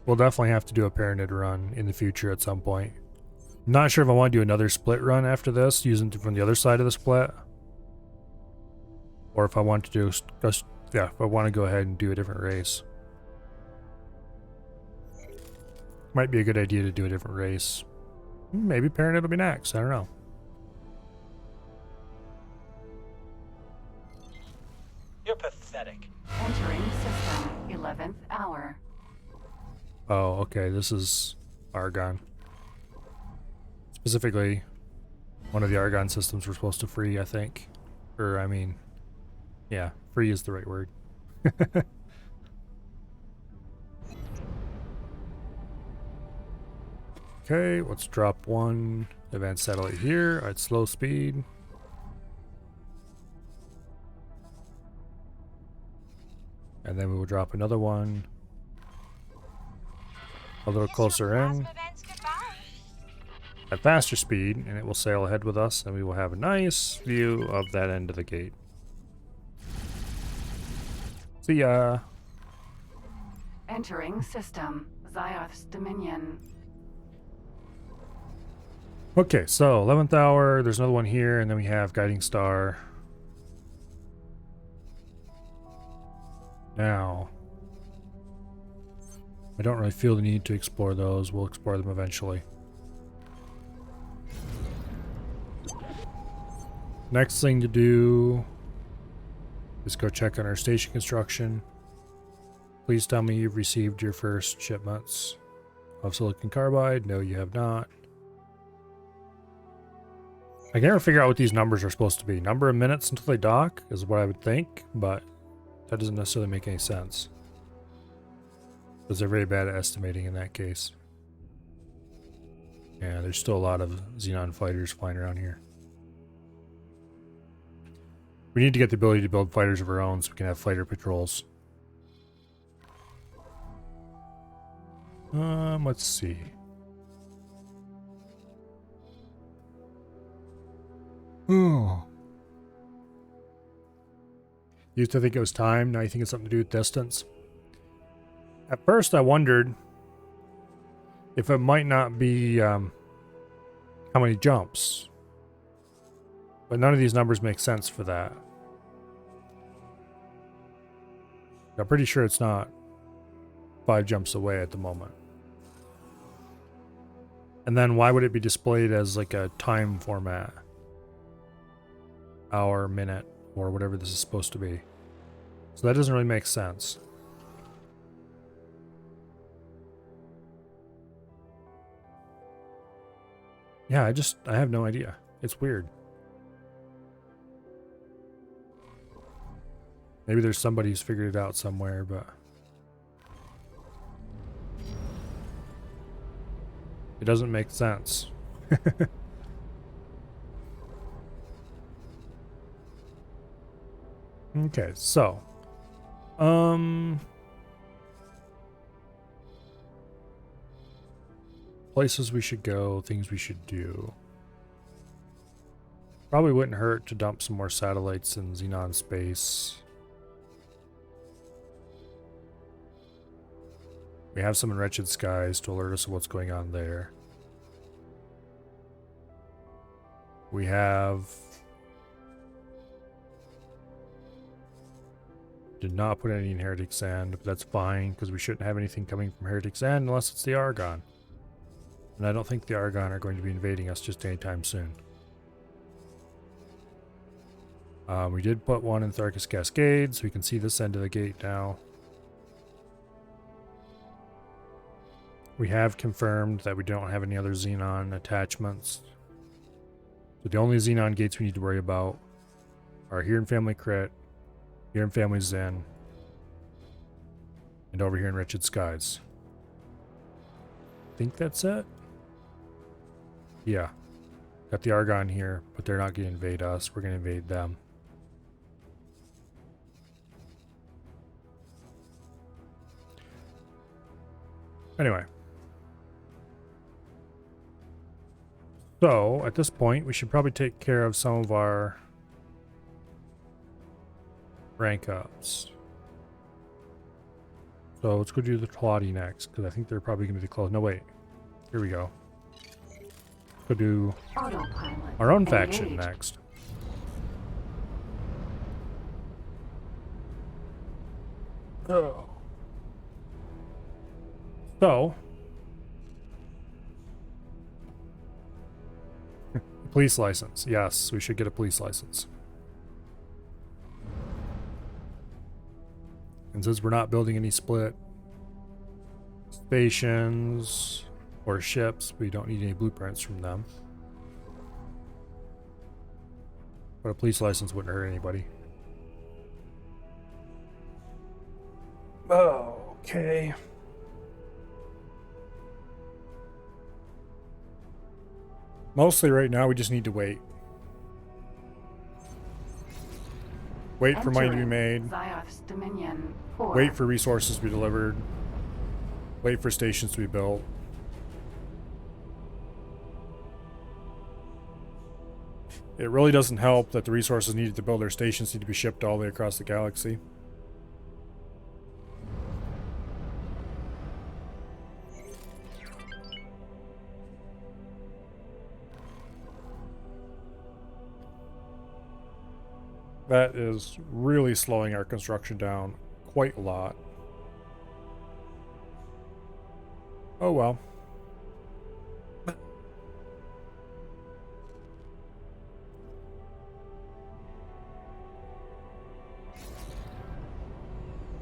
we'll definitely have to do a Paranid run in the future at some point. Not sure if I want to do another split run after this, using it from the other side of the split. Or if I want to do just, yeah, if I want to go ahead and do a different race. Might be a good idea to do a different race. Maybe Paranid will be next, I don't know. You're pathetic. Entering system. 11th hour. Oh, okay, this is Argon. Specifically, one of the Argon systems we're supposed to free, I think. Or, I mean, yeah, free is the right word. Okay, let's drop one advanced satellite here at slow speed. And then we will drop another one a little closer in at faster speed, and it will sail ahead with us, and we will have a nice view of that end of the gate. See ya! Entering system. Zioth's Dominion. Okay, so 11th hour, there's another one here, and then we have Guiding Star. Now, I don't really feel the need to explore those. We'll explore them eventually. Next thing to do is go check on our station construction. Please tell me you've received your first shipments of silicon carbide. No, you have not. I can never figure out what these numbers are supposed to be. Number of minutes until they dock is what I would think, but that doesn't necessarily make any sense. Because they're very bad at estimating in that case. Yeah, there's still a lot of Xenon fighters flying around here. We need to get the ability to build fighters of our own so we can have fighter patrols. Let's see. Oh. Used to think it was time, now you think it's something to do with distance. At first I wondered if it might not be how many jumps. But none of these numbers make sense for that. I'm pretty sure it's not 5 jumps away at the moment. And then why would it be displayed as like a time format? Hour, minute, or whatever this is supposed to be. So that doesn't really make sense. Yeah, I have no idea. It's weird. Maybe there's somebody who's figured it out somewhere, but it doesn't make sense. Okay, so places we should go, things we should do. Probably wouldn't hurt to dump some more satellites in Xenon space. We have some in Wretched Skies to alert us of what's going on there. We have... Did not put any in Heretic Sand, but that's fine, because we shouldn't have anything coming from Heretic Sand unless it's the Argon. And I don't think the Argon are going to be invading us just anytime soon. We did put one in Tharkus Cascade, so we can see this end of the gate now. We have confirmed that we don't have any other Xenon attachments. So the only Xenon gates we need to worry about are here in Family Crit, here in Family Zen, and over here in Wretched Skies. I think that's it. Yeah. Got the Argon here, but they're not going to invade us. We're going to invade them. Anyway. So, at this point, we should probably take care of some of our rank ups. So, let's go do the Talati next, because I think they're probably going to be close. No, wait. Here we go. Go do Autopilot our own faction engaged. next. Oh. So, police license. Yes, we should get a police license. And since we're not building any split stations or ships, we don't need any blueprints from them. But a police license wouldn't hurt anybody. Oh, okay. Mostly right now we just need to wait. Wait for money to be Entering made. Zioth's Dominion 4. Wait for resources to be delivered. Wait for stations to be built. It really doesn't help that the resources needed to build their stations need to be shipped all the way across the galaxy. That is really slowing our construction down quite a lot. Oh well.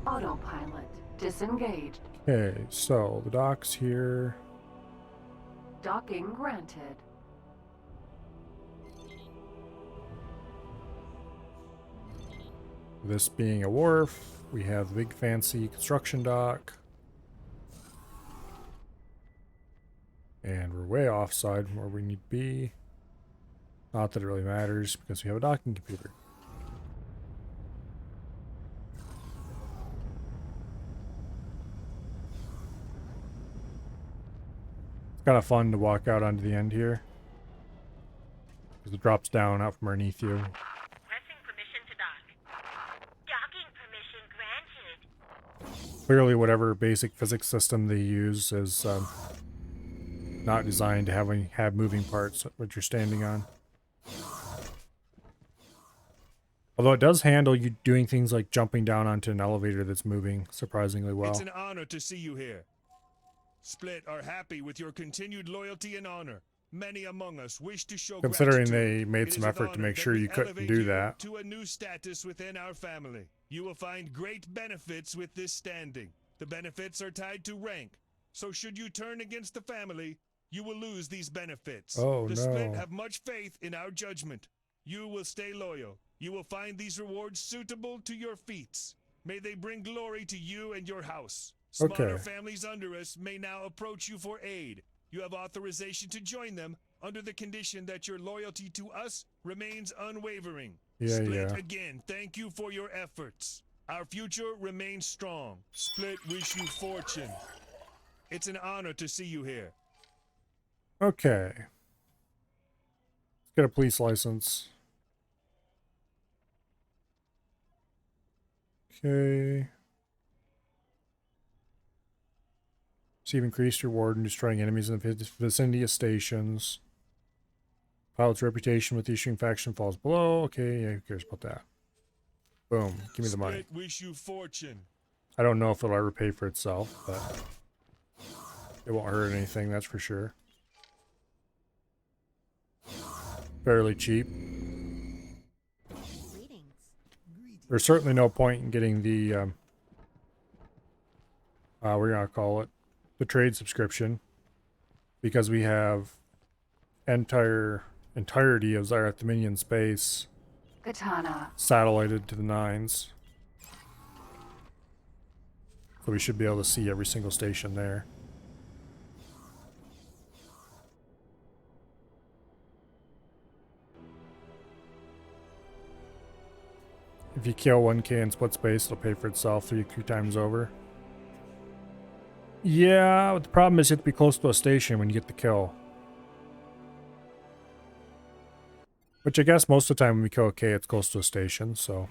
Autopilot disengaged. Okay, so the dock's here. Docking granted. This being a wharf, we have the big fancy construction dock. And we're way offside from where we need to be. Not that it really matters because we have a docking computer. It's kind of fun to walk out onto the end here. Because it drops down out from underneath you. Pressing permission to dock. Docking permission granted. Clearly whatever basic physics system they use is not designed to have moving parts that you're standing on. Although it does handle you doing things like jumping down onto an elevator that's moving surprisingly well. It's an honor to see you here. Split are happy with your continued loyalty and honor. Many among us wish to show Considering gratitude. they made It some is an effort to honor make that sure we you couldn't elevate do you that. to a new status within our family. You will find great benefits with this standing. The benefits are tied to rank. So should you turn against the family, you will lose these benefits. Oh, the no. Split have much faith in our judgment. You will stay loyal. You will find these rewards suitable to your feats. May they bring glory to you and your house. Smaller Okay. families under us may now approach you for aid. You have authorization to join them under the condition that your loyalty to us remains unwavering. Yeah, Split, yeah. again, thank you for your efforts. Our future remains strong. Split wish you fortune. It's an honor to see you here. Okay. Let's get a police license. Okay. Receive increased reward in destroying enemies in the vicinity of stations. Pilot's reputation with the issuing faction falls below. Okay, yeah, who cares about that? Boom. Give me the money. Split wish you fortune. I don't know if it'll ever pay for itself, but it won't hurt anything, that's for sure. Fairly cheap. There's certainly no point in getting the, we're gonna call it the trade subscription, because we have entirety of Zyrath Dominion space Katana. satellited to the nines. So we should be able to see every single station there. If you kill 1K in split space, it'll pay for itself three times over. Yeah, but the problem is you have to be close to a station when you get the kill. Which I guess most of the time when we kill a K, it's close to a station, so...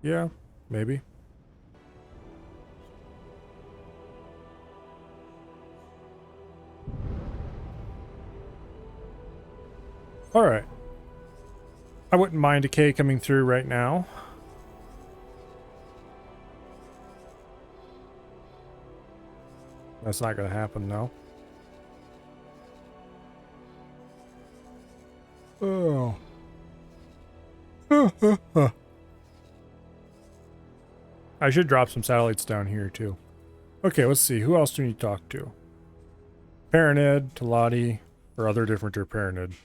Yeah, maybe. Alright. I wouldn't mind a K coming through right now. That's not going to happen, though. Oh. I should drop some satellites down here, too. Okay, let's see. Who else do we need to talk to? Paranid, Talati, or other different Paranid.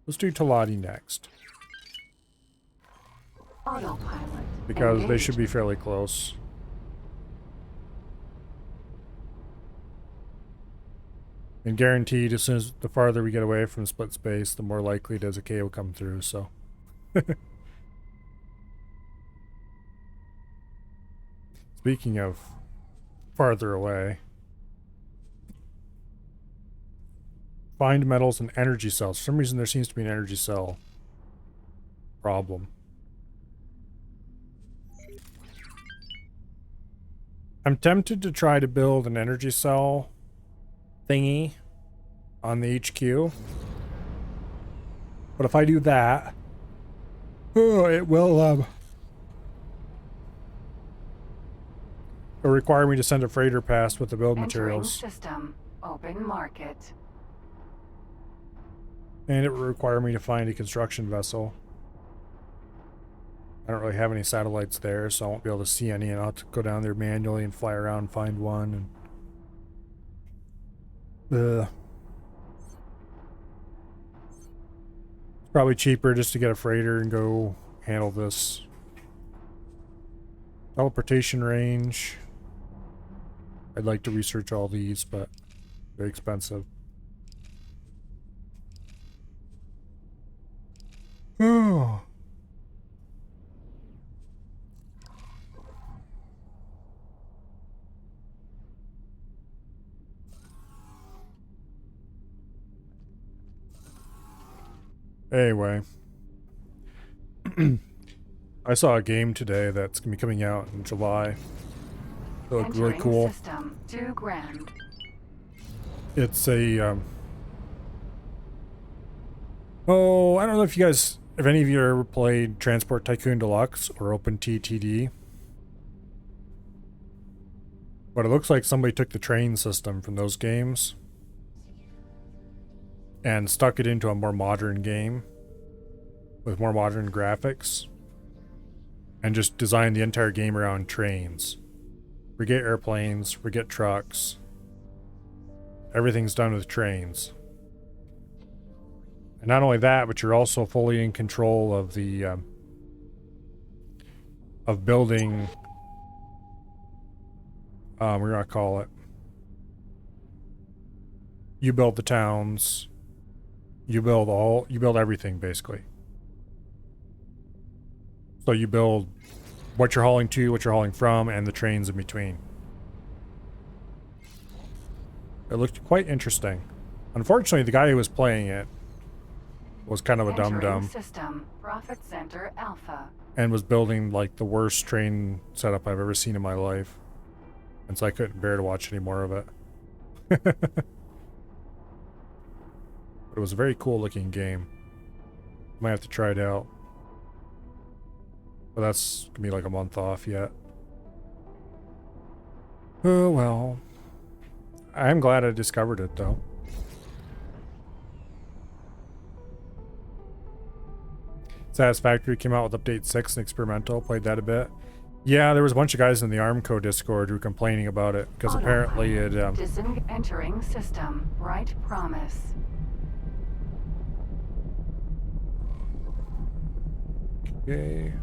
Let's do Talati next. Autopilot. Because they engaged. should be fairly close. And guaranteed, as soon as the farther we get away from split space, the more likely it is a K will come through, so. Speaking of farther away. Find metals and energy cells. For some reason there seems to be an energy cell problem. I'm tempted to try to build an energy cell thingy on the HQ. But if I do that, it will it'll require me to send a freighter past with the build Entering materials. system. Open market. And it will require me to find a construction vessel. I don't really have any satellites there, so I won't be able to see any, and I'll have to go down there manually and fly around and find one. And it's probably cheaper just to get a freighter and go handle this. Teleportation range. I'd like to research all these, but very expensive. Oh. Anyway. I saw a game today that's going to be coming out in July. It looked really Entering cool. System. 2 grand. It's a, oh, I don't know if you guys, if any of you ever played Transport Tycoon Deluxe or OpenTTD. But it looks like somebody took the train system from those games and stuck it into a more modern game with more modern graphics and just designed the entire game around trains. Forget airplanes, forget trucks. Everything's done with trains. And not only that, but you're also fully in control of the of building, we're gonna call it, you build the towns, you build everything basically. So you build what you're hauling to, what you're hauling from, and the trains in between. It looked quite interesting. Unfortunately, the guy who was playing it was kind of a Entering dum-dum system. Profit Center Alpha. and was building like the worst train setup I've ever seen in my life. And so I couldn't bear to watch any more of it. But it was a very cool looking game. Might have to try it out. But that's gonna be like a month off yet. Oh well. I'm glad I discovered it though. Satisfactory came out with update 6 and experimental. Played that a bit. Yeah, there was a bunch of guys in the Armco Discord who were complaining about it because apparently it Entering system. Right promise. Okay.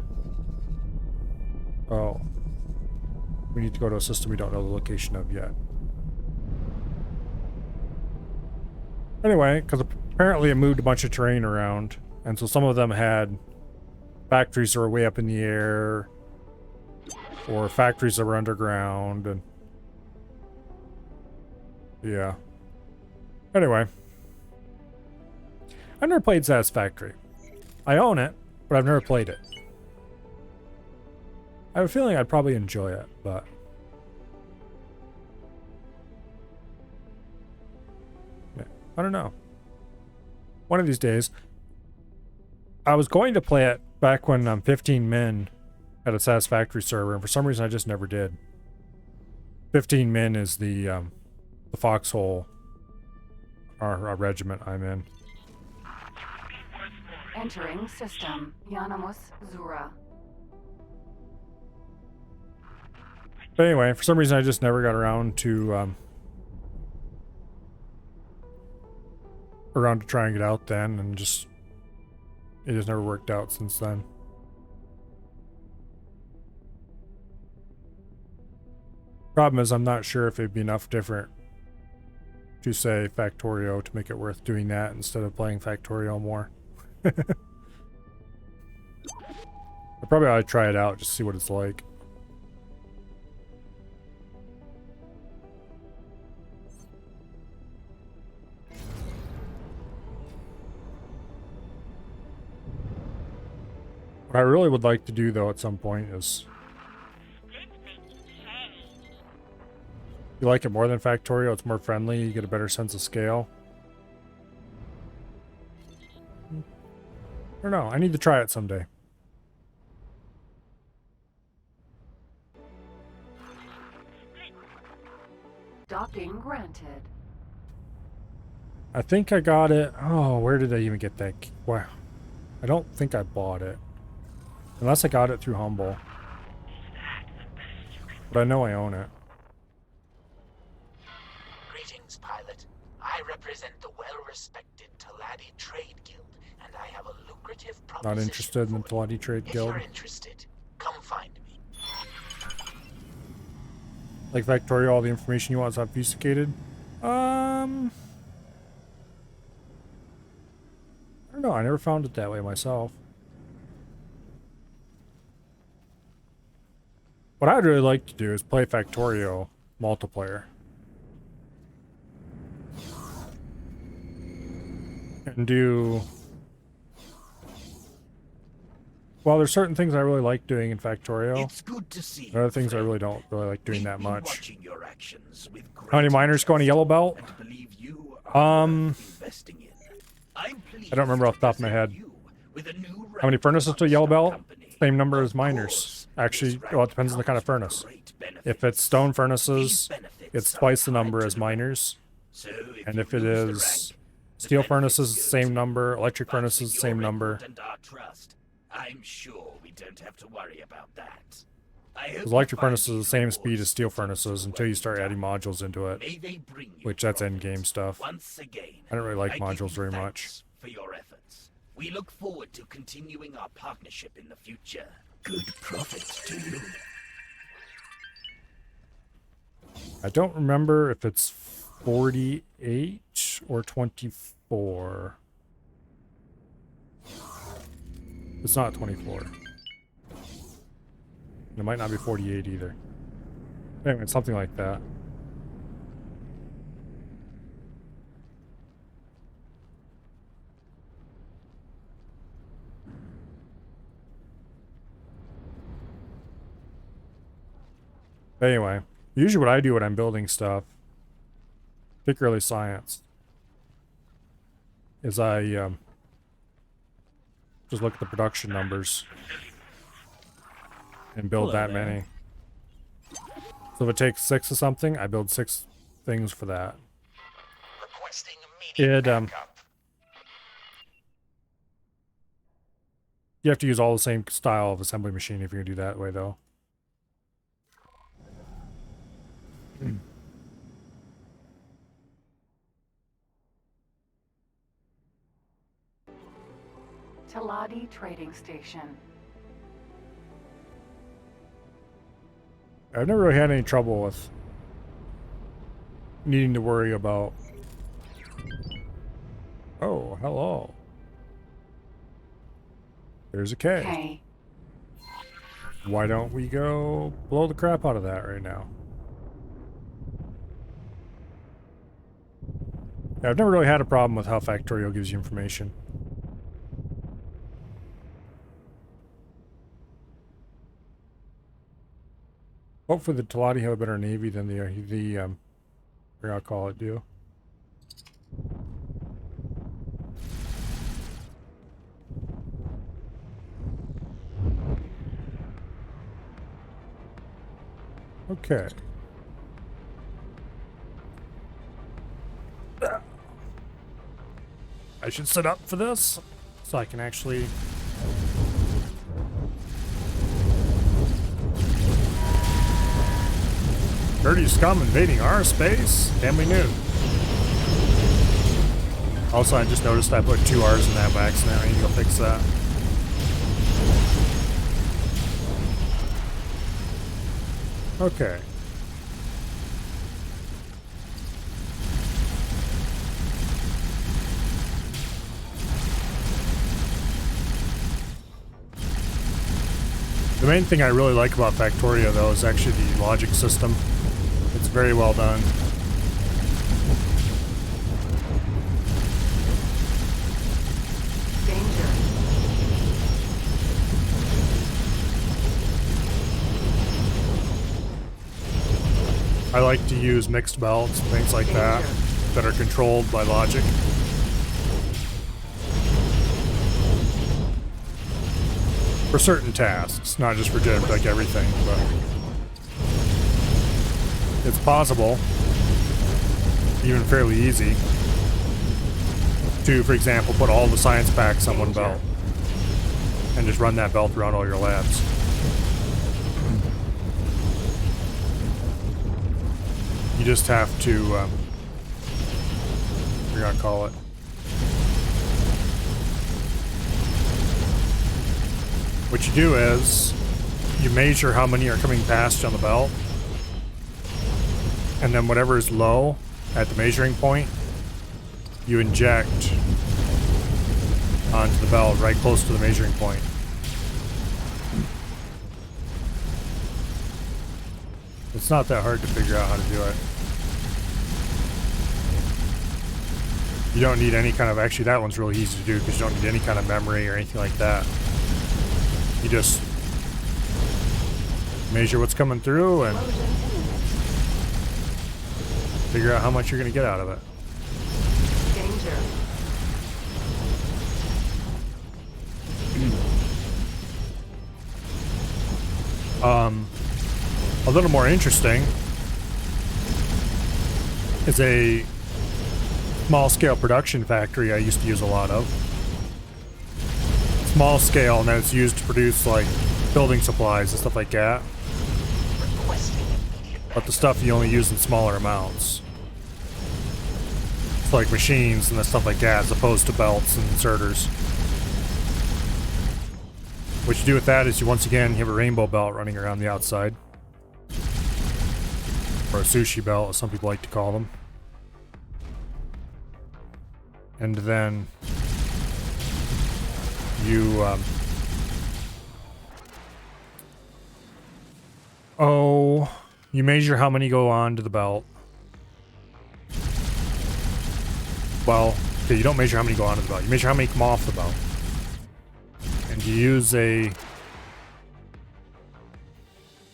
Oh. We need to go to a system we don't know the location of yet. Anyway, because apparently it moved a bunch of terrain around, and so some of them had factories that were way up in the air, or factories that were underground, and yeah. Anyway, I've never played Satisfactory. I own it, but I've never played it. I have a feeling I'd probably enjoy it, but yeah, I don't know. One of these days, I was going to play it back when 15 Min had a Satisfactory server, and for some reason I just never did. 15 Min is the foxhole, our regiment I'm in. Entering system. Yanamus Zura. But anyway, for some reason I just never got around to trying it out then, and just it has never worked out since then. Problem is, I'm not sure if it'd be enough different to say Factorio to make it worth doing that instead of playing Factorio more. I probably ought to try it out, just see what it's like. What I really would like to do, though, at some point is... You like it more than Factorio? It's more friendly, you get a better sense of scale. I don't know, I need to try it someday. Docking granted. I think I got it. Oh, where did I even get that? Wow. I don't think I bought it. Unless I got it through Humble. But I know I own it. Greetings, pilot. I represent the well-respected Taladi Trade Guild, and I have a lucrative proposition. Not interested in the for you. Taladi Trade If Guild. you're interested, come find me. Like Factorio, all the information you want is obfuscated? I don't know, I never found it that way myself. What I'd really like to do is play Factorio multiplayer. And do... Well, there's certain things I really like doing in Factorio. It's good to see There are you, other things I friend. really don't really like doing We've that been much. watching your actions with How many great miners go on a yellow belt? and believe you are worth investing in. I'm pleased I don't remember off the top of my to head. present you with a new How many furnaces to a yellow belt? company. Same number Of as miners. course, Actually, this well, it depends on the rank kind of comes furnace. with great If benefits. it's stone These furnaces, benefits it's are twice the tied number to as the miners. So And you if it lose the is rank, the steel benefits furnaces, go same to number. Electric But with furnaces, your same record number. and our trust, I'm sure we don't have to worry about that. I hope Because you electric find furnaces are the these same speed rewards as steel something furnaces to until you work start with. adding modules into it. May they bring you Which that's profit. endgame stuff. Once again, I don't really like I give modules you very much. thanks for your efforts. We look forward to continuing our partnership in the future. Good profits to you. I don't remember if it's 48 or 24. It's not 24. It might not be 48 either. Anyway, it's something like that. But anyway, usually what I do when I'm building stuff, particularly science, is I just look at the production numbers and build that many. So if it takes 6 of something, I build 6 things for that. Requesting immediate backup. You have to use all the same style of assembly machine if you're gonna do that way, though. Taladi Trading Station. I've never really had any trouble with needing to worry about... Oh, hello. There's a K. K. Why don't we go blow the crap out of that right now? Yeah, I've never really had a problem with how Factorio gives you information. Hopefully the Talati have a better navy than what I'll call it, do. Okay. I should set up for this so I can actually... Dirty scum invading our space? Damn, we knew. Also, I just noticed I put 2 R's in that by accident. I need to go fix that. Okay. The main thing I really like about Factorio, though, is actually the logic system. It's very well done. Danger. I like to use mixed belts, things like that are controlled by logic. For certain tasks, not just for like everything, but it's possible, even fairly easy, to, for example, put all the science packs on one belt and just run that belt around all your labs. You just have to, what do you call it? What you do is, you measure how many are coming past you on the belt, and then whatever is low at the measuring point, you inject onto the belt right close to the measuring point. It's not that hard to figure out how to do it. You don't need any kind of, actually that one's really easy to do because you don't need any kind of memory or anything like that. You just measure what's coming through and figure out how much you're going to get out of it. Danger. A little more interesting is a small-scale production factory I used to use a lot of. Small scale, and then it's used to produce like building supplies and stuff like that. But the stuff you only use in smaller amounts. It's like machines and stuff like that, as opposed to belts and inserters. What you do with that is you once again have a rainbow belt running around the outside. Or a sushi belt, as some people like to call them. And then you, you measure how many go on to the belt. Well, okay, you don't measure how many go onto the belt. You measure how many come off the belt. And you use I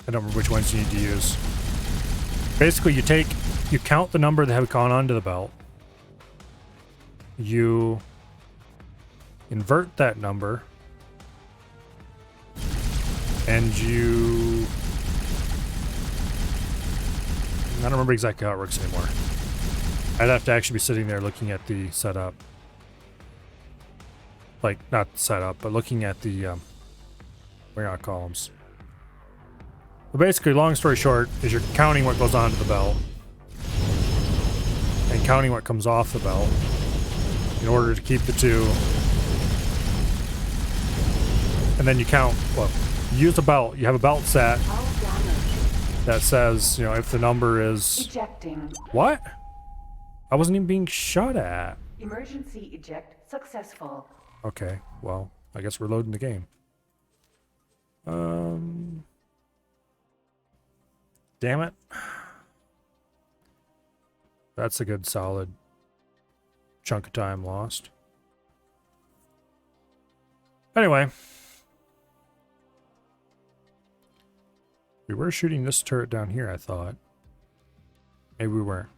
don't remember which ones you need to use. Basically, you count the number that have gone onto the belt. You invert that number. And I don't remember exactly how it works anymore. I'd have to actually be sitting there looking at the setup. Like, not the setup, but looking at the, columns. But basically, long story short, is you're counting what goes onto the belt. And counting what comes off the belt. In order to keep the two. And then you count, well, you use a belt. You have a belt set that says, if the number is... Ejecting. What? I wasn't even being shot at. Emergency eject successful. Okay, well, I guess we're loading the game. Damn it. That's a good solid chunk of time lost. Anyway. We were shooting this turret down here, I thought. Maybe we weren't.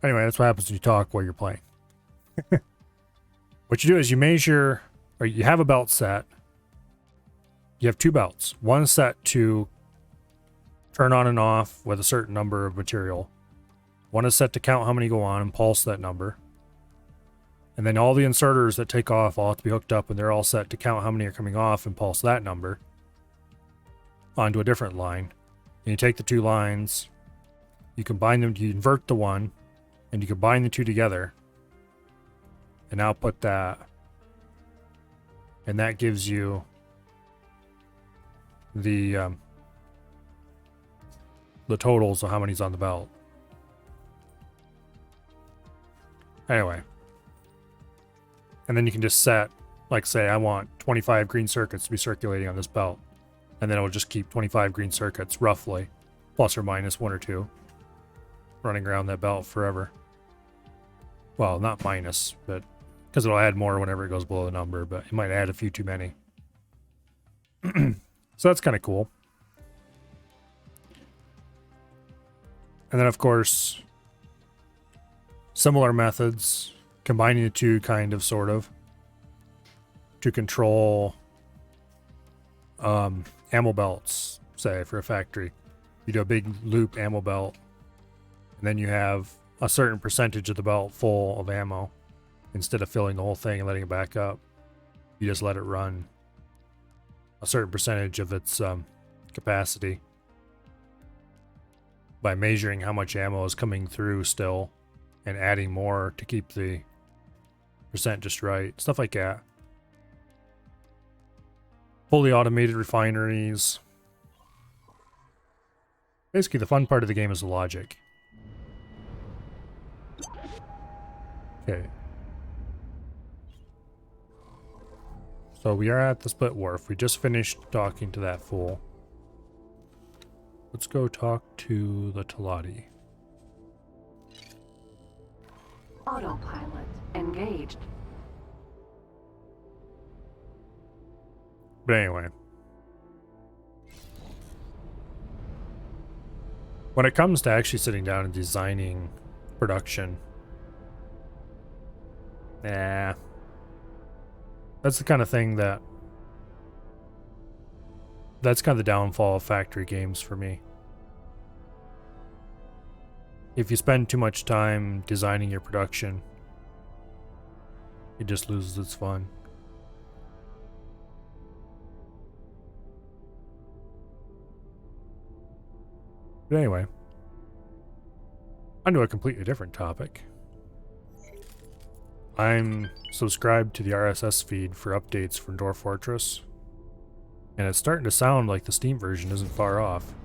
Anyway, that's what happens when you talk while you're playing. What you do is you measure, or you have a belt set. You have two belts. One set to turn on and off with a certain number of material. One is set to count how many go on and pulse that number. And then all the inserters that take off all have to be hooked up, and they're all set to count how many are coming off and pulse that number onto a different line. And you take the two lines, you combine them, you invert the one, and you combine the two together and output that. And that gives you the totals of how many's on the belt. Anyway. And then you can just set, like say, I want 25 green circuits to be circulating on this belt. And then it will just keep 25 green circuits, roughly, plus or minus one or two, running around that belt forever. Well, not minus, but because it'll add more whenever it goes below the number, but it might add a few too many. So that's kind of cool. And then, of course, similar methods, combining the two kind of, sort of, to control ammo belts, say, for a factory. You do a big loop ammo belt, and then you have a certain percentage of the belt full of ammo. Instead of filling the whole thing and letting it back up, you just let it run a certain percentage of its capacity by measuring how much ammo is coming through still and adding more to keep the percent just right. Stuff like that. Fully automated refineries. Basically, the fun part of the game is the logic. Okay. So we are at the split wharf. We just finished talking to that fool. Let's go talk to the Talati. Autopilot engaged. But anyway. When it comes to actually sitting down and designing production, that's the kind of thing that's kind of the downfall of factory games for me. If you spend too much time designing your production, it just loses its fun. But anyway, onto a completely different topic. I'm subscribed to the RSS feed for updates from Dwarf Fortress, and it's starting to sound like the Steam version isn't far off.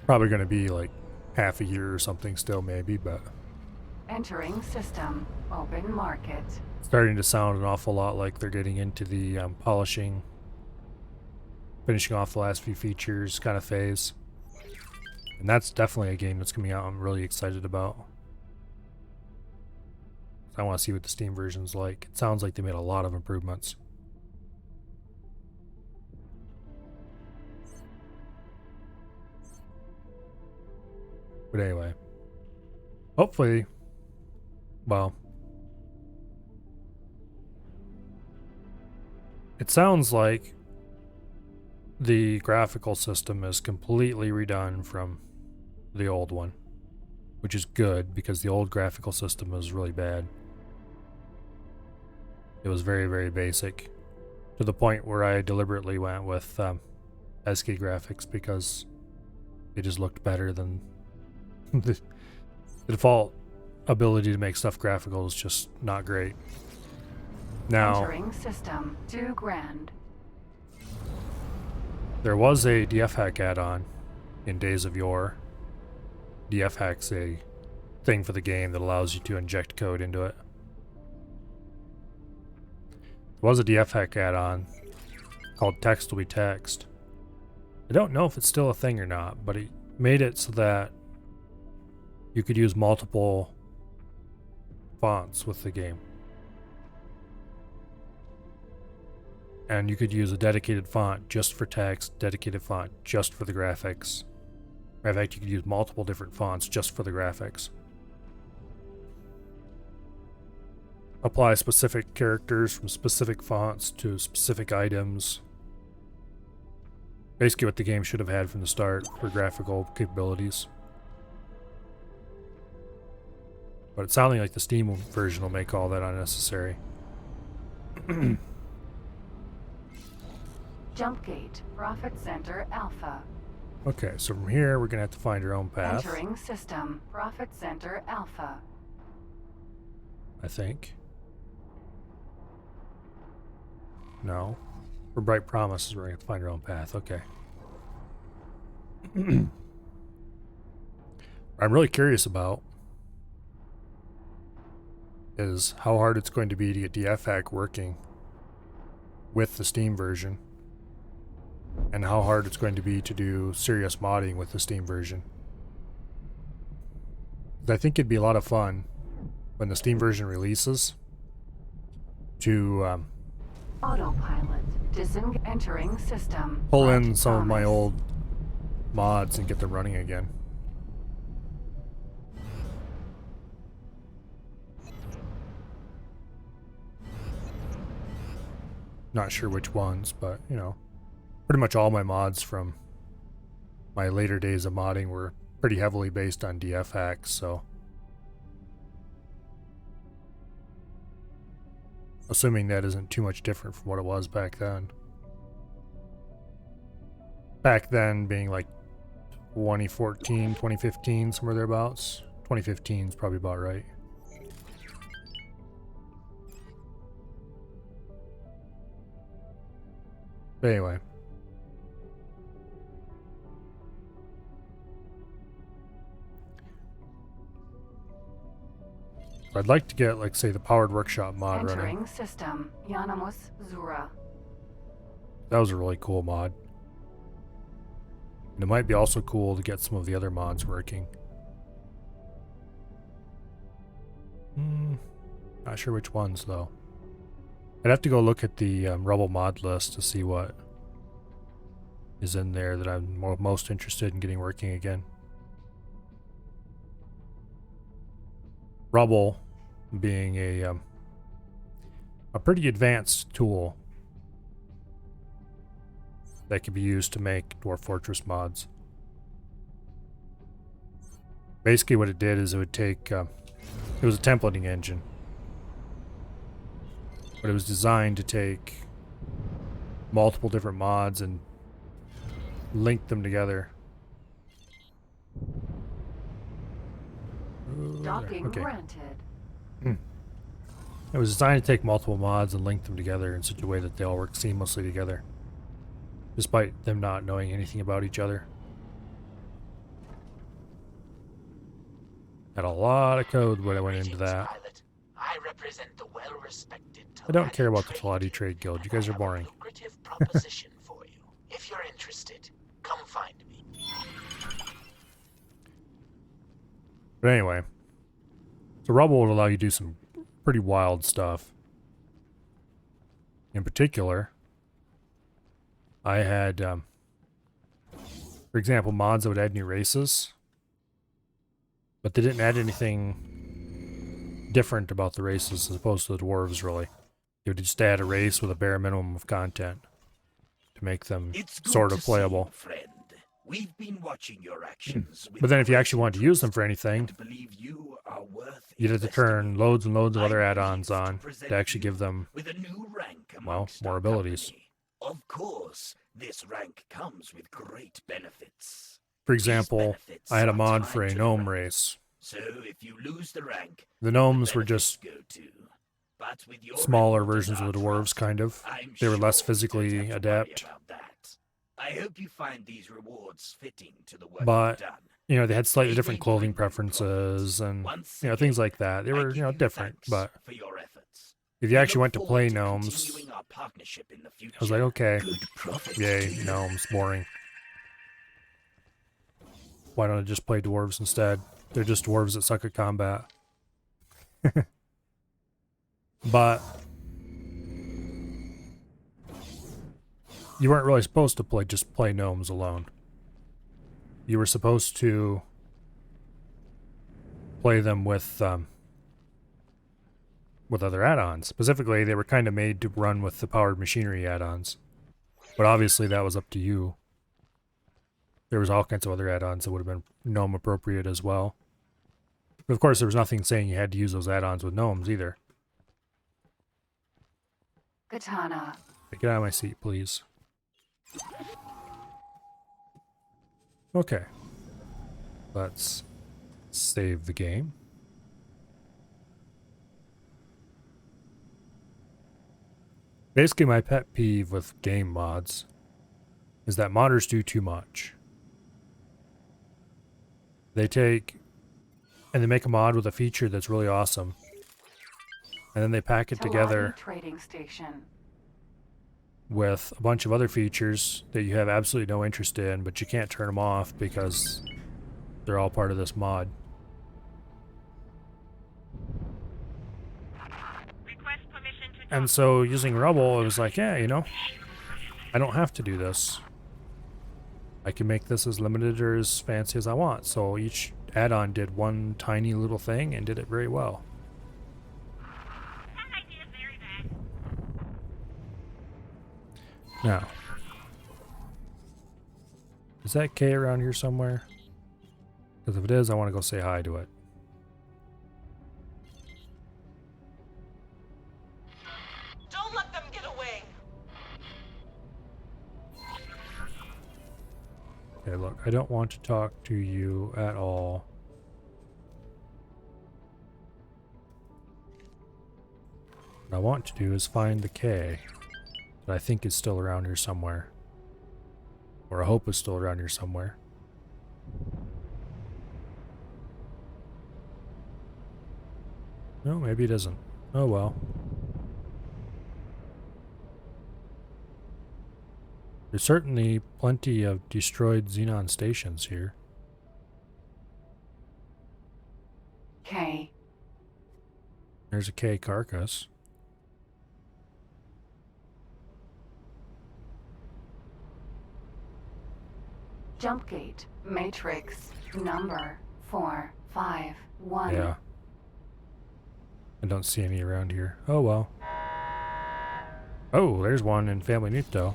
Probably going to be like half a year or something still, maybe, but Entering system. Open market. starting to sound an awful lot like they're getting into the polishing, finishing off the last few features kind of phase. And that's definitely a game that's coming out I'm really excited about. I want to see what the Steam version's like. It sounds like they made a lot of improvements. But anyway, hopefully, well, it sounds like the graphical system is completely redone from the old one, which is good because the old graphical system was really bad. It was very, very basic, to the point where I deliberately went with ASCII graphics because it just looked better than the default ability to make stuff graphical is just not great. Now, Entering system. $2,000. there was a DF hack add-on in Days of Yore. DF hack's a thing for the game that allows you to inject code into it. There was a DFHack add-on called Text Will Be Text. I don't know if it's still a thing or not, but it made it so that you could use multiple fonts with the game. And you could use a dedicated font just for text, dedicated font just for the graphics. In fact, you could use multiple different fonts just for the graphics. Apply specific characters from specific fonts to specific items. Basically what the game should have had from the start for graphical capabilities. But it's sounding like the Steam version will make all that unnecessary. Jumpgate, Profit Center Alpha. Okay, so from here we're going to have to find our own path. Entering system, Profit Center Alpha. I think. No. For Bright Promises, we're going to have to find our own path. Okay. What I'm really curious about is how hard it's going to be to get DFHack working with the Steam version, and how hard it's going to be to do serious modding with the Steam version. I think it'd be a lot of fun when the Steam version releases to Autopilot, entering system. pull in Bright some of my Promise. old mods and get them running again. Not sure which ones, but you know, pretty much all my mods from my later days of modding were pretty heavily based on DFHack, so assuming that isn't too much different from what it was back then. Back then being like 2014, 2015, somewhere thereabouts. 2015 is probably about right. But anyway. I'd like to get, like, say, the Powered Workshop mod running. Entering system, Yanamus Zura. That was a really cool mod. And it might be also cool to get some of the other mods working. Not sure which ones, though. I'd have to go look at the Rebel mod list to see what is in there that I'm most interested in getting working again. Rebel being a pretty advanced tool that can be used to make Dwarf Fortress mods. Basically what it did is it would take, it was a templating engine, but it was designed to take multiple different mods and link them together. Docking Okay. granted. It was designed to take multiple mods and link them together in such a way that they all work seamlessly together, despite them not knowing anything about each other. Had a lot of code when I went into that. Pilot. I represent the well-respected I don't care about the Taladi Taladi Trade Guild. You guys are boring. I have a lucrative proposition for you. If you're interested, come find me. But anyway, so Rebel would allow you to do some pretty wild stuff. In particular, I had, for example, mods that would add new races, but they didn't add anything different about the races as opposed to the dwarves, really. They would just add a race with a bare minimum of content to make them It's good sort to of see playable. you, friend. We've been watching your actions. with But then if you great actually wanted to use them interest for anything, and believe you are worth you'd have to turn investigating. loads and loads of other I'm add-ons pleased to on present to actually you give them, with a new rank well, amongst more our abilities. company. Of course, this rank comes with great benefits. For These example, benefits I had a are mod tied for a to the gnome rank. race. So if you lose the rank, The gnomes were benefits just go too. But with your smaller report and versions of the our dwarves, trust, kind of. I'm They were less sure we physically don't have to worry adept. about that. I hope you find these rewards fitting to the work But you've done. You know, they had slightly May different they clothing bring you preferences and, Once you know, things again, like that. They I were, give you know, you different. thanks But for your efforts. if you We actually look went to forward play to gnomes, continuing our partnership in the future. I was like, okay, Good profit yay, to you. gnomes, boring. Why don't I just play dwarves instead? They're just dwarves that suck at combat. But you weren't really supposed to just play gnomes alone. You were supposed to play them with other add-ons. Specifically, they were kind of made to run with the powered machinery add-ons. But obviously that was up to you. There was all kinds of other add-ons that would have been gnome appropriate as well. But of course, there was nothing saying you had to use those add-ons with gnomes either. Katana. Get out of my seat, please. Okay. Let's save the game. Basically, my pet peeve with game mods is that modders do too much. They take and they make a mod with a feature that's really awesome, and then they pack it together Trading station. with a bunch of other features that you have absolutely no interest in, but you can't turn them off because they're all part of this mod. Request permission to And so using Rubble, it was like, yeah, you know, I don't have to do this. I can make this as limited or as fancy as I want. So each add-on did one tiny little thing and did it very well. That idea is very bad. Now, is that K around here somewhere? Because if it is, I want to go say hi to it. Don't let them get away. Okay, look, I don't want to talk to you at all. What I want to do is find the K that I think is still around here somewhere. Or I hope is still around here somewhere. No, maybe it isn't. Oh well. There's certainly plenty of destroyed Xenon stations here. K. There's a K carcass. Jump gate. Matrix. Number 451. Yeah. I don't see any around here. Oh well. Oh, there's one in Family Newt though.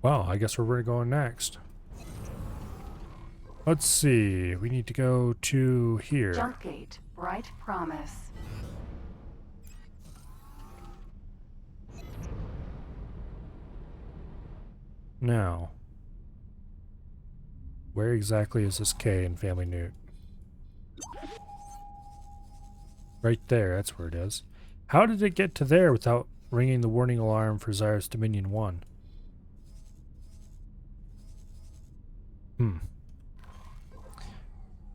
Well, I guess where we're going next. Let's see. We need to go to here. Jump gate. Bright Promise. Now, where exactly is this K in Family Newt? Right there, that's where it is. How did it get to there without ringing the warning alarm for Zyrus Dominion 1?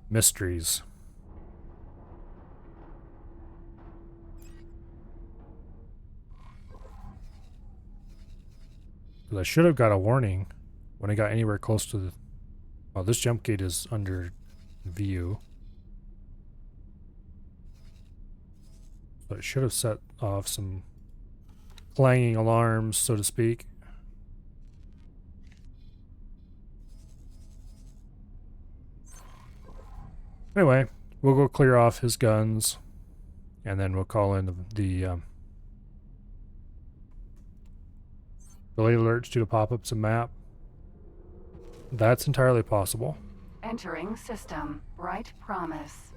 Mysteries. Because I should have got a warning when I got anywhere close to the... Well, this jump gate is under view. So it should have set off some clanging alarms, so to speak. Anyway, we'll go clear off his guns, and then we'll call in the delay alerts due to pop-ups and map. That's entirely possible. Entering system. Bright Promise.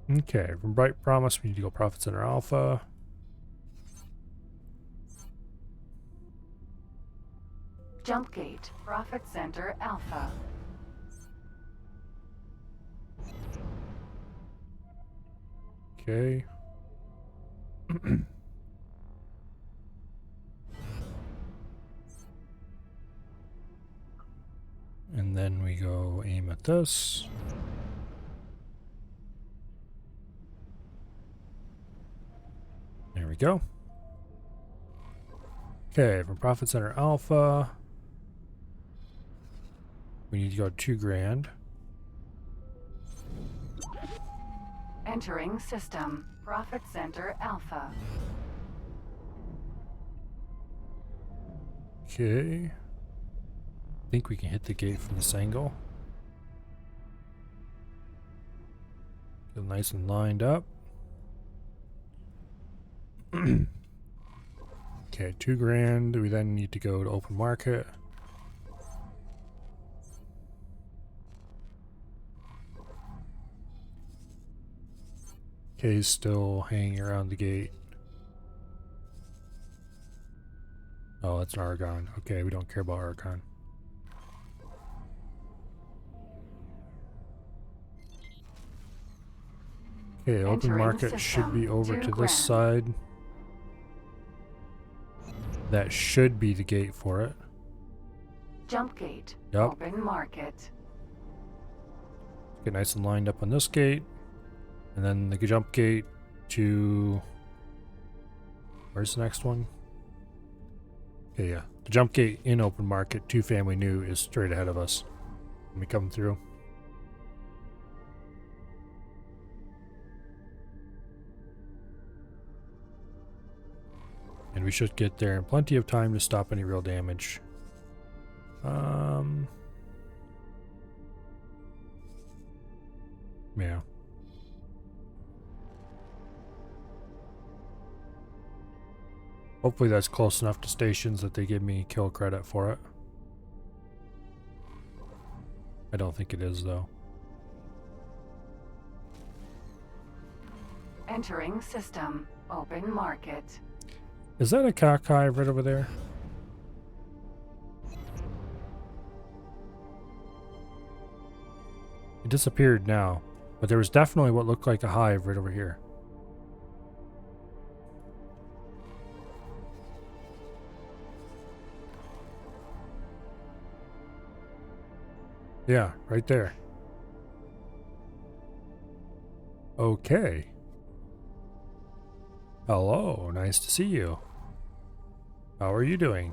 Okay, from Bright Promise, we need to go Profit Center Alpha. Jump gate. Profit Center Alpha. Okay. And then we go aim at this. There we go. Okay, from Profit Center Alpha, we need to go 2 grand. Entering system. Profit Center Alpha. Okay. I think we can hit the gate from this angle. Get nice and lined up. Okay, 2 grand. We then need to go to open market. Okay, he's still hanging around the gate. Oh, that's an Argon. Okay, we don't care about Argon. Okay, open Entering market system. should be over 2 to grand. this side. That should be the gate for it. Jump gate. Yep. Open market. Get nice and lined up on this gate. And then the jump gate to... Where's the next one? Okay, yeah. The jump gate in open market to family new is straight ahead of us when we come through. And we should get there in plenty of time to stop any real damage. Yeah. Hopefully that's close enough to stations that they give me kill credit for it. I don't think it is though. Entering system. Open market. Is that a cockhive right over there? It disappeared now, but there was definitely what looked like a hive right over here. Yeah, right there. Okay. Hello, nice to see you. How are you doing?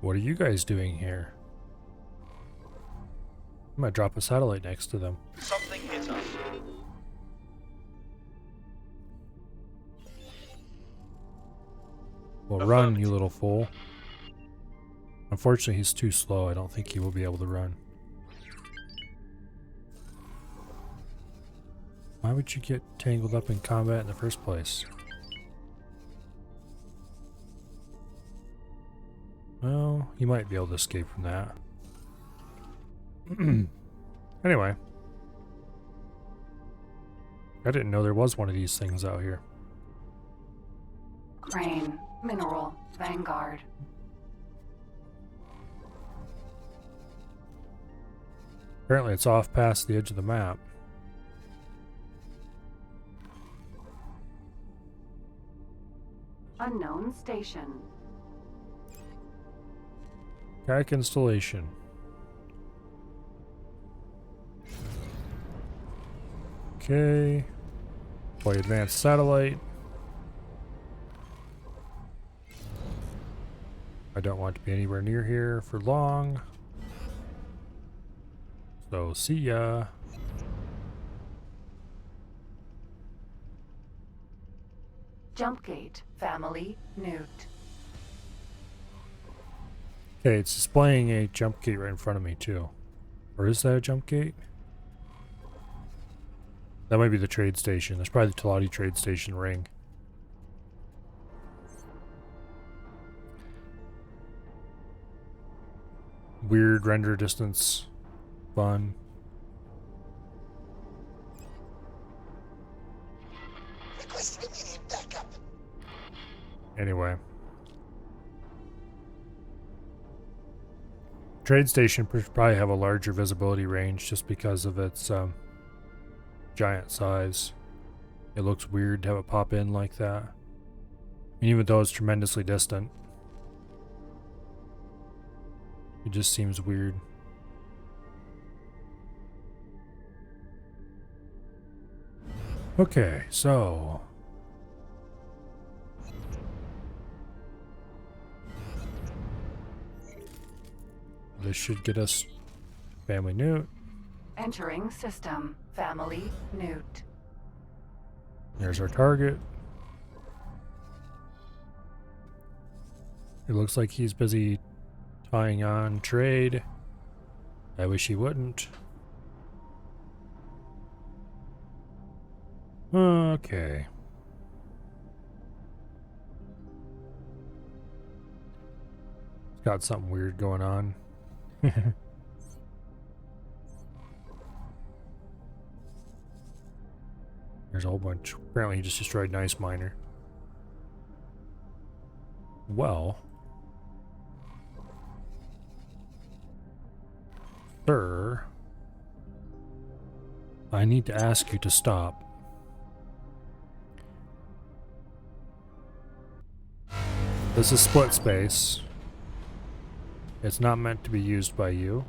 What are you guys doing here? I might drop a satellite next to them. Something hit us. Well, run, you little fool. Unfortunately, he's too slow. I don't think he will be able to run. Why would you get tangled up in combat in the first place? Well, you might be able to escape from that. Anyway. I didn't know there was one of these things out here. Crane. Mineral. Vanguard. Apparently it's off past the edge of the map. Unknown station. Kayak installation. Okay. Play advanced satellite. I don't want to be anywhere near here for long. So, see ya. Jump gate. Family. Newt. Okay, it's displaying a jump gate right in front of me, too. Or is that a jump gate? That might be the trade station. That's probably the Talati trade station ring. Weird render distance. Fun. Requesting immediate backup. Anyway. Trade station should probably have a larger visibility range just because of its giant size. It looks weird to have it pop in like that. And even though it's tremendously distant, it just seems weird. Okay, so this should get us family newt. Entering system. Family newt. There's our target. It looks like he's busy tying on trade. I wish he wouldn't. Okay. It's got something weird going on. There's a whole bunch. Apparently he just destroyed an ice miner. Well, sir, I need to ask you to stop. This is split space. It's not meant to be used by you.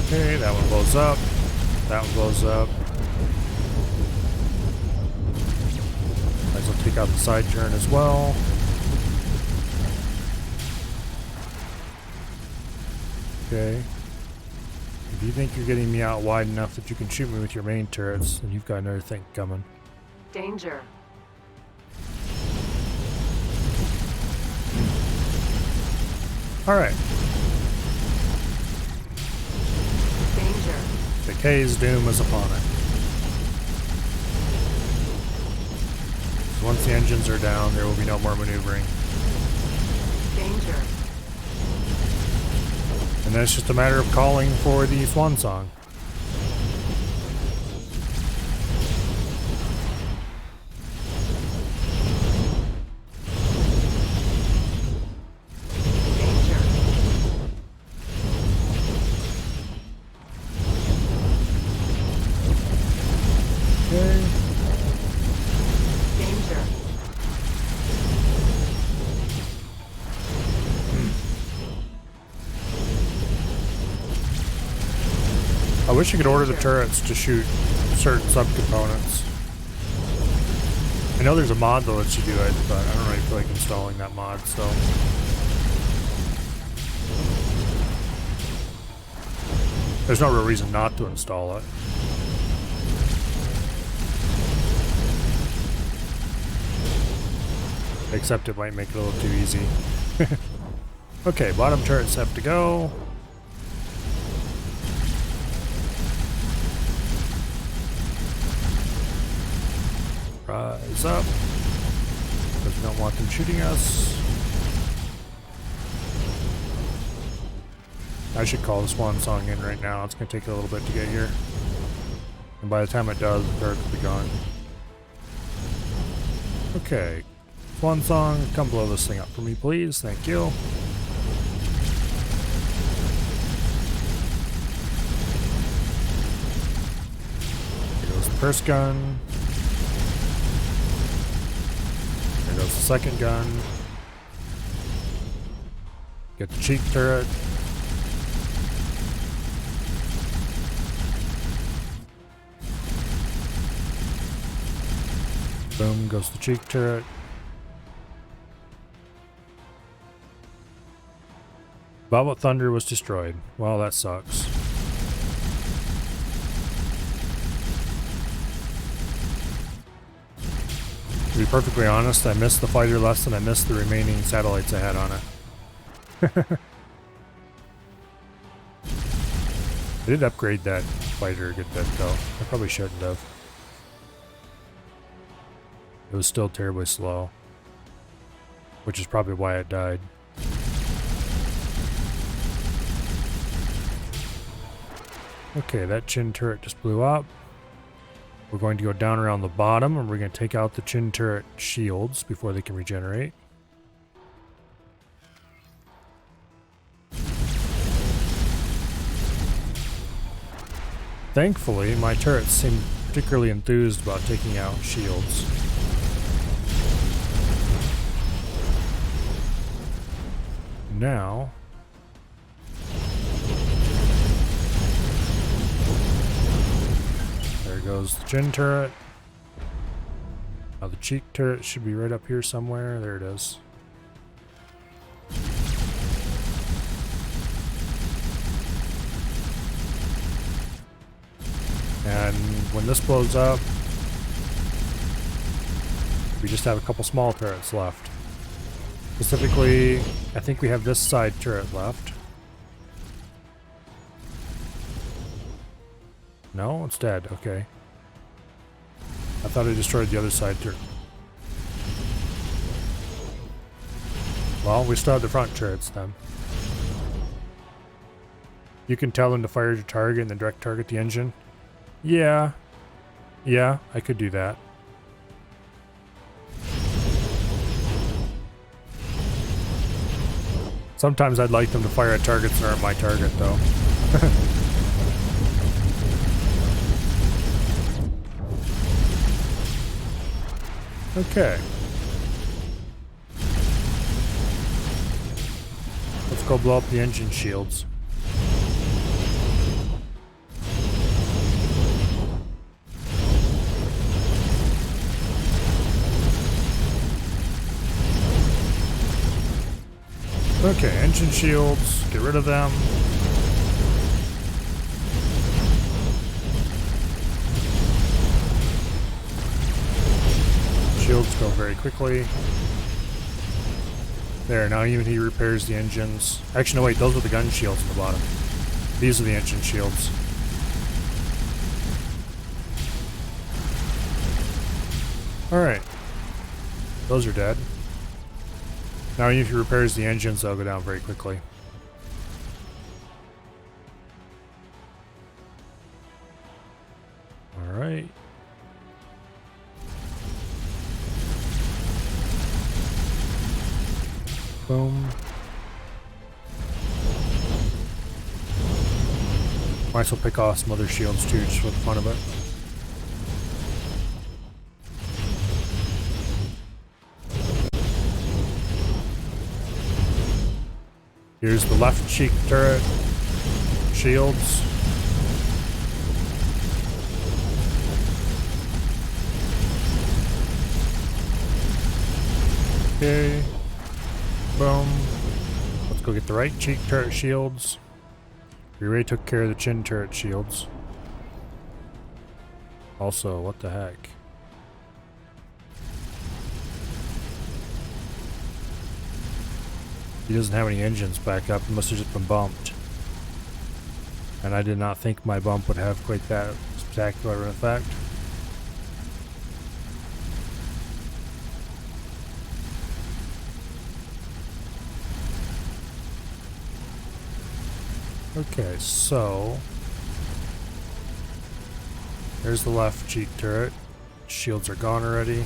Okay, that one blows up. That one blows up. Might as well take out the side turn as well. Okay. If you think you're getting me out wide enough that you can shoot me with your main turrets, then you've got another thing coming. Danger. Alright. Danger. Decay's doom is upon it. Once the engines are down, there will be no more maneuvering. Danger. And then it's just a matter of calling for the swan song. Danger. Okay. Danger. I wish you could order the turrets to shoot certain subcomponents. I know there's a mod that lets you do it, but I don't really feel like installing that mod, so. There's no real reason not to install it. Except it might make it a little too easy. Okay, bottom turrets have to go. Rise up. Because we don't want them shooting us. I should call the swan song in right now. It's going to take a little bit to get here. And by the time it does, the turret will be gone. Okay. Swan song, come blow this thing up for me, please. Thank you. Here goes the first gun. There goes the second gun. Get the cheek turret. Boom goes the cheek turret. Baba Thunder was destroyed. Well, that sucks. To be perfectly honest, I missed the fighter less than I missed the remaining satellites I had on it. I did upgrade that fighter a good bit, though. I probably shouldn't have. It was still terribly slow. which is probably why it died. Okay, that chin turret just blew up. We're going to go down around the bottom, and we're going to take out the chin turret shields before they can regenerate. Thankfully, my turrets seem particularly enthused about taking out shields. Now, there goes the chin turret. Now the cheek turret should be right up here somewhere. There it is. And when this blows up, we just have a couple small turrets left. Specifically, I think we have this side turret left. No, it's dead. Okay. I thought I destroyed the other side turret. Well, we still have the front turrets then. You can tell them to fire your target and then direct target the engine. Yeah. Yeah, I could do that. Sometimes I'd like them to fire at targets that aren't my target, though. Okay. Let's go blow up the engine shields. Okay, engine shields, get rid of them. Shields go very quickly. There, now even he repairs the engines. Actually, no wait, those are the gun shields at the bottom. These are the engine shields. Alright. Those are dead. Now if he repairs the engines, they'll go down very quickly. Alright. Boom. Might as well pick off some other shields too, just for the fun of it. Here's the left cheek turret shields. Okay. Boom. Let's go get the right cheek turret shields. We already took care of the chin turret shields. Also, what the heck? He doesn't have any engines back up. He must have just been bumped. And I did not think my bump would have quite that spectacular an effect. Okay, so there's the left cheek turret. Shields are gone already.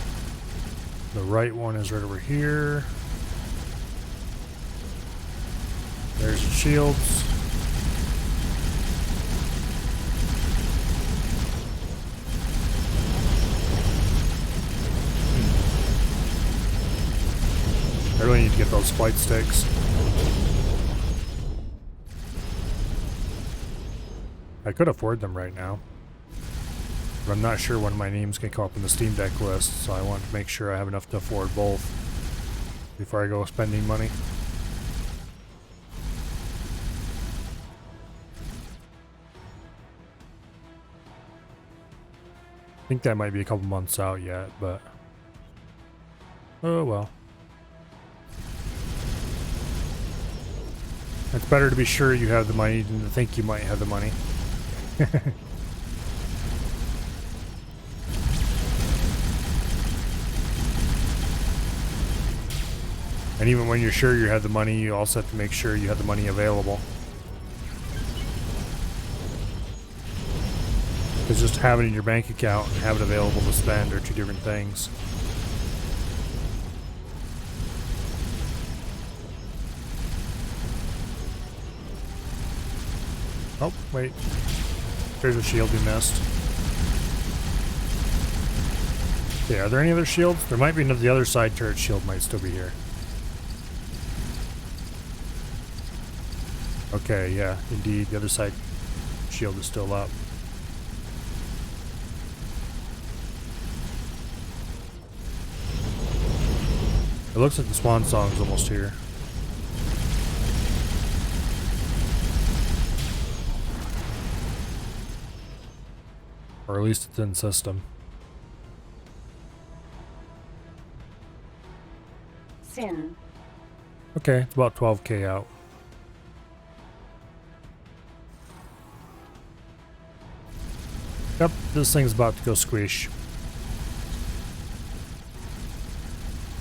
The right one is right over here. There's the shields. I really need to get those flight sticks. I could afford them right now, but I'm not sure when my name's gonna come up in the Steam Deck list, so I want to make sure I have enough to afford both before I go spending money. I think that might be a couple months out yet, but oh well. It's better to be sure you have the money than to think you might have the money. And even when you're sure you have the money, you also have to make sure you have the money available. Because just having it in your bank account and have it available to spend are two different things. Oh, wait. There's a shield we missed. Okay, are there any other shields? There might be another. The other side turret shield might still be here. Okay, yeah, indeed, the other side shield is still up. It looks like the swan song's almost here. Or at least it's in system. Sin. Okay, it's about 12k out. Yep, this thing's about to go squish.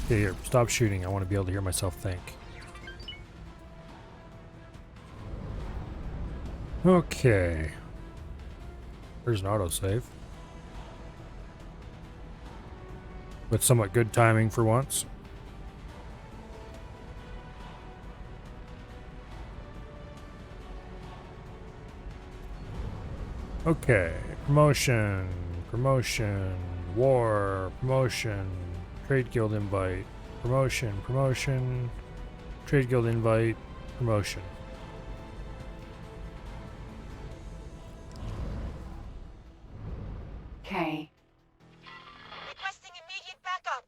Okay, here, stop shooting. I want to be able to hear myself think. Okay. There's an autosave. With somewhat good timing for once. Okay, promotion, promotion, war, promotion, trade guild invite, promotion, promotion, trade guild invite, promotion. K. Requesting immediate backup.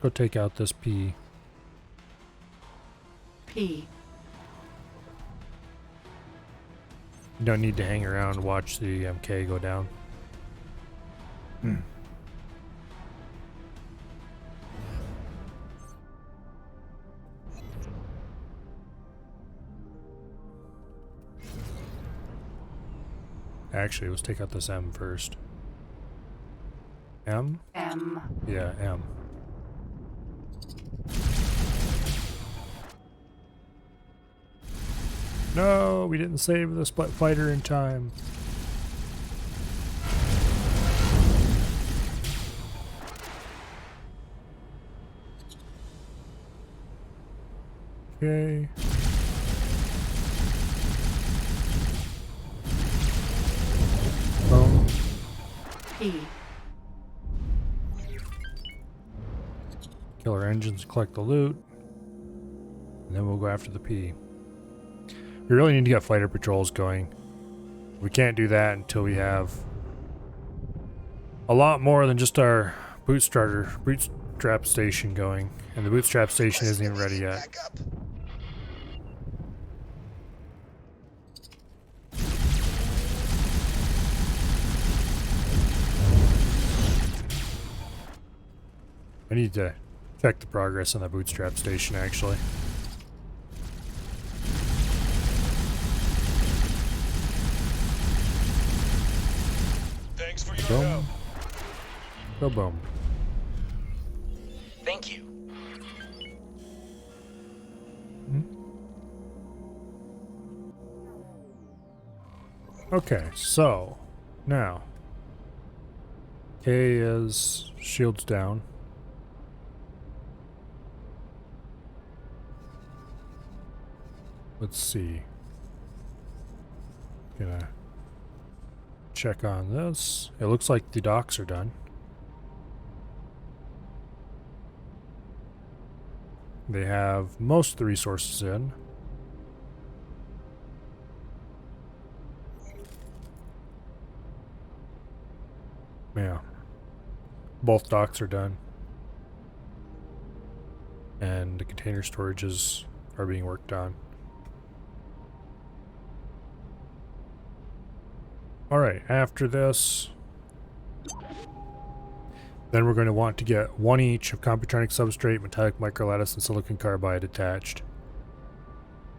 Go take out this P. P. You don't need to hang around and watch the MK go down. Actually, let's take out this M first. M? M. Yeah, M. No, we didn't save the split fighter in time. Okay. Boom. P. Kill our engines, collect the loot. And then we'll go after the P. We really need to get fighter patrols going. We can't do that until we have a lot more than just our bootstrap station going. And the bootstrap station isn't even ready yet. I need to check the progress on the bootstrap station actually. Thanks for your help. Boom. Go boom. Thank you. Okay, so now K is shields down. Let's see. Gonna check on this. It looks like the docks are done. They have most of the resources in. Yeah. Both docks are done. And the container storages are being worked on. Alright, after this, then we're going to want to get one each of Computronic substrate, metallic microlattice, and silicon carbide attached.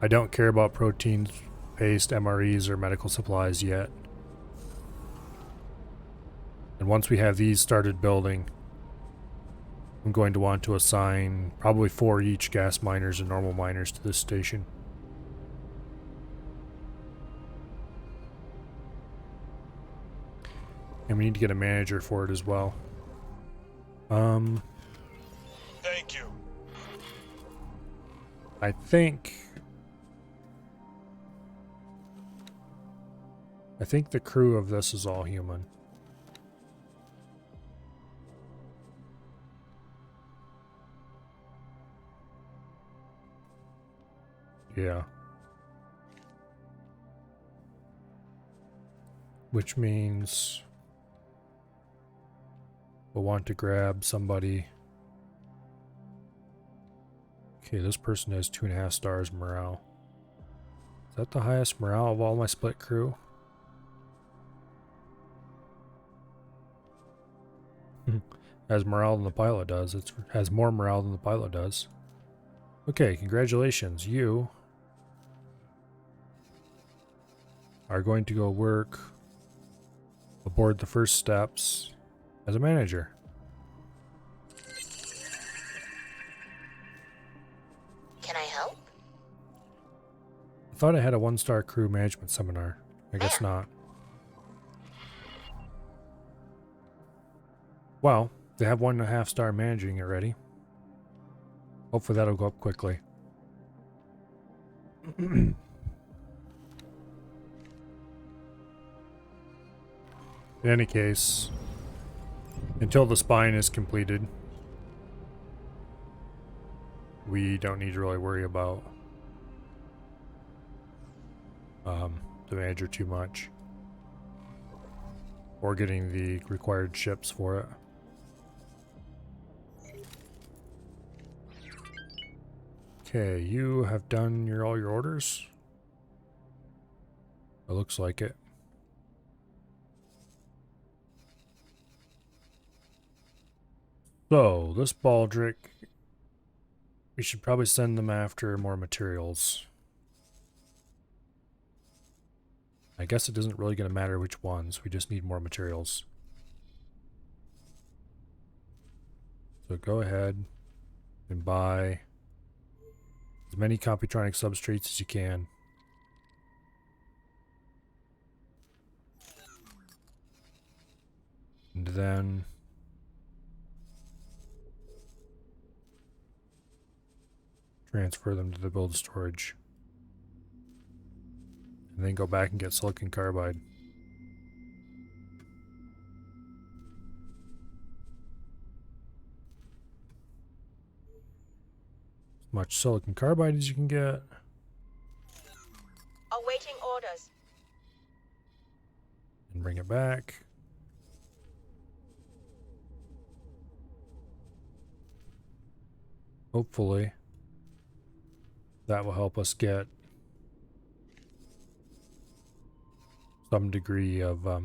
I don't care about proteins paste MREs or medical supplies yet. And once we have these started building, I'm going to want to assign probably 4 each gas miners and normal miners to this station. And we need to get a manager for it as well. Thank you. I think the crew of this is all human. Yeah. Which means we'll want to grab somebody. Okay, this person has 2.5 stars morale. Is that the highest morale of all my split crew? Has morale than the pilot does. It has more morale than the pilot does. Okay, congratulations. You are going to go work aboard the first steps as a manager. Can I help? I thought I had a 1-star crew management seminar. I guess not. Well, they have 1.5 star managing already. Hopefully that'll go up quickly. In any case, until the spine is completed, we don't need to really worry about the manager too much, or getting the required ships for it. Okay, you have done all your orders? It looks like it. So, this Baldric, we should probably send them after more materials. I guess it isn't really going to matter which ones, we just need more materials. So go ahead and buy as many Computronic substrates as you can. And then transfer them to the build storage. And then go back and get silicon carbide. As much silicon carbide as you can get. Awaiting orders. And bring it back. Hopefully that will help us get some degree of what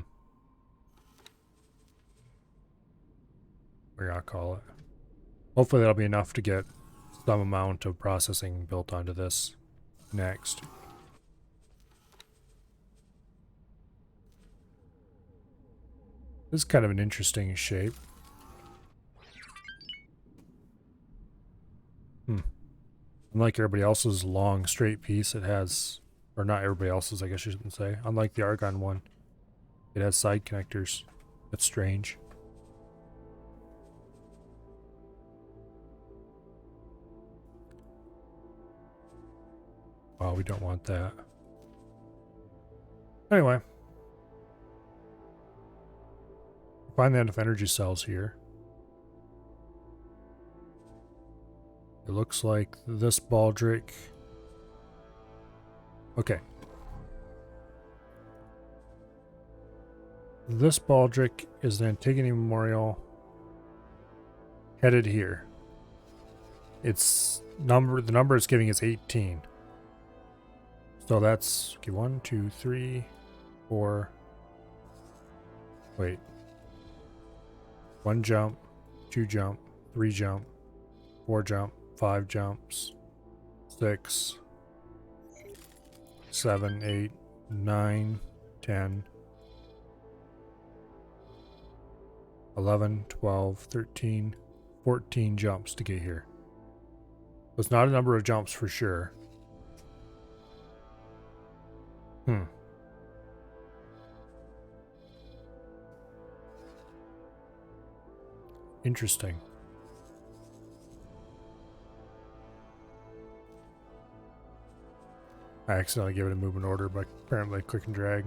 do I call it? Hopefully that'll be enough to get some amount of processing built onto this next. This is kind of an interesting shape. Unlike everybody else's long straight piece, it has, or not everybody else's, I guess you shouldn't say. Unlike the Argon one, it has side connectors. That's strange. Wow, we don't want that. Anyway. Find that enough energy cells here. It looks like this Baldric. Okay. This Baldric is an Antigone Memorial headed here. Its number, the number it's giving is 18. So that's, okay, 1, 2, 3, 4. Wait. 1 jump, 2 jump, 3 jump, 4 jump, 5 jumps, 6, 7, 8, 9, 10, 11, 12, 13, 14 jumps to get here. It's not a number of jumps for sure. Interesting. I accidentally gave it a movement order by apparently click and drag.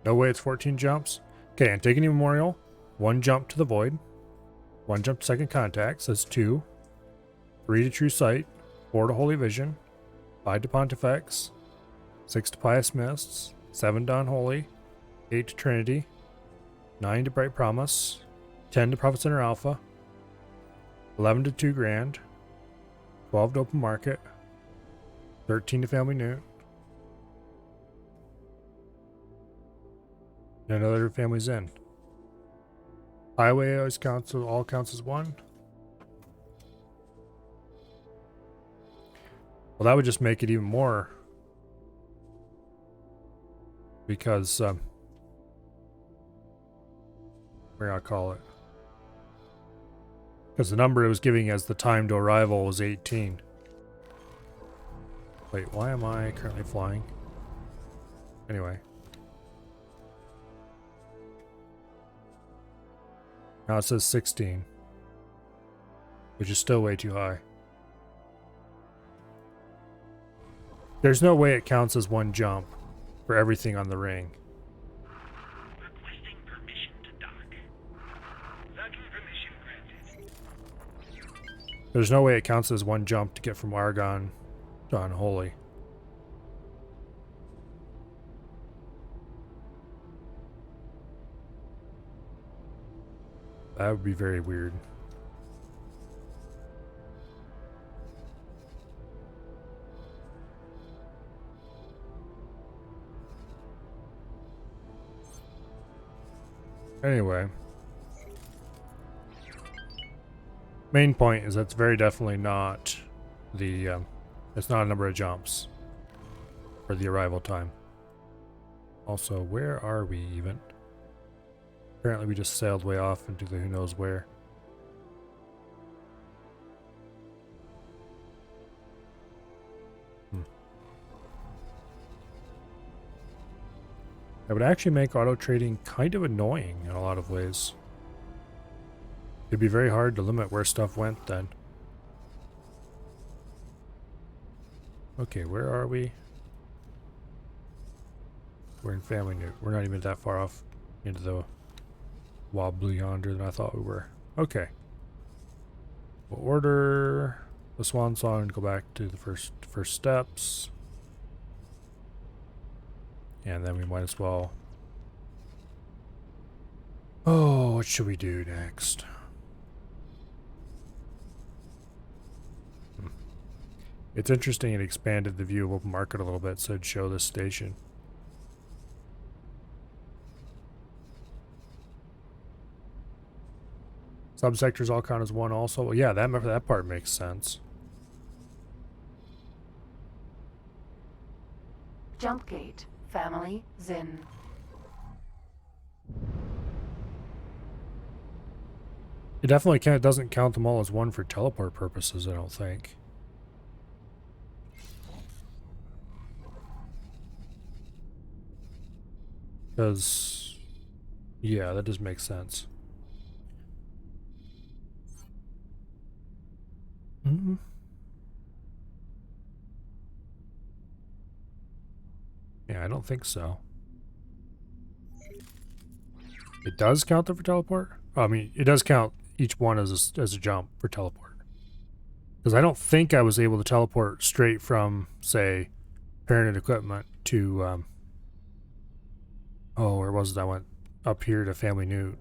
No way it's 14 jumps. Okay, Antigone Memorial. 1 jump to the Void. 1 jump to Second Contact. So that's 2. 3 to True Sight. 4 to Holy Vision. 5 to Pontifex. 6 to Pious Mists. 7 to Unholy. 8 to Trinity. 9 to Bright Promise. 10 to Prophet Center Alpha. 11 to 2 Grand. 12 to Open Market. 13 to Family Newt. And another family's in. Highway always counts, all counts as 1. Well, that would just make it even more. Because, where I'll call it. Because the number it was giving as the time to arrival was 18. Wait, why am I currently flying? Anyway. Now it says 16. Which is still way too high. There's no way it counts as 1 jump for everything on the ring. Requesting permission to dock. Docking permission granted. There's no way it counts as 1 jump to get from Argon to Unholy. That would be very weird. Anyway. Main point is that's very definitely not the, it's not a number of jumps for the arrival time. Also, where are we even? Apparently we just sailed way off into the who knows where. That would actually make auto trading kind of annoying in a lot of ways. It'd be very hard to limit where stuff went then. Okay, where are we? We're in Family Newt. We're not even that far off into the wobbly yonder than I thought we were. Okay. We'll order the Swan Song and go back to the first steps. And then we might as well... Oh, what should we do next? It's interesting it expanded the view of Open Market a little bit, so it'd show this station. Subsectors all count as 1 also. Well, yeah, that part makes sense. Jump gate. Family Zin. It definitely doesn't count them all as 1 for teleport purposes, I don't think. Because, yeah, that does make sense. Mm-hmm. Yeah, I don't think so. It does count them for teleport? Oh, I mean, it does count each one as a jump for teleport. Because I don't think I was able to teleport straight from, say, Parent and Equipment to, oh, where was it? I went up here to Family Newt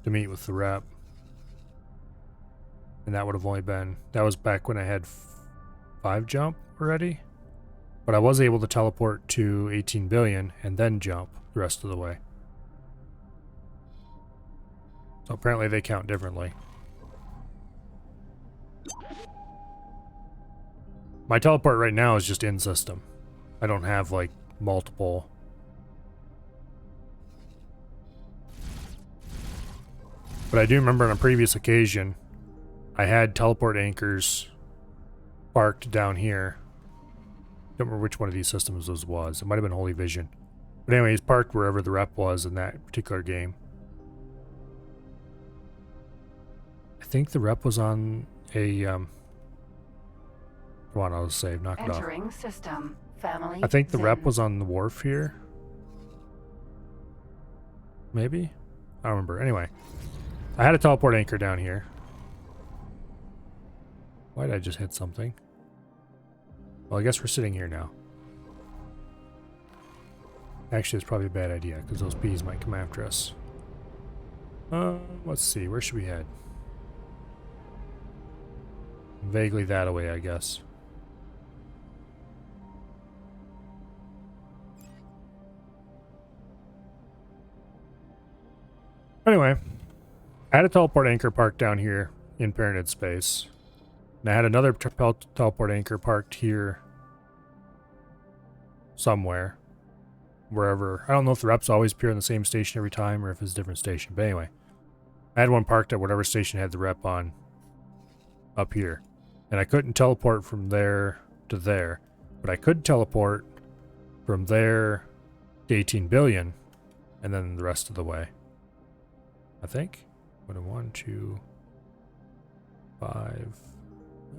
to meet with the rep. And that would have only been, that was back when I had 5 jump already. But I was able to teleport to 18 billion and then jump the rest of the way. So apparently they count differently. My teleport right now is just in system. I don't have like multiple. But I do remember on a previous occasion, I had teleport anchors parked down here. Don't remember which one of these systems this was. It might have been Holy Vision. But anyways, parked wherever the rep was in that particular game. I think the rep was on a come on, I'll save, knock it off. Entering system. Family. I think the rep Zen. was on the wharf here. Maybe? I don't remember. Anyway. I had a teleport anchor down here. Why did I just hit something? Well, I guess we're sitting here now. Actually, it's probably a bad idea, because those bees might come after us. Let's see. Where should we head? Vaguely that away, I guess. Anyway, I had a teleport anchor parked down here in Pyramid Space. And I had another teleport anchor parked here somewhere. Wherever. I don't know if the reps always appear in the same station every time or if it's a different station. But anyway, I had one parked at whatever station had the rep on up here. And I couldn't teleport from there to there. But I could teleport from there to 18 billion and then the rest of the way. I think. 1, 2, 5.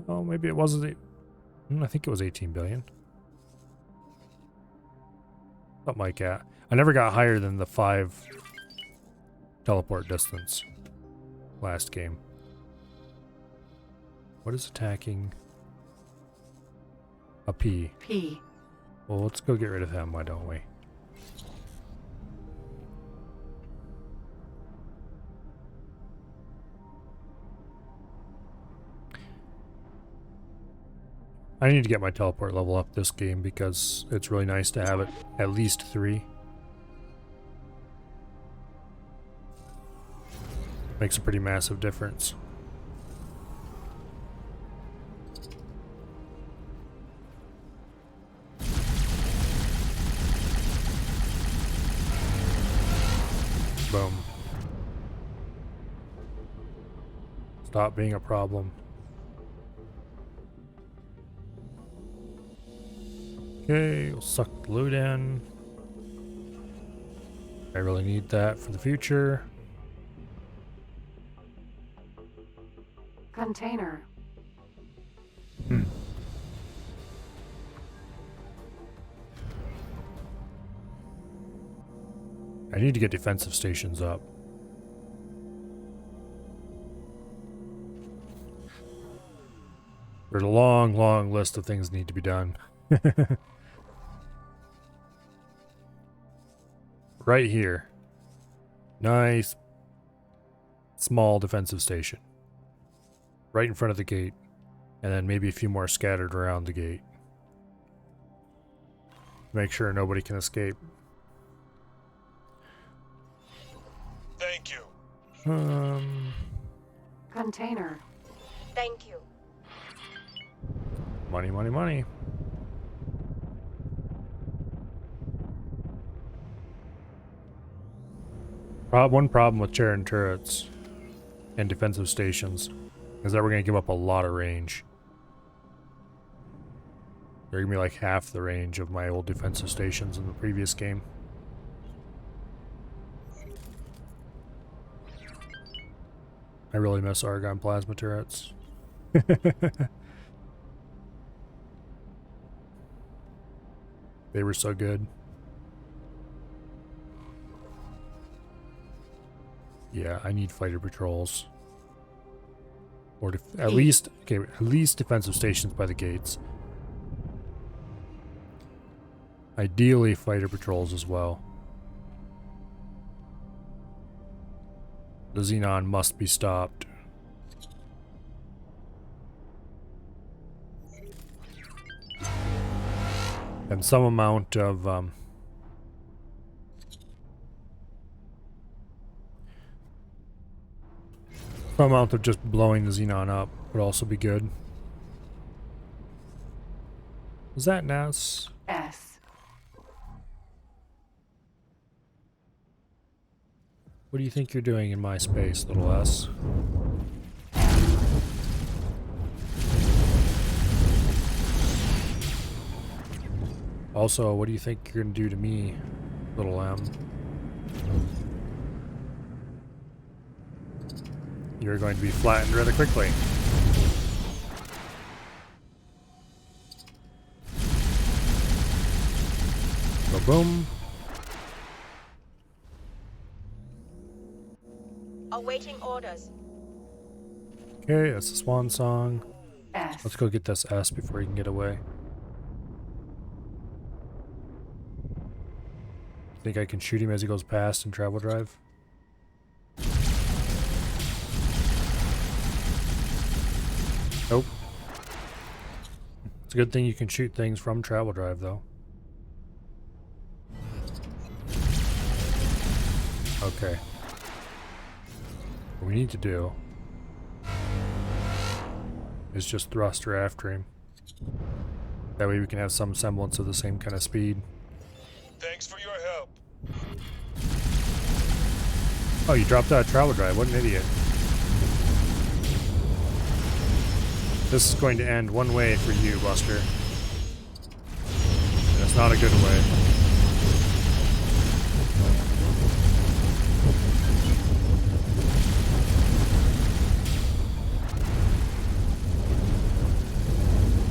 Oh, maybe it wasn't. I think it was 18 billion. Something like that. I never got higher than the 5 teleport distance last game. What is attacking? A P. P. Well, let's go get rid of him, why don't we? I need to get my teleport level up this game because it's really nice to have it at least 3. Makes a pretty massive difference. Boom. Stop being a problem. Okay, we'll suck the loot in. I really need that for the future. Container. I need to get defensive stations up. There's a long, long list of things that need to be done. Right here. Nice small defensive station. Right in front of the gate. And then maybe a few more scattered around the gate. Make sure nobody can escape. Thank you. Container. Thank you. Money, money, money. One problem with Charon turrets and defensive stations is that we're going to give up a lot of range. They're going to be like half the range of my old defensive stations in the previous game. I really miss Argon plasma turrets. They were so good. Yeah, I need fighter patrols. Or at least defensive stations by the gates. Ideally fighter patrols as well. The Xenon must be stopped. And some amount of just blowing the Xenon up would also be good. Is that NAS? S. What do you think you're doing in my space, little S? Also, what do you think you're gonna do to me, little M? You're going to be flattened rather quickly. Go boom. Awaiting orders. Okay, that's the swan song. S. Let's go get this S before he can get away. Think I can shoot him as he goes past in travel drive? Nope. It's a good thing you can shoot things from travel drive, though. Okay. What we need to do is just thrust her after him. That way we can have some semblance of the same kind of speed. Thanks for your help. Oh, you dropped out of travel drive. What an idiot. This is going to end one way for you, Buster. And it's not a good way.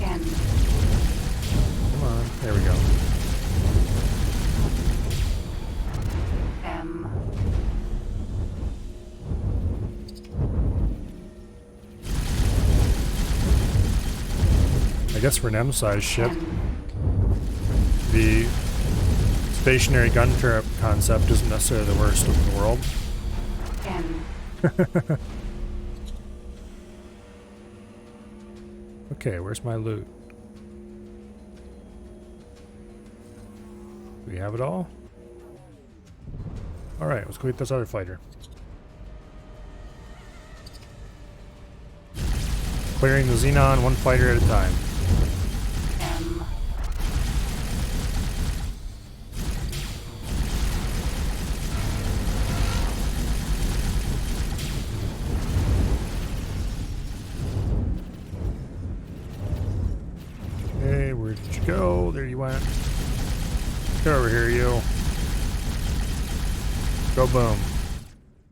N. Come on. There we go. M. I guess for an M-sized ship, N. the stationary gun turret concept isn't necessarily the worst in the world. N. Okay, where's my loot? Do we have it all? Alright, let's go get this other fighter. Clearing the Xenon one fighter at a time. M. Okay, where did you go? There you went. Get over here, you. Go boom.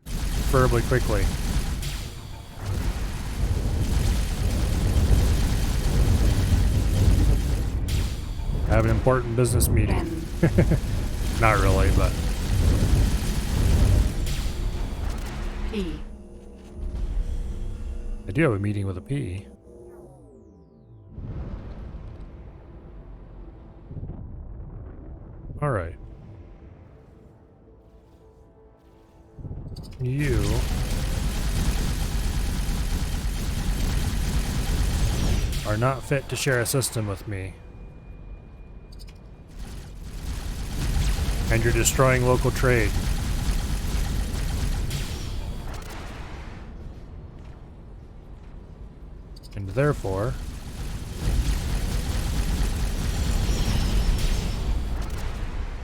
Preferably quickly. I have an important business meeting. N. Not really, but P. I do have a meeting with a P. Alright. You are not fit to share a system with me. And you're destroying local trade. And therefore,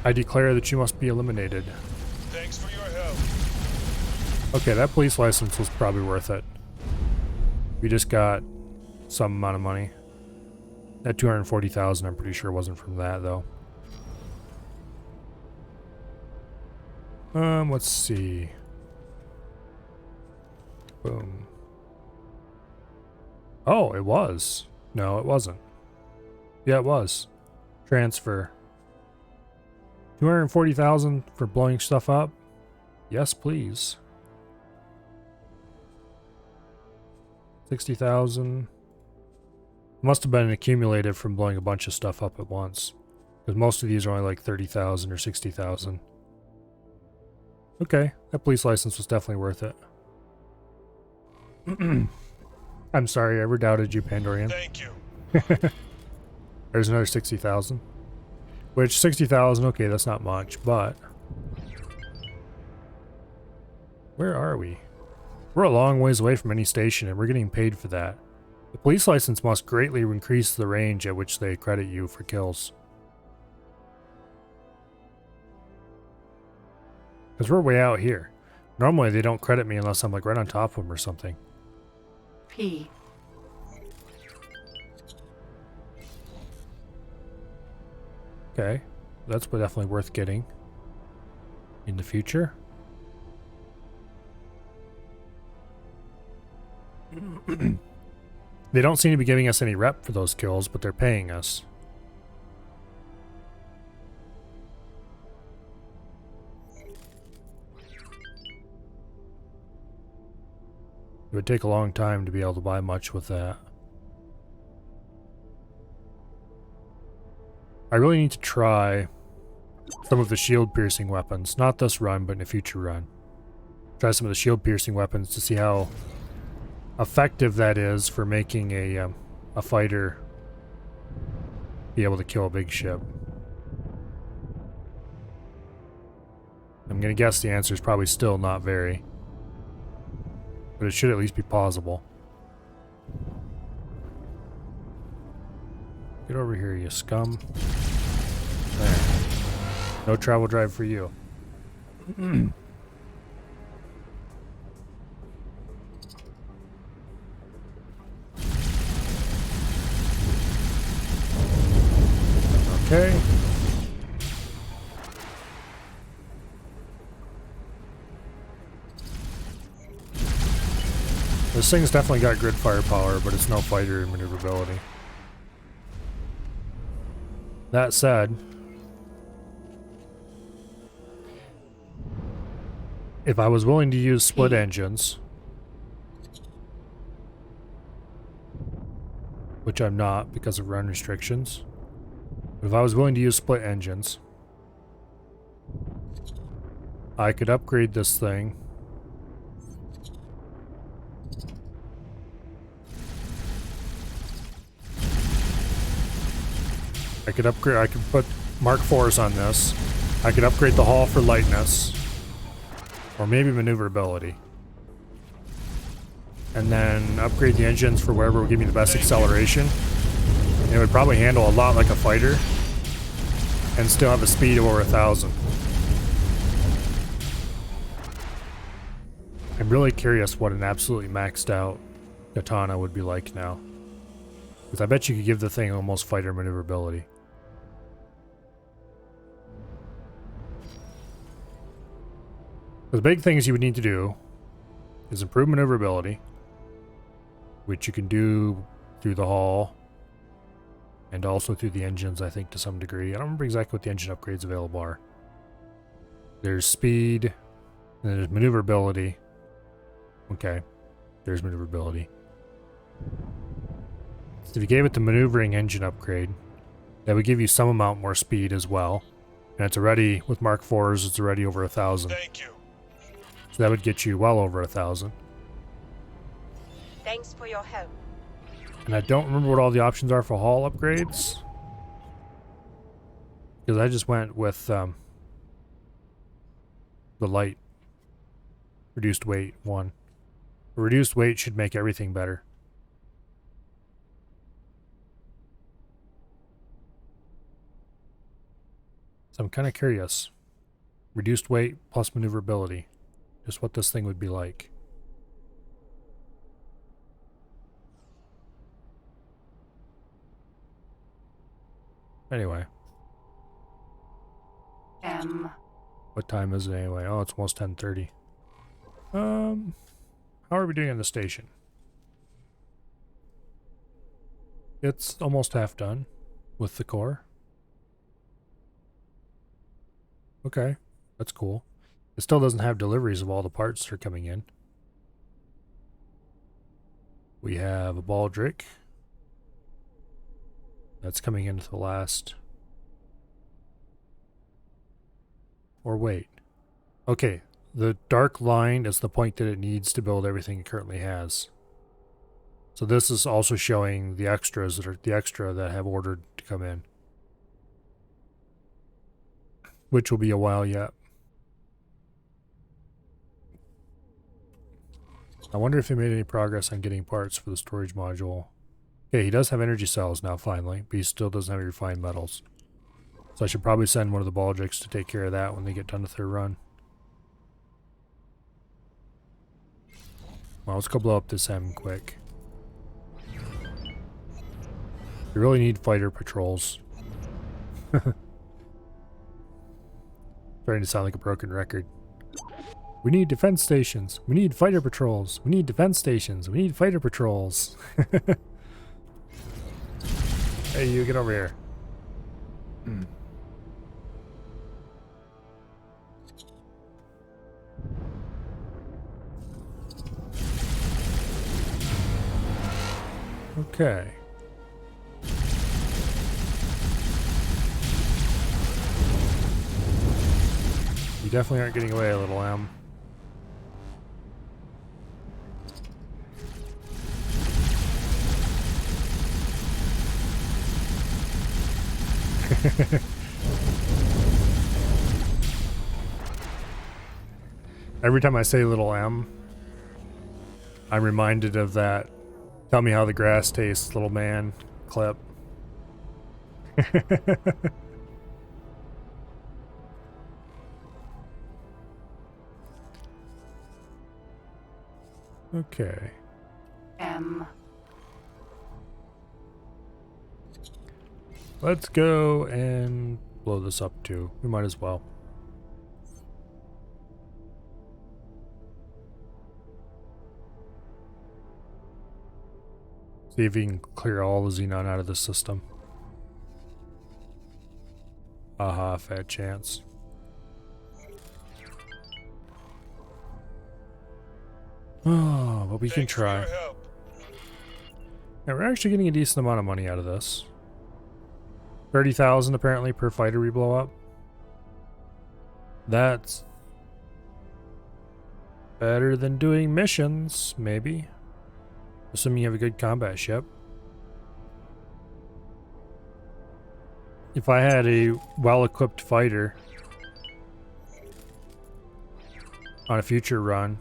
I declare that you must be eliminated. Thanks for your help. Okay, that police license was probably worth it. We just got some amount of money. That 240,000, I'm pretty sure wasn't from that though. Let's see. Boom. Oh, it was. No, it wasn't. Yeah, it was. Transfer. 240,000 for blowing stuff up? Yes, please. 60,000. Must have been accumulated from blowing a bunch of stuff up at once. Because most of these are only like 30,000 or 60,000. Okay, that police license was definitely worth it. I'm sorry, I ever doubted you, Pandorian. Thank you. There's another 60,000. Which, 60,000, okay, that's not much, but... Where are we? We're a long ways away from any station, and we're getting paid for that. The police license must greatly increase the range at which they credit you for kills. Because we're way out here. Normally they don't credit me unless I'm like right on top of them or something. P. Okay, that's definitely worth getting in the future. They don't seem to be giving us any rep for those kills, but they're paying us. It would take a long time to be able to buy much with that. I really need to try some of the shield piercing weapons. Not this run, but in a future run. Try some of the shield piercing weapons to see how effective that is for making a fighter be able to kill a big ship. I'm gonna guess the answer is probably still not very. But it should at least be plausible. Get over here, you scum. There. No travel drive for you. Okay. This thing's definitely got grid firepower, but it's no fighter maneuverability. That said, if I was willing to use split engines, which I'm not because of run restrictions, but if I was willing to use split engines, I could upgrade this thing . I could upgrade, I could put Mark IVs on this. I could upgrade the hull for lightness. Or maybe maneuverability. And then upgrade the engines for wherever will give me the best acceleration. And it would probably handle a lot like a fighter. And still have a speed of over 1,000. I'm really curious what an absolutely maxed out katana would be like now. Because I bet you could give the thing almost fighter maneuverability. The big things you would need to do is improve maneuverability, which you can do through the hull and also through the engines, I think, to some degree. I don't remember exactly what the engine upgrades available are. There's speed, and there's maneuverability. Okay, there's maneuverability. So if you gave it the maneuvering engine upgrade, that would give you some amount more speed as well. And it's already, with Mark IVs, it's already over 1,000. Thank you. So that would get you well over 1,000. Thanks for your help. And I don't remember what all the options are for hull upgrades. Because I just went with the light. Reduced weight one. The reduced weight should make everything better. So I'm kind of curious. Reduced weight plus maneuverability. Just what this thing would be like. Anyway. M. What time is it anyway? Oh, it's almost 10:30. How are we doing in the station? It's almost half done with the core. Okay, that's cool. It still doesn't have deliveries of all the parts that are coming in. We have a baldric. That's coming into the last. Or wait. Okay, the dark line is the point that it needs to build everything it currently has. So this is also showing the extras that are the extra that I have ordered to come in. Which will be a while yet. I wonder if they made any progress on getting parts for the storage module Okay, he does have energy cells now, finally, but he still doesn't have refined metals. So I should probably send one of the Baldrics to take care of that when they get done with their run. Well, let's go blow up this M quick. We really need fighter patrols. Starting to sound like a broken record. We need defense stations. We need fighter patrols. We need defense stations. We need fighter patrols. Hey, you get over here. Okay. You definitely aren't getting away, little M. Every time I say little M, I'm reminded of that "Tell me how the grass tastes, little man" clip. Okay. M. Let's go and blow this up too. We might as well. See if we can clear all the xenon out of the system. Aha, fat chance. Oh, but we can try. Yeah, we're actually getting a decent amount of money out of this. 30,000 apparently per fighter we blow up. That's better than doing missions, maybe. Assuming you have a good combat ship. If I had a well-equipped fighter on a future run,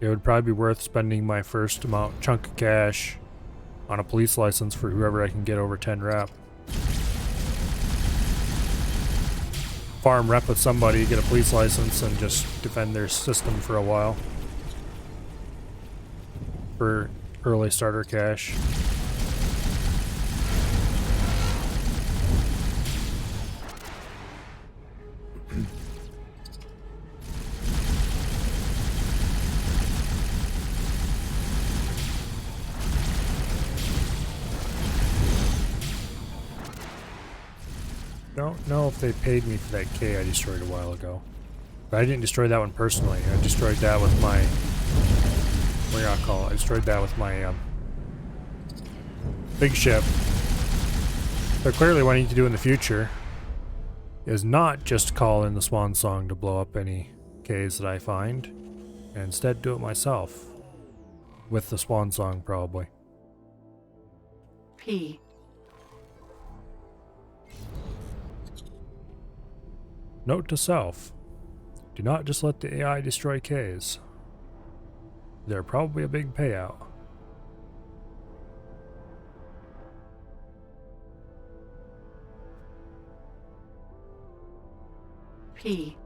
it would probably be worth spending my first chunk of cash on a police license for whoever I can get over 10 rep. Farm rep with somebody, get a police license, and just defend their system for a while. For early starter cash. Don't know if they paid me for that K I destroyed a while ago. But I didn't destroy that one personally. I destroyed that with my... what do y'all call it? I destroyed that with my big ship. So clearly what I need to do in the future is not just call in the swan song to blow up any Ks that I find, and instead do it myself. With the swan song, probably. P. Note to self. Do not just let the AI destroy Ks. They're probably a big payout. P.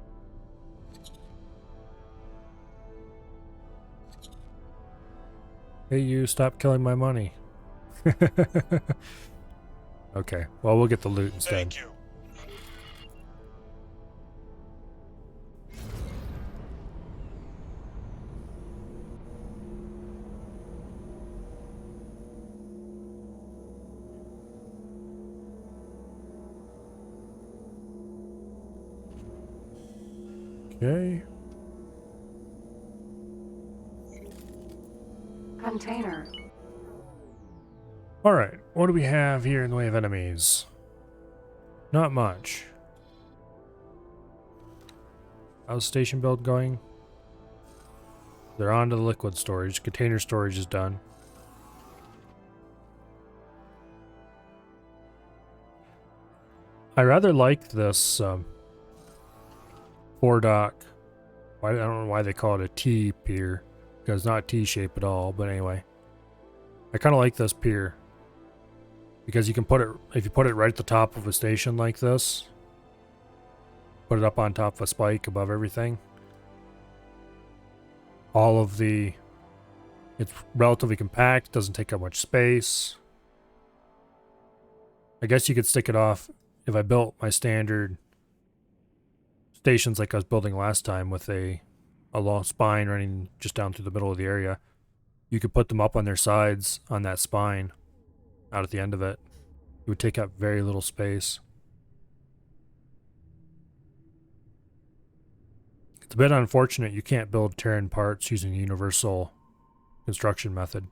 Hey, you, stop killing my money. Okay, well, we'll get the loot instead. Thank you. Okay. Container. Alright, what do we have here in the way of enemies? Not much. How's station build going? They're on to the liquid storage. Container storage is done. I rather like this four-dock. I don't know why they call it a T pier, because it's not T-shape at all, but anyway. I kind of like this pier because you can put it, if you put it right at the top of a station like this, put it up on top of a spike above everything, it's relatively compact, doesn't take up much space. I guess you could stick it off if I built my standard stations like I was building last time with a long spine running just down through the middle of the area. You could put them up on their sides on that spine out at the end of it. It would take up very little space. It's a bit unfortunate you can't build Terran parts using the universal construction method.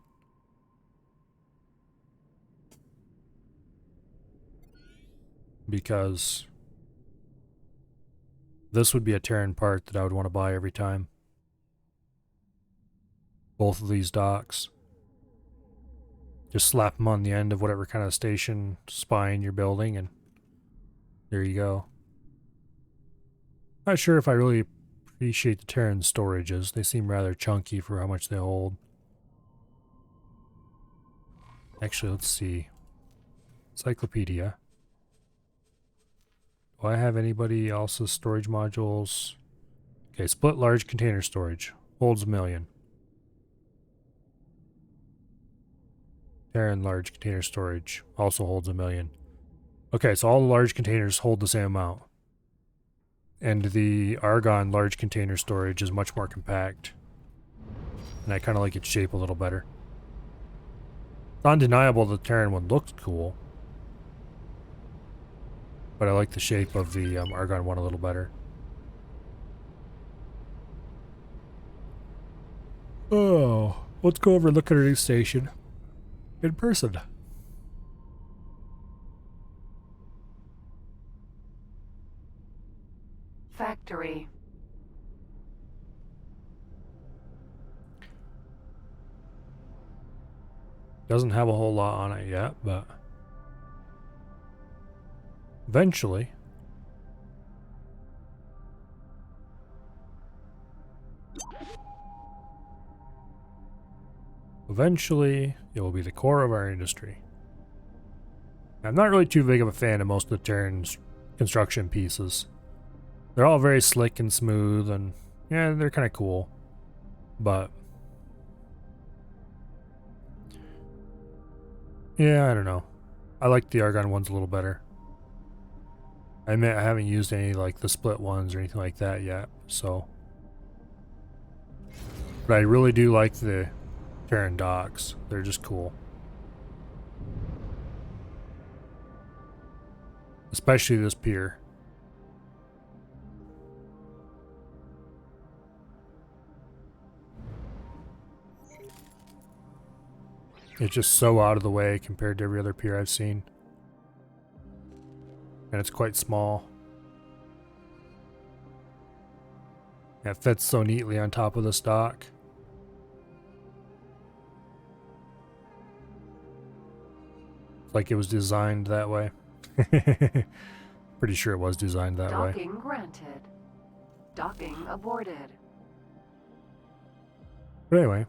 Because this would be a Terran part that I would want to buy every time. Both of these docks. Just slap them on the end of whatever kind of station spine you're building, and there you go. Not sure if I really appreciate the Terran storages. They seem rather chunky for how much they hold. Actually, let's see. Encyclopedia. Do I have anybody else's storage modules? Okay, split large container storage. Holds 1 million. Terran large container storage also holds 1 million. Okay, so all the large containers hold the same amount. And the Argon large container storage is much more compact. And I kind of like its shape a little better. It's undeniable the Terran one looks cool. But I like the shape of the Argon one a little better. Oh, let's go over and look at our new station in person. Factory. Doesn't have a whole lot on it yet, but eventually. Eventually, it will be the core of our industry. I'm not really too big of a fan of most of the Terran's construction pieces. They're all very slick and smooth, and yeah, they're kind of cool. But yeah, I don't know. I like the Argon ones a little better. I admit I haven't used any like the split ones or anything like that yet, so. But I really do like the Terran docks. They're just cool. Especially this pier. It's just so out of the way compared to every other pier I've seen. And it's quite small. It fits so neatly on top of this dock. It's like it was designed that way. Pretty sure it was designed that way. Docking granted. Docking aborted. But anyway.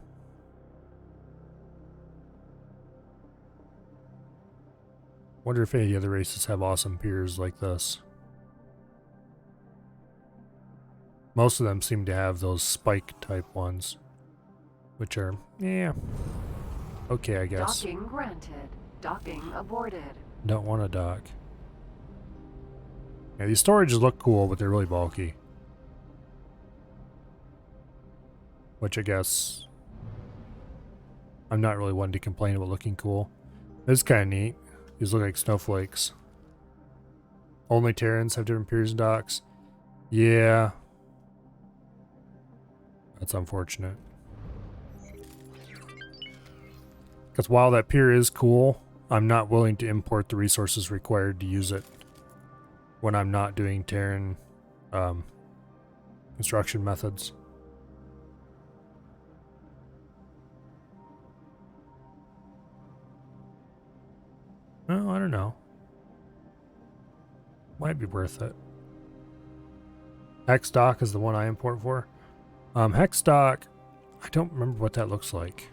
Wonder if any other races have awesome piers like this. Most of them seem to have those spike type ones. Which are, yeah, okay, I guess. Docking granted. Docking aborted. Don't want to dock. Yeah, these storages look cool, but they're really bulky. Which I guess I'm not really one to complain about looking cool. This is kind of neat. These look like snowflakes. Only Terrans have different piers and docks. Yeah. That's unfortunate. Because while that pier is cool, I'm not willing to import the resources required to use it when I'm not doing Terran construction methods. Well, I don't know. Might be worth it. Hex dock is the one I import for. Hex dock, I don't remember what that looks like.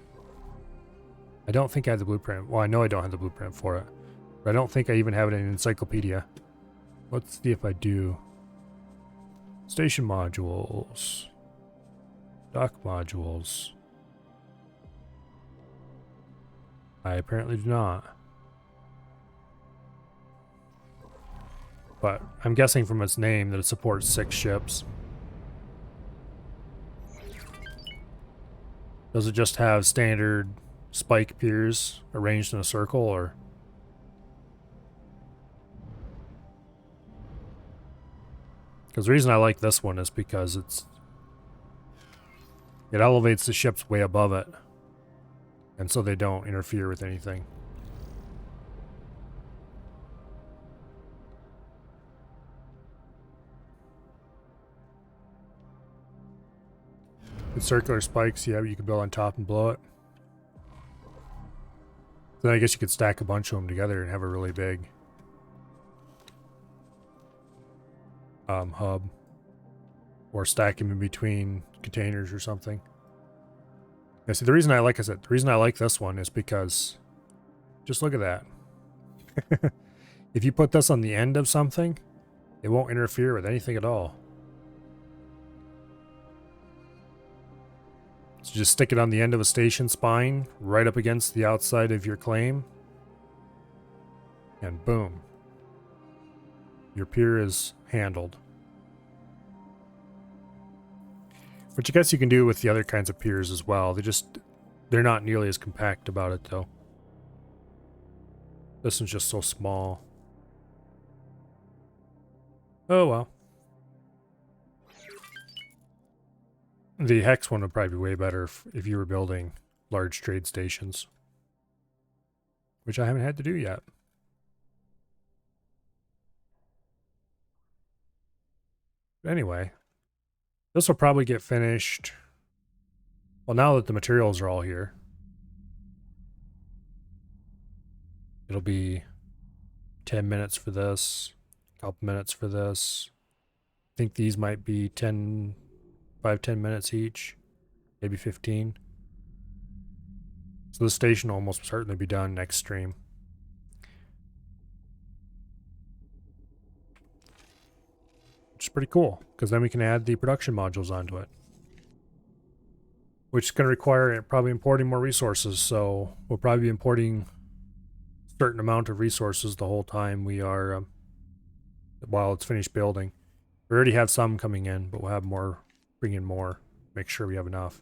I don't think I have the blueprint. Well, I know I don't have the blueprint for it. But I don't think I even have it in encyclopedia. Let's see if I do. Station modules. Dock modules. I apparently do not. But I'm guessing from its name that it supports 6 ships. Does it just have standard spike piers arranged in a circle, or? Because the reason I like this one is because it elevates the ships way above it. And so they don't interfere with anything. With circular spikes, yeah, you can build on top and blow it. Then I guess you could stack a bunch of them together and have a really big hub. Or stack them in between containers or something. Yeah, see, the reason I like this one is because just look at that. If you put this on the end of something, it won't interfere with anything at all. So just stick it on the end of a station spine, right up against the outside of your claim, and boom. Your pier is handled. Which I guess you can do with the other kinds of piers as well. They're not nearly as compact about it though. This one's just so small. Oh well. The Hex one would probably be way better if you were building large trade stations. Which I haven't had to do yet. But anyway. This will probably get finished. Well, now that the materials are all here. It'll be 10 minutes for this. A couple minutes for this. I think these might be 5-10 minutes each. Maybe 15. So the station will almost certainly be done next stream. Which is pretty cool, because then we can add the production modules onto it. Which is going to require probably importing more resources, so we'll probably be importing a certain amount of resources the whole time we are, while it's finished building. We already have some coming in, but we'll have more, bring in more, make sure we have enough.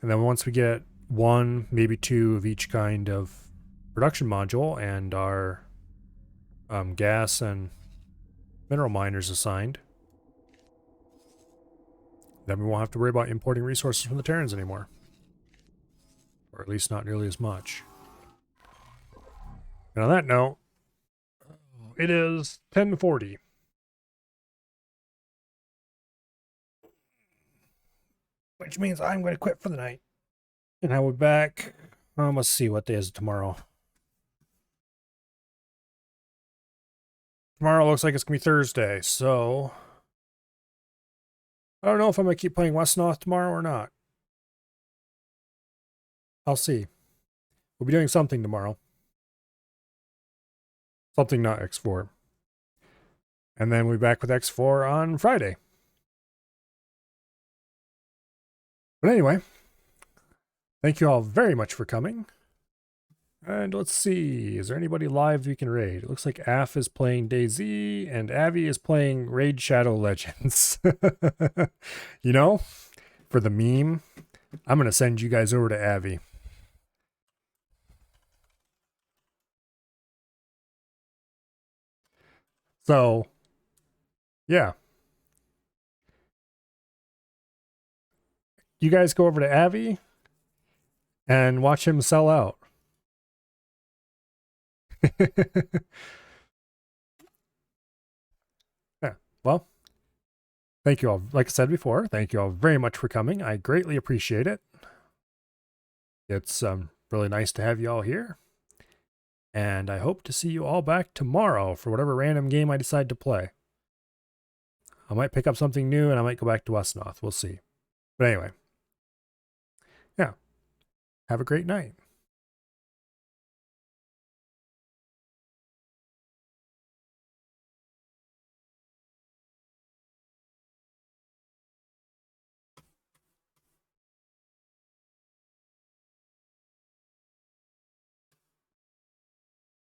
And then once we get 1, maybe 2 of each kind of production module and our gas and mineral miners assigned, then we won't have to worry about importing resources from the Terrans anymore. Or at least not nearly as much. And on that note, it is 10:40. Which means I'm going to quit for the night. And I will be back. Let's see, what day is it tomorrow? Tomorrow looks like it's going to be Thursday, so I don't know if I'm going to keep playing Westnoth tomorrow or not. I'll see. We'll be doing something tomorrow. Something not X4. And then we'll be back with X4 on Friday. But anyway, thank you all very much for coming. And let's see, is there anybody live we can raid? It looks like Af is playing DayZ and Avi is playing Raid Shadow Legends. You know, for the meme, I'm going to send you guys over to Avi. So, yeah. You guys go over to Avi and watch him sell out. Yeah, well, thank you all. Like I said before, thank you all very much for coming. I greatly appreciate it. It's really nice to have you all here. And I hope to see you all back tomorrow for whatever random game I decide to play. I might pick up something new and I might go back to Westnoth. We'll see. But anyway. Yeah. Have a great night.